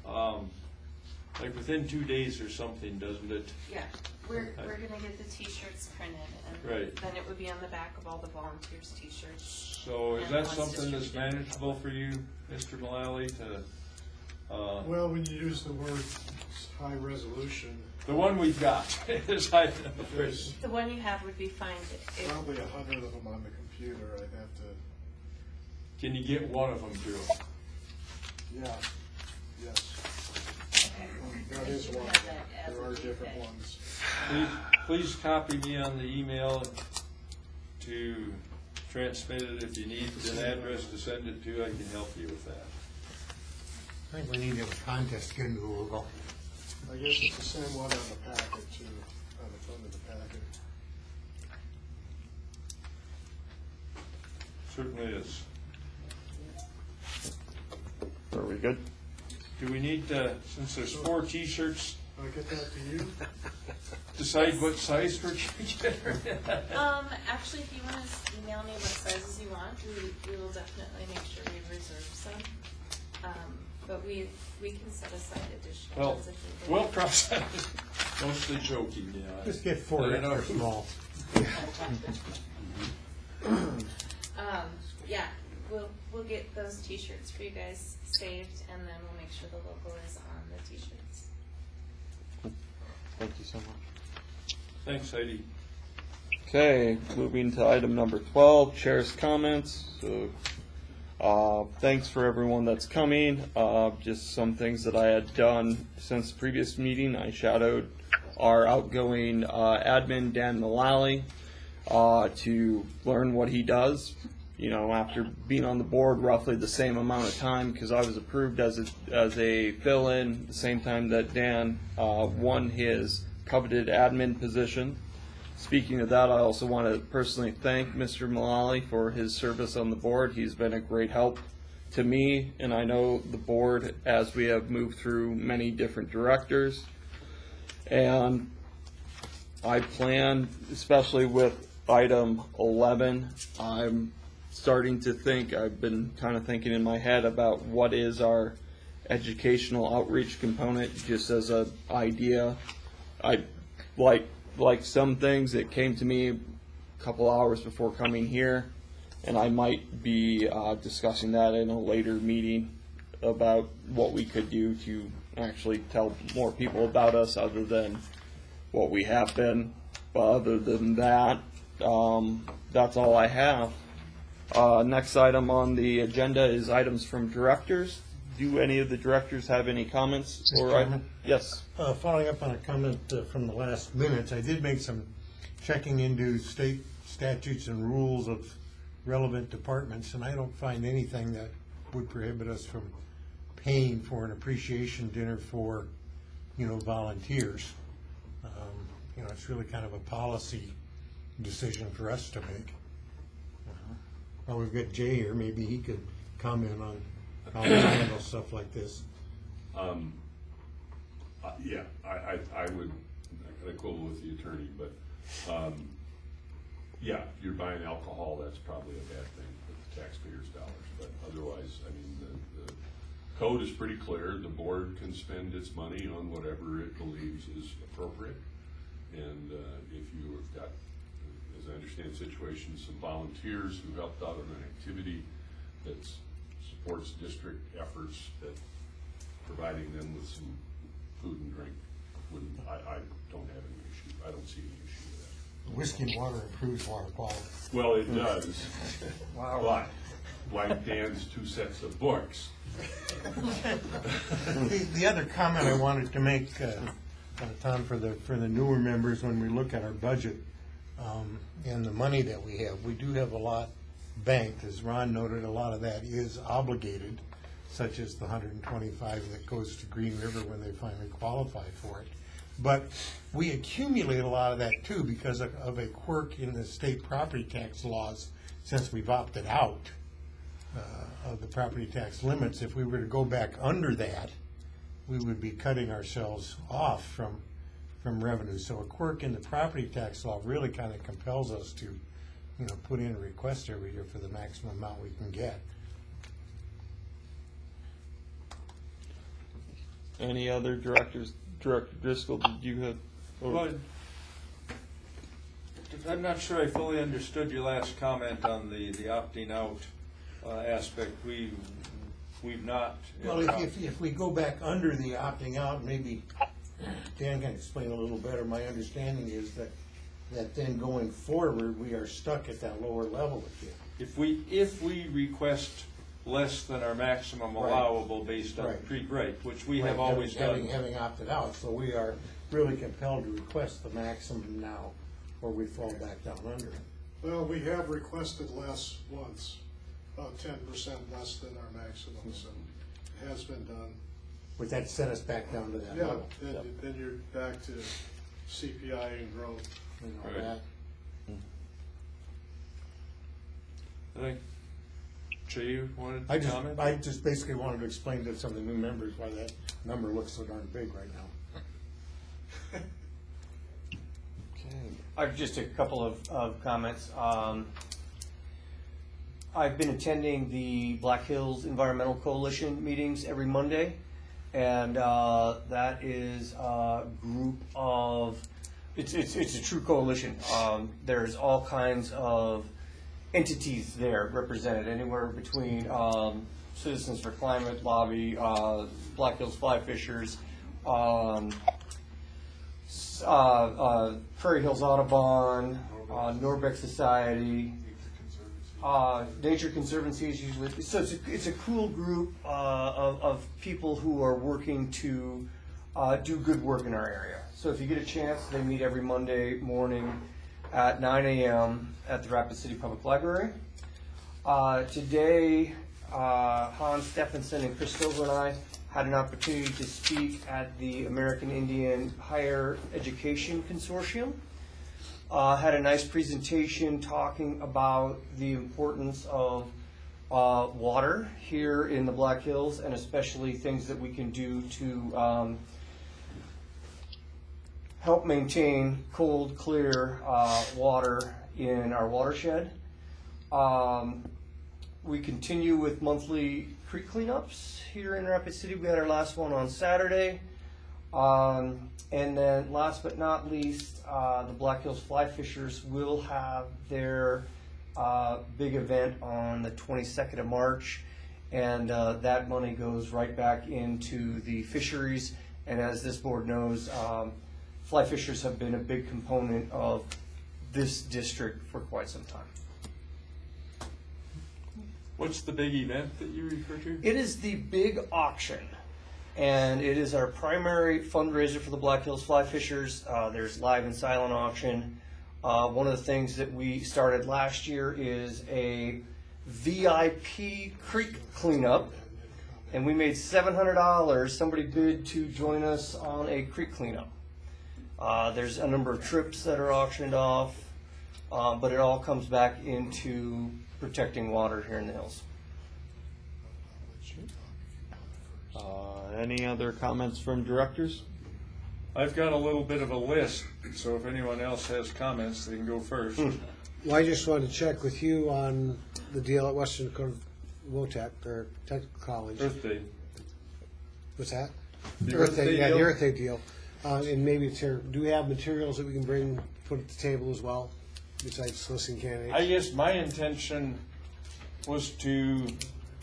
[SPEAKER 5] like within 2 days or something, doesn't it?
[SPEAKER 14] Yeah, we're gonna get the T-shirts printed, and
[SPEAKER 5] Right.
[SPEAKER 14] then it would be on the back of all the volunteers' T-shirts.
[SPEAKER 5] So is
[SPEAKER 14] And
[SPEAKER 5] that
[SPEAKER 14] once
[SPEAKER 5] something that's
[SPEAKER 14] distributed.
[SPEAKER 5] manageable for you, Mr. Mullally, to,
[SPEAKER 6] Well, when you use the word high resolution,
[SPEAKER 5] the one we've got is high.
[SPEAKER 6] there's
[SPEAKER 14] The one you have would be fine. If-
[SPEAKER 6] probably 100 of them on the computer. I'd have to,
[SPEAKER 5] Can you get one of them to them?
[SPEAKER 6] yeah, yes.
[SPEAKER 14] Okay.
[SPEAKER 6] That is one of them. There are different ones.
[SPEAKER 5] Please copy me on the email to transmit it if you need an address to send it to. I can help you with that.
[SPEAKER 10] I think we need to have a contest again to the logo.
[SPEAKER 6] I guess it's the same one on the packet too, on the front of the packet.
[SPEAKER 5] Certainly is.
[SPEAKER 2] Are we good?
[SPEAKER 5] Do we need to, since there's 4 T-shirts,
[SPEAKER 6] I'll get that to you.
[SPEAKER 5] decide what size for together?
[SPEAKER 14] Actually, if you want to email me what sizes you want, we will definitely make sure we reserve some. But we can set aside additional
[SPEAKER 5] Well,
[SPEAKER 14] ones if we
[SPEAKER 5] we'll cross that. Mostly joking, yeah.
[SPEAKER 10] Just get 4
[SPEAKER 5] I know.
[SPEAKER 10] extra small.
[SPEAKER 14] Yeah, we'll get those T-shirts for you guys saved, and then we'll make sure the logo is on the T-shirts.
[SPEAKER 2] Thank you so much.
[SPEAKER 5] Thanks, Heidi.
[SPEAKER 2] Okay, moving to item number 12, Chair's comments. So, thanks for everyone that's coming. Just some things that I had done since the previous meeting. I shadowed our outgoing admin, Dan Mullally, to learn what he does. You know, after being on the board roughly the same amount of time, because I was approved as a fill-in the same time that Dan won his coveted admin position. Speaking of that, I also want to personally thank Mr. Mullally for his service on the board. He's been a great help to me, and I know the board as we have moved through many different directors. And I plan, especially with item 11, I'm starting to think, I've been kind of thinking in my head about what is our educational outreach component, just as an idea. I like some things, it came to me a couple hours before coming here, and I might be discussing that in a later meeting about what we could do to actually tell more people about us other than what we have been. But other than that, that's all I have. Next item on the agenda is items from directors. Do any of the directors have any comments?
[SPEAKER 10] Mr. Chairman?
[SPEAKER 2] Yes.
[SPEAKER 10] Following up on a comment from the last minutes, I did make some checking into state statutes and rules of relevant departments, and I don't find anything that would prohibit us from paying for an appreciation dinner for, volunteers. It's really kind of a policy decision for us to make. Well, we've got Jay here, maybe he could comment on how we handle stuff like this.
[SPEAKER 12] Yeah, I would quibble with the attorney, but yeah, if you're buying alcohol, that's probably a bad thing with the taxpayers' dollars. But otherwise, I mean, the code is pretty clear. The board can spend its money on whatever it believes is appropriate. And if you have got, as I understand the situation, some volunteers who helped out on an activity that supports district efforts, that providing them with some food and drink, I don't have any issue. I don't see any issue with that.
[SPEAKER 10] Whiskey and water improves water quality.
[SPEAKER 12] Well, it does.
[SPEAKER 7] Wow.
[SPEAKER 12] But like Dan's 2 sets of books.
[SPEAKER 10] The other comment I wanted to make, Tom, for the newer members, when we look at our budget and the money that we have, we do have a lot banked. As Ron noted, a lot of that is obligated, such as the 125 that goes to Green River when they finally qualify for it. But we accumulate a lot of that too because of a quirk in the state property tax laws since we've opted out of the property tax limits. If we were to go back under that, we would be cutting ourselves off from revenue. So a quirk in the property tax law really kind of compels us to, put in a request every year for the maximum amount we can get.
[SPEAKER 2] Any other directors? Director Driscoll, did you have?
[SPEAKER 5] Well, I'm not sure I fully understood your last comment on the opting out aspect. We've not.
[SPEAKER 10] Well, if we go back under the opting out, maybe Dan can explain a little better. My understanding is that then going forward, we are stuck at that lower level again.
[SPEAKER 5] If we request less than our maximum allowable based on pre-break, which we have always done.
[SPEAKER 10] Having opted out, so we are really compelled to request the maximum now, or we fall back down under it.
[SPEAKER 6] Well, we have requested less once, about 10% less than our maximum, so it has been done.
[SPEAKER 10] Would that set us back down to that level?
[SPEAKER 6] Yeah, then you're back to CPI and growth.
[SPEAKER 10] And all that.
[SPEAKER 5] I think Jay, you wanted to comment?
[SPEAKER 10] I just basically wanted to explain to some of the new members why that number looks so darn big right now.
[SPEAKER 7] I have just a couple of comments. I've been attending the Black Hills Environmental Coalition meetings every Monday, and that is a group of, it's a true coalition. There's all kinds of entities there represented, anywhere between Citizens for Climate Lobby, Black Hills Fly Fishers, Prairie Hills Audubon, Norbeck Society, Nature Conservancy is usually, so it's a cool group of people who are working to do good work in our area. So if you get a chance, they meet every Monday morning at 9 a.m. at the Rapid City Public Library. Today, Hans Stephenson and Chris Silver and I had an opportunity to speak at the American Indian Higher Education Consortium. Had a nice presentation talking about the importance of water here in the Black Hills, and especially things that we can do to help maintain cold, clear water in our watershed. We continue with monthly creek cleanups here in Rapid City. We had our last one on Saturday. And then last but not least, the Black Hills Fly Fishers will have their big event on the 22nd of March. And that money goes right back into the fisheries. And as this board knows, fly fishers have been a big component of this district for quite some time.
[SPEAKER 5] What's the big event that you refer to?
[SPEAKER 7] It is the big auction, and it is our primary fundraiser for the Black Hills Fly Fishers. There's live and silent auction. One of the things that we started last year is a VIP creek cleanup, and we made $700. Somebody bid to join us on a creek cleanup. There's a number of trips that are auctioned off, but it all comes back into protecting water here in the hills.
[SPEAKER 2] Any other comments from directors?
[SPEAKER 5] I've got a little bit of a list, so if anyone else has comments, they can go first.
[SPEAKER 8] Well, I just wanted to check with you on the deal at Western Dakota WOTEC, or Technical College.
[SPEAKER 5] Earth Day.
[SPEAKER 8] What's that?
[SPEAKER 5] The Earth Day
[SPEAKER 8] yeah,
[SPEAKER 5] deal?
[SPEAKER 8] the Earth Day deal. And maybe do we have materials that we can bring, put at the table as well, besides soliciting candidates?
[SPEAKER 5] I guess my intention was to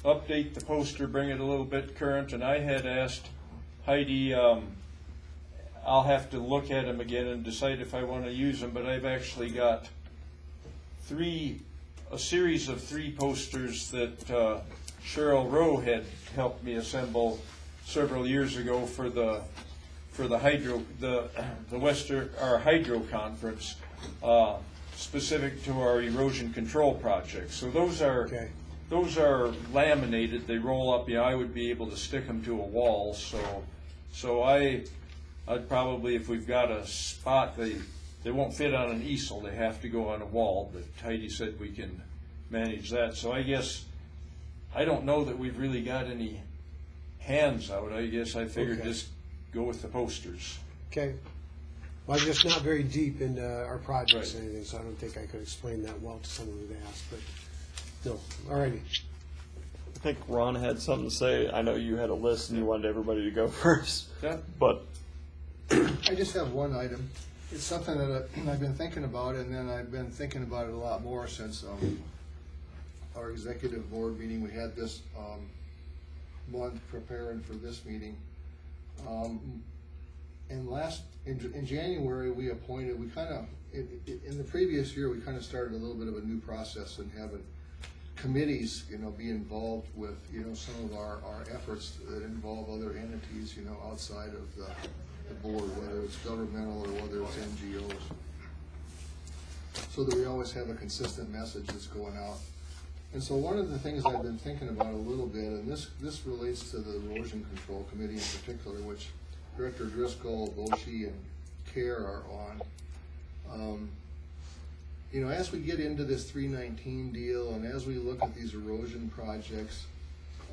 [SPEAKER 5] update the poster, bring it a little bit current, and I had asked Heidi, I'll have to look at them again and decide if I want to use them, but I've actually got a series of 3 posters that Cheryl Rowe had helped me assemble several years ago for the hydro conference, specific to our erosion control project. So those are laminated. They roll up. Yeah, I would be able to stick them to a wall. So I'd probably, if we've got a spot, they won't fit on an easel. They have to go on a wall. But Heidi said we can manage that. So I guess I don't know that we've really got any hands out. I guess I figured just go with the posters.
[SPEAKER 8] Okay. Well, I'm just not very deep into our projects or anything, so I don't think I could explain that well to someone who'd asked, but no. All righty.
[SPEAKER 2] I think Ron had something to say. I know you had a list and you wanted everybody to go first.
[SPEAKER 5] Yeah.
[SPEAKER 2] But
[SPEAKER 11] I just have one item. It's something that I've been thinking about, and then I've been thinking about it a lot more since our executive board meeting. We had this month preparing for this meeting. In January, we appointed, in the previous year, we kind of started a little bit of a new process in having committees, be involved with, some of our efforts that involve other entities, outside of the board, whether it's governmental or whether it's NGOs. So that we always have a consistent message that's going out. And so one of the things I've been thinking about a little bit, and this relates to the Erosion Control Committee in particular, which Director Driscoll, Boshi, and Kerr are on. As we get into this 319 deal, and as we look at these erosion projects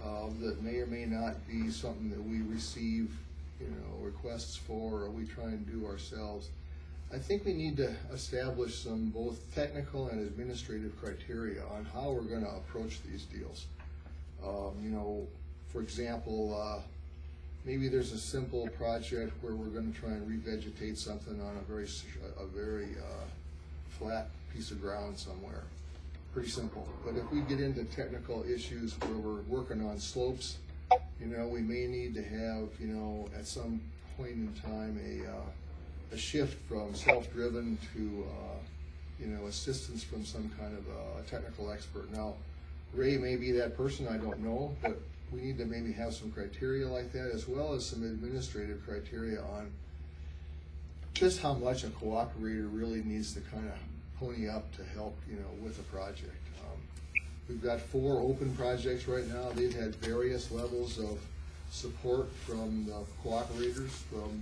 [SPEAKER 11] that may or may not be something that we receive, requests for, or we try and do ourselves, I think we need to establish some both technical and administrative criteria on how we're going to approach these deals. For example, maybe there's a simple project where we're going to try and revegetate something on a very flat piece of ground somewhere. Pretty simple. But if we get into technical issues where we're working on slopes, we may need to have, at some point in time, a shift from self-driven to, assistance from some kind of a technical expert. Now, Ray may be that person, I don't know, but we need to maybe have some criteria like that, as well as some administrative criteria on just how much a cooperator really needs to kind of pony up to help, with a project. We've got 4 open projects right now. They've had various levels of support from the cooperators, from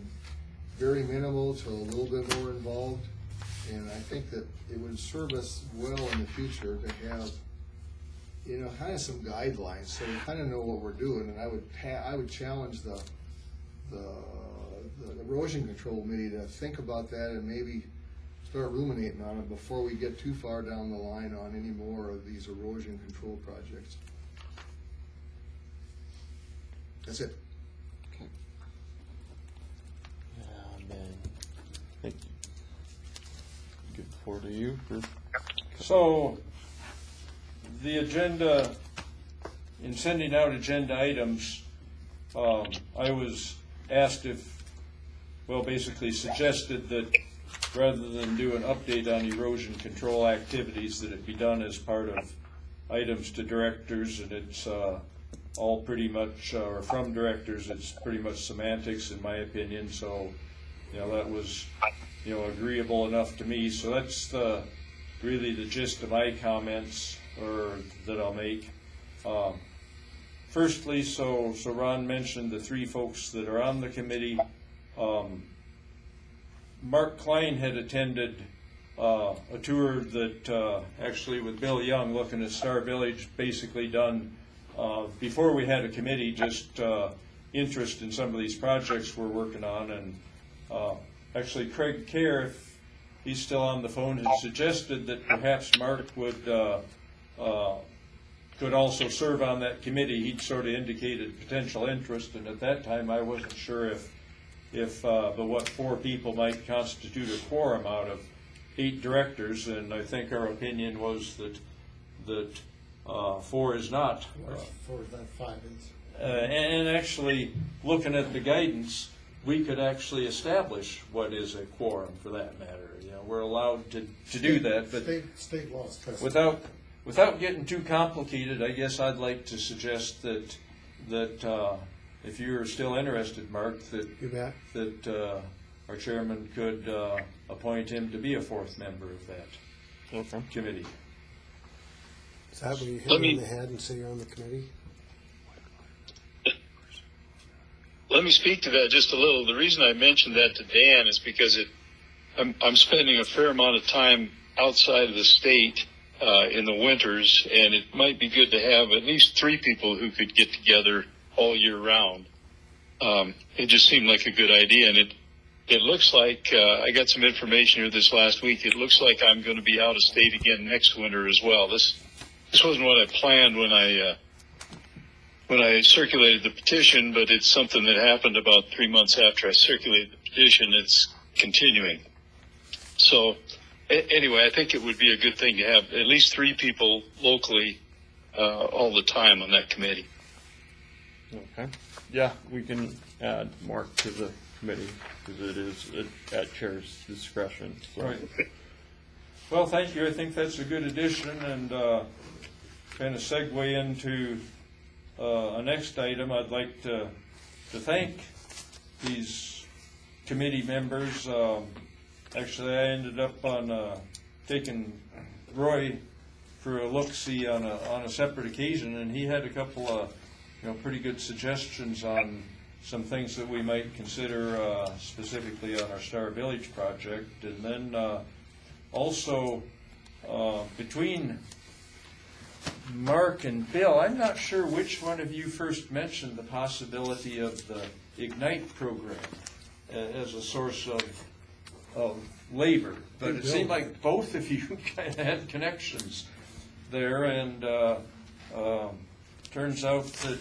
[SPEAKER 11] very minimal to a little bit more involved. And I think that it would serve us well in the future to have, kind of some guidelines, so we kind of know what we're doing. And I would challenge the erosion control committee to think about that and maybe start ruminating on it before we get too far down the line on any more of these erosion control projects. That's it.
[SPEAKER 2] Okay. And then, thank you. Give the floor to you.
[SPEAKER 5] So, the agenda, in sending out agenda items, I was asked basically suggested that rather than do an update on erosion control activities, that it be done as part of items to directors, and it's all pretty much, or from directors, it's pretty much semantics in my opinion, so, that was, agreeable enough to me. So that's really the gist of my comments, or that I'll make. Firstly, so Ron mentioned the 3 folks that are on the committee. Mark Klein had attended a tour that actually with Bill Young looking at Star Village, basically done before we had a committee, just interest in some of these projects we're working on. And actually Craig Kerr, if he's still on the phone, had suggested that perhaps Mark would could also serve on that committee. He'd sort of indicated potential interest, and at that time I wasn't sure if what 4 people might constitute a quorum out of 8 directors, and I think our opinion was that 4 is not.
[SPEAKER 6] 4 is not 5 is.
[SPEAKER 5] And actually, looking at the guidance, we could actually establish what is a quorum for that matter. We're allowed to do that, but
[SPEAKER 6] state law is
[SPEAKER 5] without getting too complicated, I guess I'd like to suggest that if you're still interested, Mark, that our chairman could appoint him to be a 4th member of that committee.
[SPEAKER 8] Is that when you hit him in the head and say you're on the committee?
[SPEAKER 4] Let me speak to that just a little. The reason I mentioned that to Dan is because I'm spending a fair amount of time outside of the state in the winters, and it might be good to have at least 3 people who could get together all year round. It just seemed like a good idea, and it looks like I got some information here this last week. It looks like I'm going to be out of state again next winter as well. This wasn't what I planned when I circulated the petition, but it's something that happened about 3 months after I circulated the petition. It's continuing. So anyway, I think it would be a good thing to have at least 3 people locally all the time on that committee.
[SPEAKER 2] Okay. Yeah, we can add Mark to the committee because it is at chair's discretion. So.
[SPEAKER 5] Right. Well, thank you. I think that's a good addition, and kind of segue into a next item. I'd like to thank these committee members. Actually, I ended up on taking Roy for a look-see on a separate occasion, and he had a couple of pretty good suggestions on some things that we might consider specifically on our Star Village project. And then also between Mark and Bill, I'm not sure which one of you first mentioned the possibility of the Ignite program as a source of labor, but it seemed like both of you kind of had connections there, and turns out that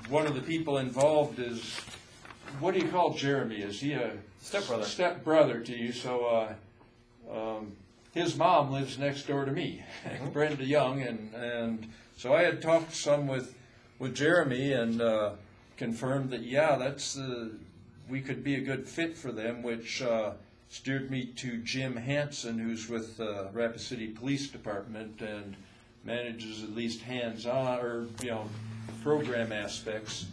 [SPEAKER 5] one of the people involved is, what do you call Jeremy? Is he a stepbrother? Stepbrother to you. So his mom lives next door to me, Brenda Young, and so I had talked some with Jeremy and confirmed that that's we could be a good fit for them, which steered me to Jim Hansen, who's with the Rapid City Police Department and manages at least hands-on or program aspects.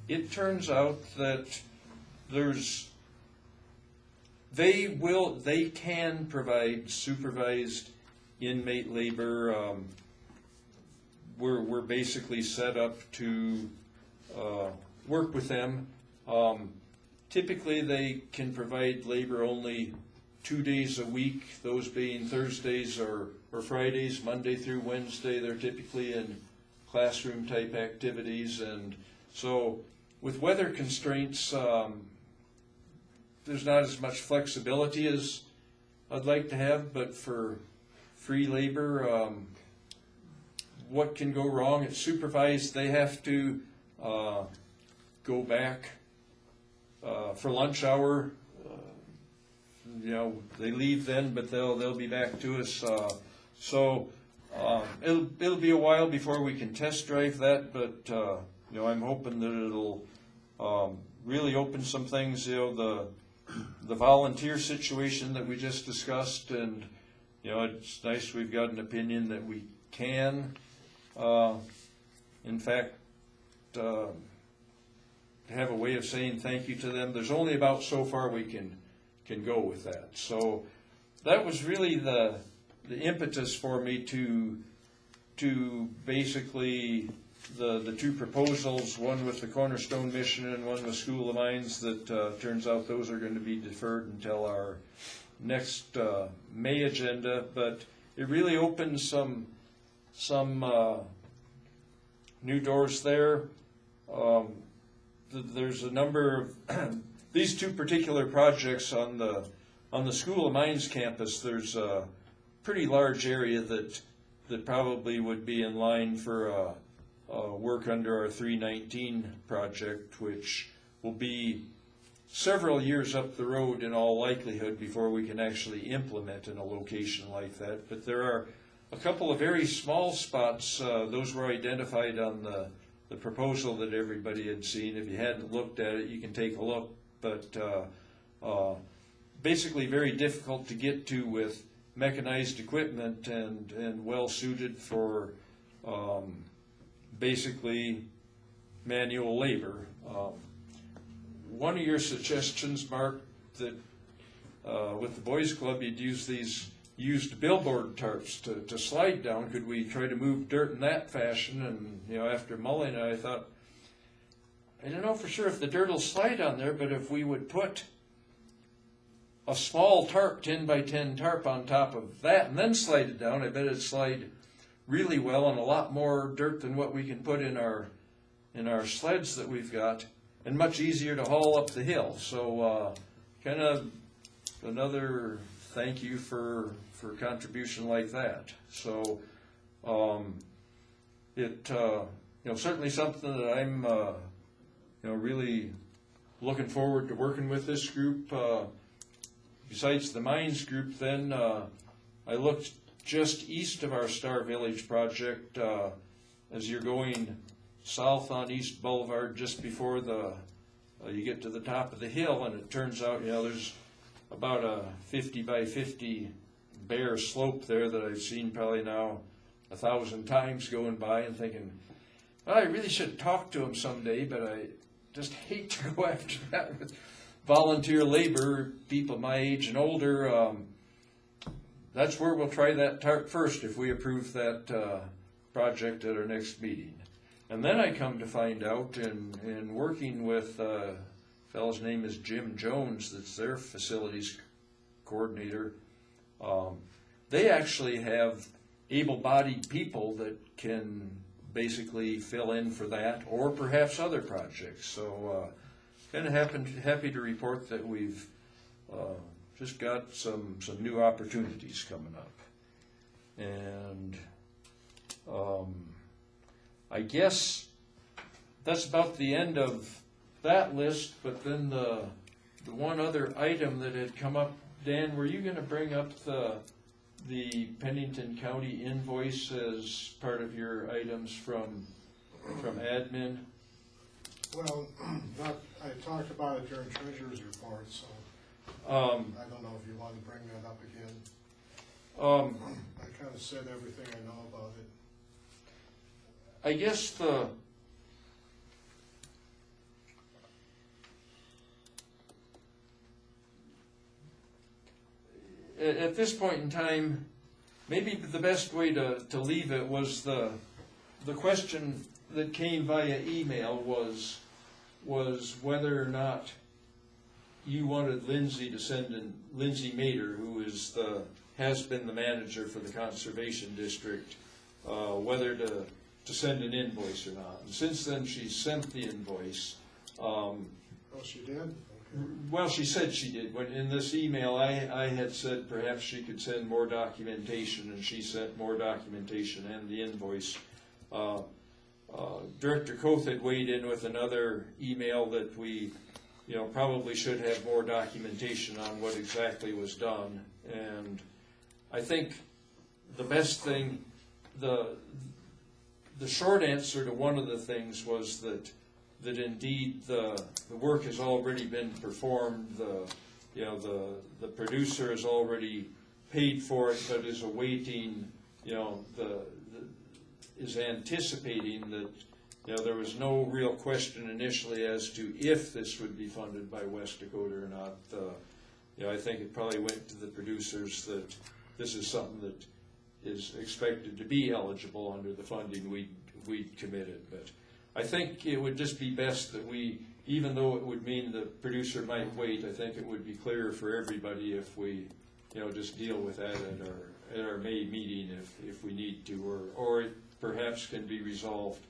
[SPEAKER 5] It turns out that they can provide supervised inmate labor. We're basically set up to work with them. Typically, they can provide labor only 2 days a week, those being Thursdays or Fridays. Monday through Wednesday, they're typically in classroom type activities. And so with weather constraints, there's not as much flexibility as I'd like to have, but for free labor, what can go wrong? It's supervised. They have to go back for lunch hour. They leave then, but they'll be back to us. So it'll be a while before we can test drive that, but I'm hoping that it'll really open some things. The volunteer situation that we just discussed, and it's nice we've got an opinion that we can, in fact, have a way of saying thank you to them. There's only about so far we can go with that. So that was really the impetus for me to basically the two proposals, one with the Cornerstone Mission and one with School of Mines, that turns out those are going to be deferred until our next May agenda. But it really opens some new doors there. There's a number of these two particular projects on the School of Mines campus. There's a pretty large area that probably would be in line for work under our 319 project, which will be several years up the road in all likelihood before we can actually implement in a location like that. But there are a couple of very small spots. Those were identified on the proposal that everybody had seen. If you hadn't looked at it, you can take a look. But basically very difficult to get to with mechanized equipment and well suited for basically manual labor. One of your suggestions, Mark, that with the Boys Club you'd use these used billboard tarps to slide down. Could we try to move dirt in that fashion? And after mulling it, I thought, I don't know for sure if the dirt will slide on there, but if we would put a small tarp, 10 by 10 tarp on top of that and then slide it down, I bet it'd slide really well on a lot more dirt than what we can put in our sleds that we've got, and much easier to haul up the hill. So kind of another thank you for contribution like that. So it certainly something that I'm really looking forward to working with this group. Besides the mines group, then I looked just east of our Star Village project as you're going south on East Boulevard, just before you get to the top of the hill, and it turns out there's about a 50 by 50 bare slope there that I've seen probably now 1,000 times going by, and thinking, well, I really should talk to them someday, but I just hate to go after that with volunteer labor, people my age and older. That's where we'll try that tarp first if we approve that project at our next meeting. And then I come to find out in working with a fellow's name is Jim Jones, that's their facilities coordinator. They actually have able-bodied people that can basically fill in for that, or perhaps other projects. So kind of happy to report that we've just got some new opportunities coming up. And I guess that's about the end of that list, but then the one other item that had come up, Dan, were you going to bring up the Pennington County invoice as part of your items from admin?
[SPEAKER 6] Well, I talked about it during treasurer's report, so I don't know if you want to bring that up again. I kind of said everything I know about it.
[SPEAKER 5] I guess at this point in time, maybe the best way to leave it was the question that came via email was whether or not you wanted Lindsay to send in, Lindsay Mater, who has been the manager for the Conservation District, whether to send an invoice or not. And since then, she sent the invoice.
[SPEAKER 6] Oh, she did? Okay.
[SPEAKER 5] Well, she said she did. When in this email, I had said perhaps she could send more documentation, and she sent more documentation and the invoice. Director Koth had weighed in with another email that we, probably should have more documentation on what exactly was done. And I think the best thing, the short answer to one of the things was that indeed the work has already been performed. The producer has already paid for it, but is awaiting, is anticipating that, there was no real question initially as to if this would be funded by West Dakota or not. I think it probably went to the producers that this is something that is expected to be eligible under the funding we'd committed. But I think it would just be best that we, even though it would mean the producer might wait, I think it would be clearer for everybody if we, just deal with that at our May meeting if we need to, or it perhaps can be resolved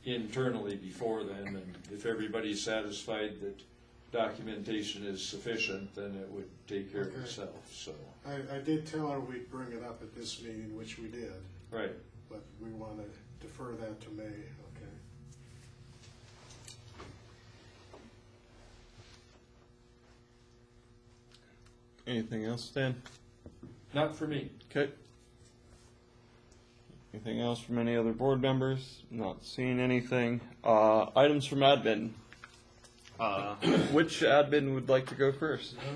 [SPEAKER 5] internally before then, and if everybody's satisfied that documentation is sufficient, then it would take care of itself. So
[SPEAKER 6] I did tell her we'd bring it up at this meeting, which we did.
[SPEAKER 5] Right.
[SPEAKER 6] But we want to defer that to May, okay?
[SPEAKER 2] Anything else, Dan?
[SPEAKER 5] Not for me.
[SPEAKER 2] Okay. Anything else from any other board members? Not seeing anything. Items from admin. Which admin would like to go first?
[SPEAKER 1] I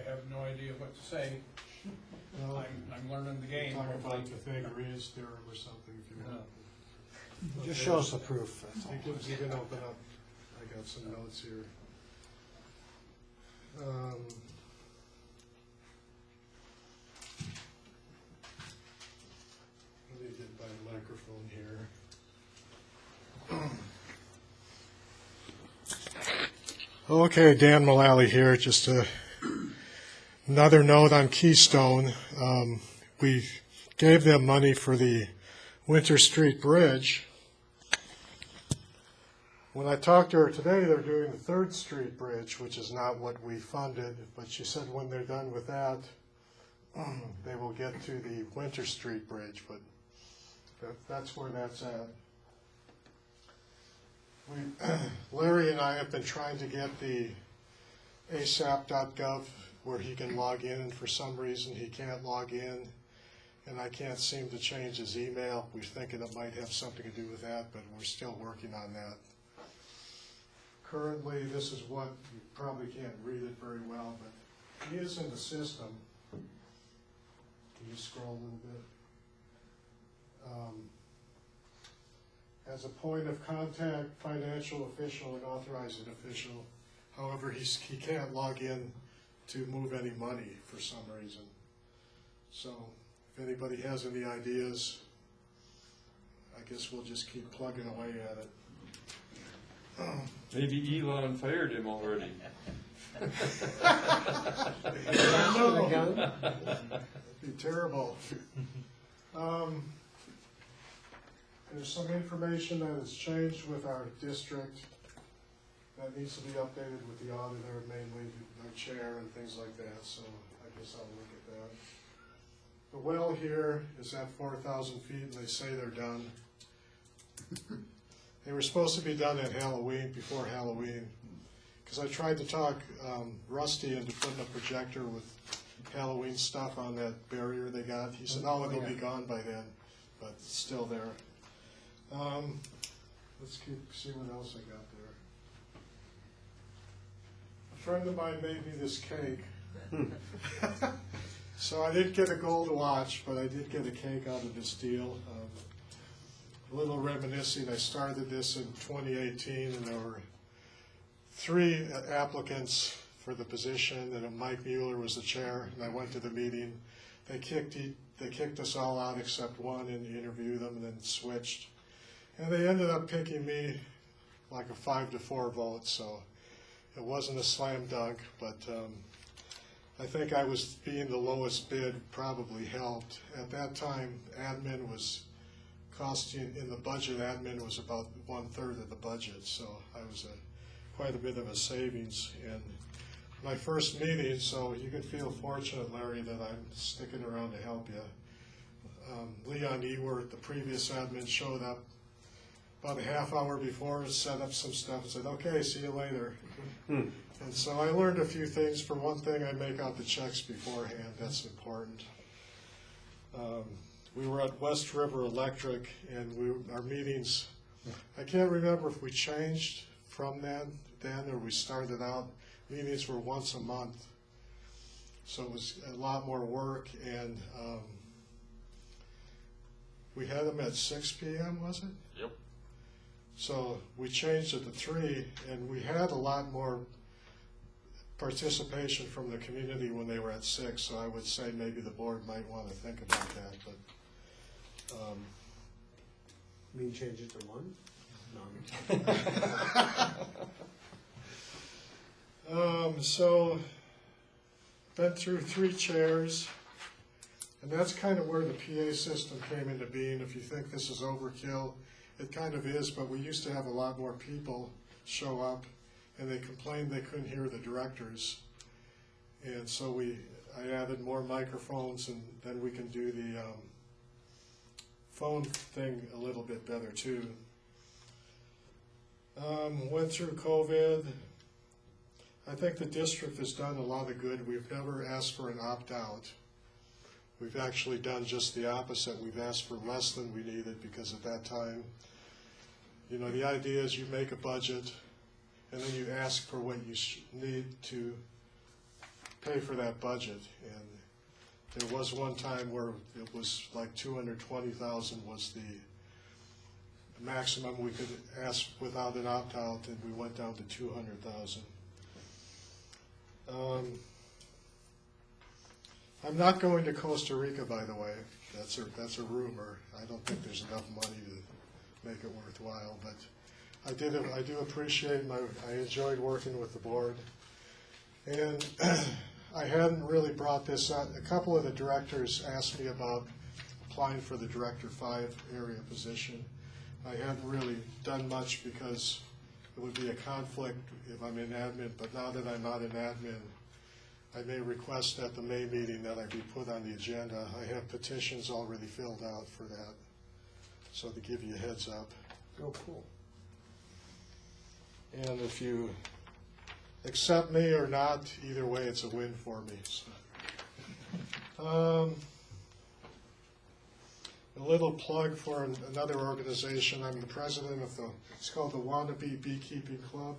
[SPEAKER 1] have no idea what to say.
[SPEAKER 6] Well,
[SPEAKER 1] I'm learning the game.
[SPEAKER 6] talk about Pythagorean theorem or something if you want.
[SPEAKER 8] Just show us the proof, that's all.
[SPEAKER 6] You can open up, I got some notes here. Let me get my microphone here. Okay, Dan Mullally here, just another note on Keystone. We gave them money for the Winter Street Bridge. When I talked to her today, they're doing the 3rd Street Bridge, which is not what we funded, but she said when they're done with that, they will get to the Winter Street Bridge, but that's where that's at. Larry and I have been trying to get the asap.gov where he can log in, and for some reason he can't log in, and I can't seem to change his email. We're thinking it might have something to do with that, but we're still working on that. Currently, this is what, you probably can't read it very well, but he is in the system. Can you scroll a little bit? As a point of contact, financial official and authorizing official. However, he can't log in to move any money for some reason. So if anybody has any ideas, I guess we'll just keep plugging away at it.
[SPEAKER 5] Maybe Elon fired him already.
[SPEAKER 6] That'd be terrible. There's some information that has changed with our district that needs to be updated with the auditor, mainly the chair and things like that, so I guess I'll look at that. The well here is at 4,000 feet, and they say they're done. They were supposed to be done at Halloween, before Halloween, because I tried to talk Rusty into putting a projector with Halloween stuff on that barrier they got. He said, oh, it'll be gone by then, but it's still there. see what else I got there. A friend of mine made me this cake. So I didn't get a gold watch, but I did get a cake out of this deal. A little reminiscing, I started this in 2018, and there were 3 applicants for the position, and Mike Mueller was the chair, and I went to the meeting. They kicked us all out except one and interviewed them and then switched. And they ended up picking me like a 5-4 vote, so it wasn't a slam dunk, but I think I was being the lowest bid probably helped. At that time, admin was costing, in the budget, admin was about 1/3 of the budget, so I was quite a bit of a savings. And my first meeting, so you can feel fortunate, Larry, that I'm sticking around to help you. Leon Ewert, the previous admin, showed up about a half hour before, set up some stuff, and said, "Okay, see you later." And so I learned a few things. For one thing, I make out the checks beforehand. That's important. We were at West River Electric, and our meetings, I can't remember if we changed from then or we started out, meetings were once a month. So it was a lot more work, and we had them at 6 p.m., was it?
[SPEAKER 2] Yep.
[SPEAKER 6] So we changed it to 3, and we had a lot more participation from the community when they were at 6, so I would say maybe the board might want to think about that, but.
[SPEAKER 8] You mean change it to 1? No.
[SPEAKER 6] So, been through 3 chairs, and that's kind of where the PA system came into being. If you think this is overkill, it kind of is, but we used to have a lot more people show up, and they complained they couldn't hear the directors. And so I added more microphones, and then we can do the phone thing a little bit better too. Went through COVID. I think the district has done a lot of good. We've never asked for an opt-out. We've actually done just the opposite. We've asked for less than we needed, because at that time, you know, the idea is you make a budget and then you ask for what you need to pay for that budget. And there was one time where it was like 220,000 was the maximum we could ask without an opt-out, and we went down to 200,000. I'm not going to Costa Rica, by the way. That's a rumor. I don't think there's enough money to make it worthwhile, but I do appreciate I enjoyed working with the board. And I hadn't really brought this up. A couple of the directors asked me about applying for the Director 5 area position. I hadn't really done much because it would be a conflict if I'm in admin, but now that I'm not in admin, I may request at the May meeting that I be put on the agenda. I have petitions already filled out for that, so to give you a heads up.
[SPEAKER 8] Oh, cool.
[SPEAKER 6] And if you accept me or not, either way, it's a win for me. So. A little plug for another organization. I'm the president of it's called the Wannabe Beekeeping Club,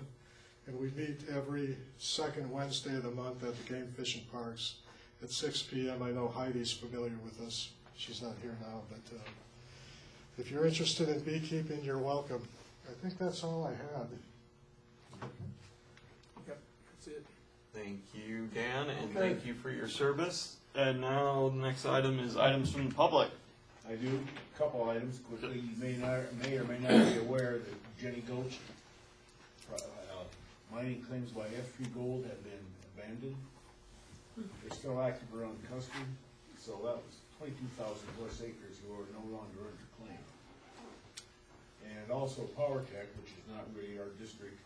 [SPEAKER 6] and we meet every second Wednesday of the month at the Game Fishing Parks at 6 p.m. I know Heidi's familiar with us. She's not here now, but if you're interested in beekeeping, you're welcome. I think that's all I had.
[SPEAKER 1] Yep, that's it.
[SPEAKER 2] Thank you, Dan, and thank you for your service. And now the next item is items from the public.
[SPEAKER 15] I do a couple items quickly. You may or may not be aware that Jenny Gulch mining claims by F3 Gold have been abandoned. They're still active around Custer, so that was 22,000 plus acres who are no longer under claim. And also PowerTech, which is not really our district,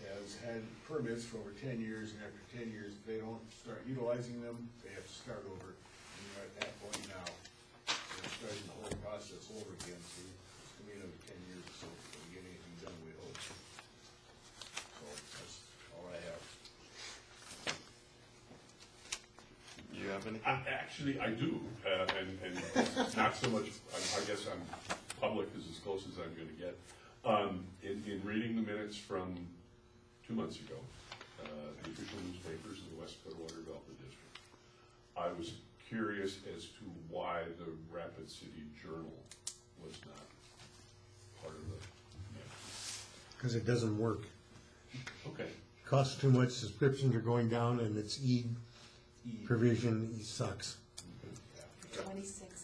[SPEAKER 15] has had permits for over 10 years, and after 10 years, if they don't start utilizing them, they have to start over. And you're at that point now. Starting the whole process over again, so it's going to be another 10 years or so before we get anything done, we hope. So that's all I have.
[SPEAKER 2] You have anything?
[SPEAKER 12] Actually, I do, and not so much, I guess I'm public is as close as I'm gonna get. In reading the minutes from 2 months ago, the official newspapers of the West Dakota Water Development District, I was curious as to why the Rapid City Journal was not part of the minutes.
[SPEAKER 10] Because it doesn't work.
[SPEAKER 12] Okay.
[SPEAKER 10] Costs too much, subscriptions are going down, and its provision sucks.
[SPEAKER 13] $26.99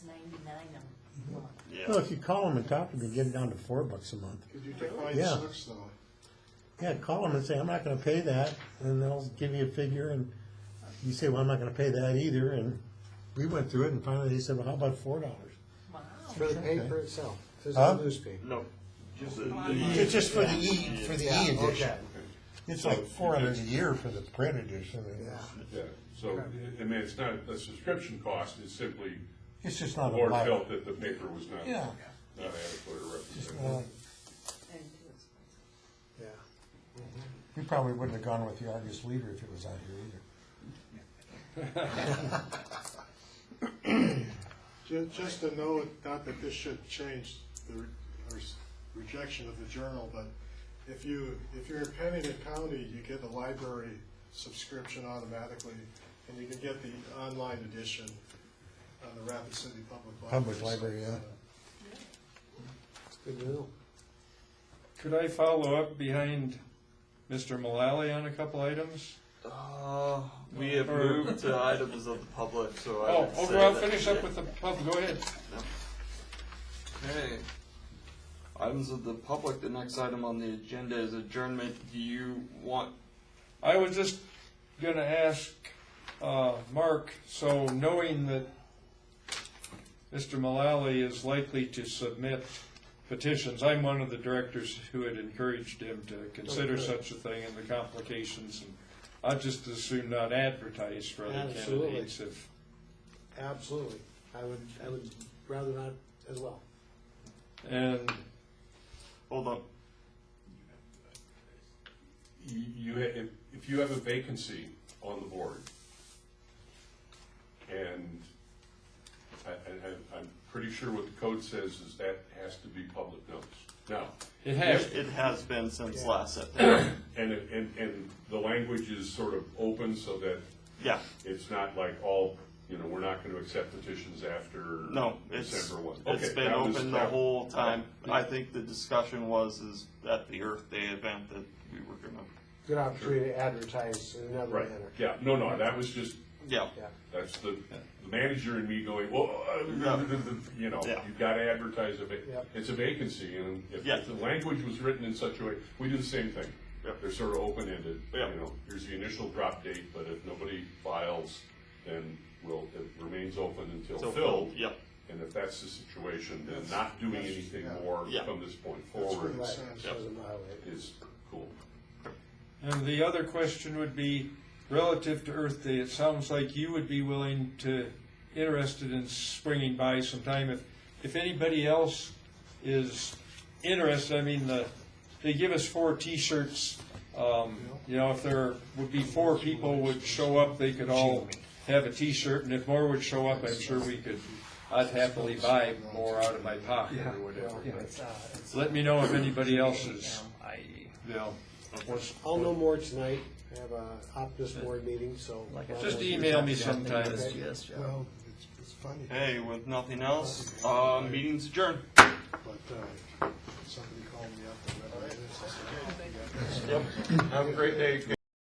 [SPEAKER 13] a month.
[SPEAKER 10] Well, if you call them and talk to them, you get it down to $4 a month.
[SPEAKER 6] Could you define
[SPEAKER 10] Yeah.
[SPEAKER 6] sucks though?
[SPEAKER 10] Yeah, call them and say, I'm not gonna pay that, and they'll give you a figure, and you say, well, I'm not gonna pay that either, and we went through it, and finally they said, well, how about $4?
[SPEAKER 13] Wow.
[SPEAKER 8] For the paper
[SPEAKER 10] Okay.
[SPEAKER 8] itself,
[SPEAKER 10] Huh?
[SPEAKER 8] physical newspaper.
[SPEAKER 2] No.
[SPEAKER 10] It's just for the E edition.
[SPEAKER 8] Okay.
[SPEAKER 10] It's like $400 a year for the print edition.
[SPEAKER 12] Yeah, so, I mean, it's not a subscription cost, it's simply,
[SPEAKER 10] It's just
[SPEAKER 12] the
[SPEAKER 10] not a
[SPEAKER 12] board
[SPEAKER 10] lot.
[SPEAKER 12] felt that the paper was not
[SPEAKER 10] Yeah.
[SPEAKER 12] adequate or
[SPEAKER 10] Just,
[SPEAKER 12] representative.
[SPEAKER 13] And too expensive.
[SPEAKER 8] Yeah.
[SPEAKER 10] we probably wouldn't have gone with the Argus Leader if it was out here either.
[SPEAKER 6] Just a note, not that this should change the rejection of the journal, but if you're in Pennington County, you get a library subscription automatically, and you can get the online edition on the Rapid City
[SPEAKER 10] Public Library, yeah.
[SPEAKER 8] It's good to know.
[SPEAKER 5] Could I follow up behind Mr. Mullally on a couple items?
[SPEAKER 2] We have moved to items of the public, so I would say
[SPEAKER 5] I'll
[SPEAKER 2] that-
[SPEAKER 5] finish up with the pub, go ahead.
[SPEAKER 2] Okay. Items of the public, the next item on the agenda is adjournment. Do you want,
[SPEAKER 5] I was just gonna ask, Mark, so knowing that Mr. Mullally is likely to submit petitions, I'm one of the directors who had encouraged him to consider such a thing and the complications, and I'd just as soon not advertise for other
[SPEAKER 8] Absolutely.
[SPEAKER 5] candidates if,
[SPEAKER 8] Absolutely. I would rather not as well.
[SPEAKER 5] and
[SPEAKER 2] hold on.
[SPEAKER 12] If you have a vacancy on the board, and I'm pretty sure what the code says is that has to be public notice. Now,
[SPEAKER 5] it has,
[SPEAKER 2] It has been since last September.
[SPEAKER 12] and the language is sort of open so that
[SPEAKER 2] Yeah.
[SPEAKER 12] it's not like all, we're not going to accept petitions after
[SPEAKER 2] No, it's
[SPEAKER 12] December 1.
[SPEAKER 2] it's
[SPEAKER 12] Okay,
[SPEAKER 2] been
[SPEAKER 12] that was-
[SPEAKER 2] open the
[SPEAKER 12] that-
[SPEAKER 2] whole time. I think the discussion was at the Earth Day event that we were gonna.
[SPEAKER 8] Good opportunity to advertise in another
[SPEAKER 12] Right,
[SPEAKER 8] manner.
[SPEAKER 12] yeah, no, that was just,
[SPEAKER 2] Yeah.
[SPEAKER 8] Yeah.
[SPEAKER 12] that's the manager and me going, well,
[SPEAKER 2] Yeah.
[SPEAKER 12] you've got to advertise
[SPEAKER 8] Yep.
[SPEAKER 12] it's a vacancy, and if
[SPEAKER 2] Yeah.
[SPEAKER 12] the language was written in such a way, we do the same thing.
[SPEAKER 2] Yep.
[SPEAKER 12] They're sort of open-ended,
[SPEAKER 2] Yep.
[SPEAKER 12] Here's the initial drop date, but if nobody files, then it remains open until
[SPEAKER 2] So
[SPEAKER 12] filled.
[SPEAKER 2] Yep.
[SPEAKER 12] And if that's the situation, then not doing anything
[SPEAKER 6] yeah.
[SPEAKER 12] more
[SPEAKER 2] Yeah.
[SPEAKER 12] from this point
[SPEAKER 6] That's
[SPEAKER 12] forward
[SPEAKER 6] what it
[SPEAKER 8] Right.
[SPEAKER 6] says.
[SPEAKER 8] Doesn't violate.
[SPEAKER 12] is cool.
[SPEAKER 5] and the other question would be, relative to Earth Day, it sounds like you would be willing to, interested in swinging by sometime. If anybody else is interested, I mean, they give us 4 T-shirts. If there would be 4 people would show up, they could all have a T-shirt, and if more would show up, I'm sure I'd happily buy more out of my pocket or whatever. Let me know if anybody else is,
[SPEAKER 8] I'll know more tonight. I have a Optus board meeting, so.
[SPEAKER 5] just email me sometime.
[SPEAKER 6] Well, it's funny,
[SPEAKER 2] Hey, with nothing else, meeting's adjourned.
[SPEAKER 6] but somebody called me up and read this.
[SPEAKER 2] Have a great day.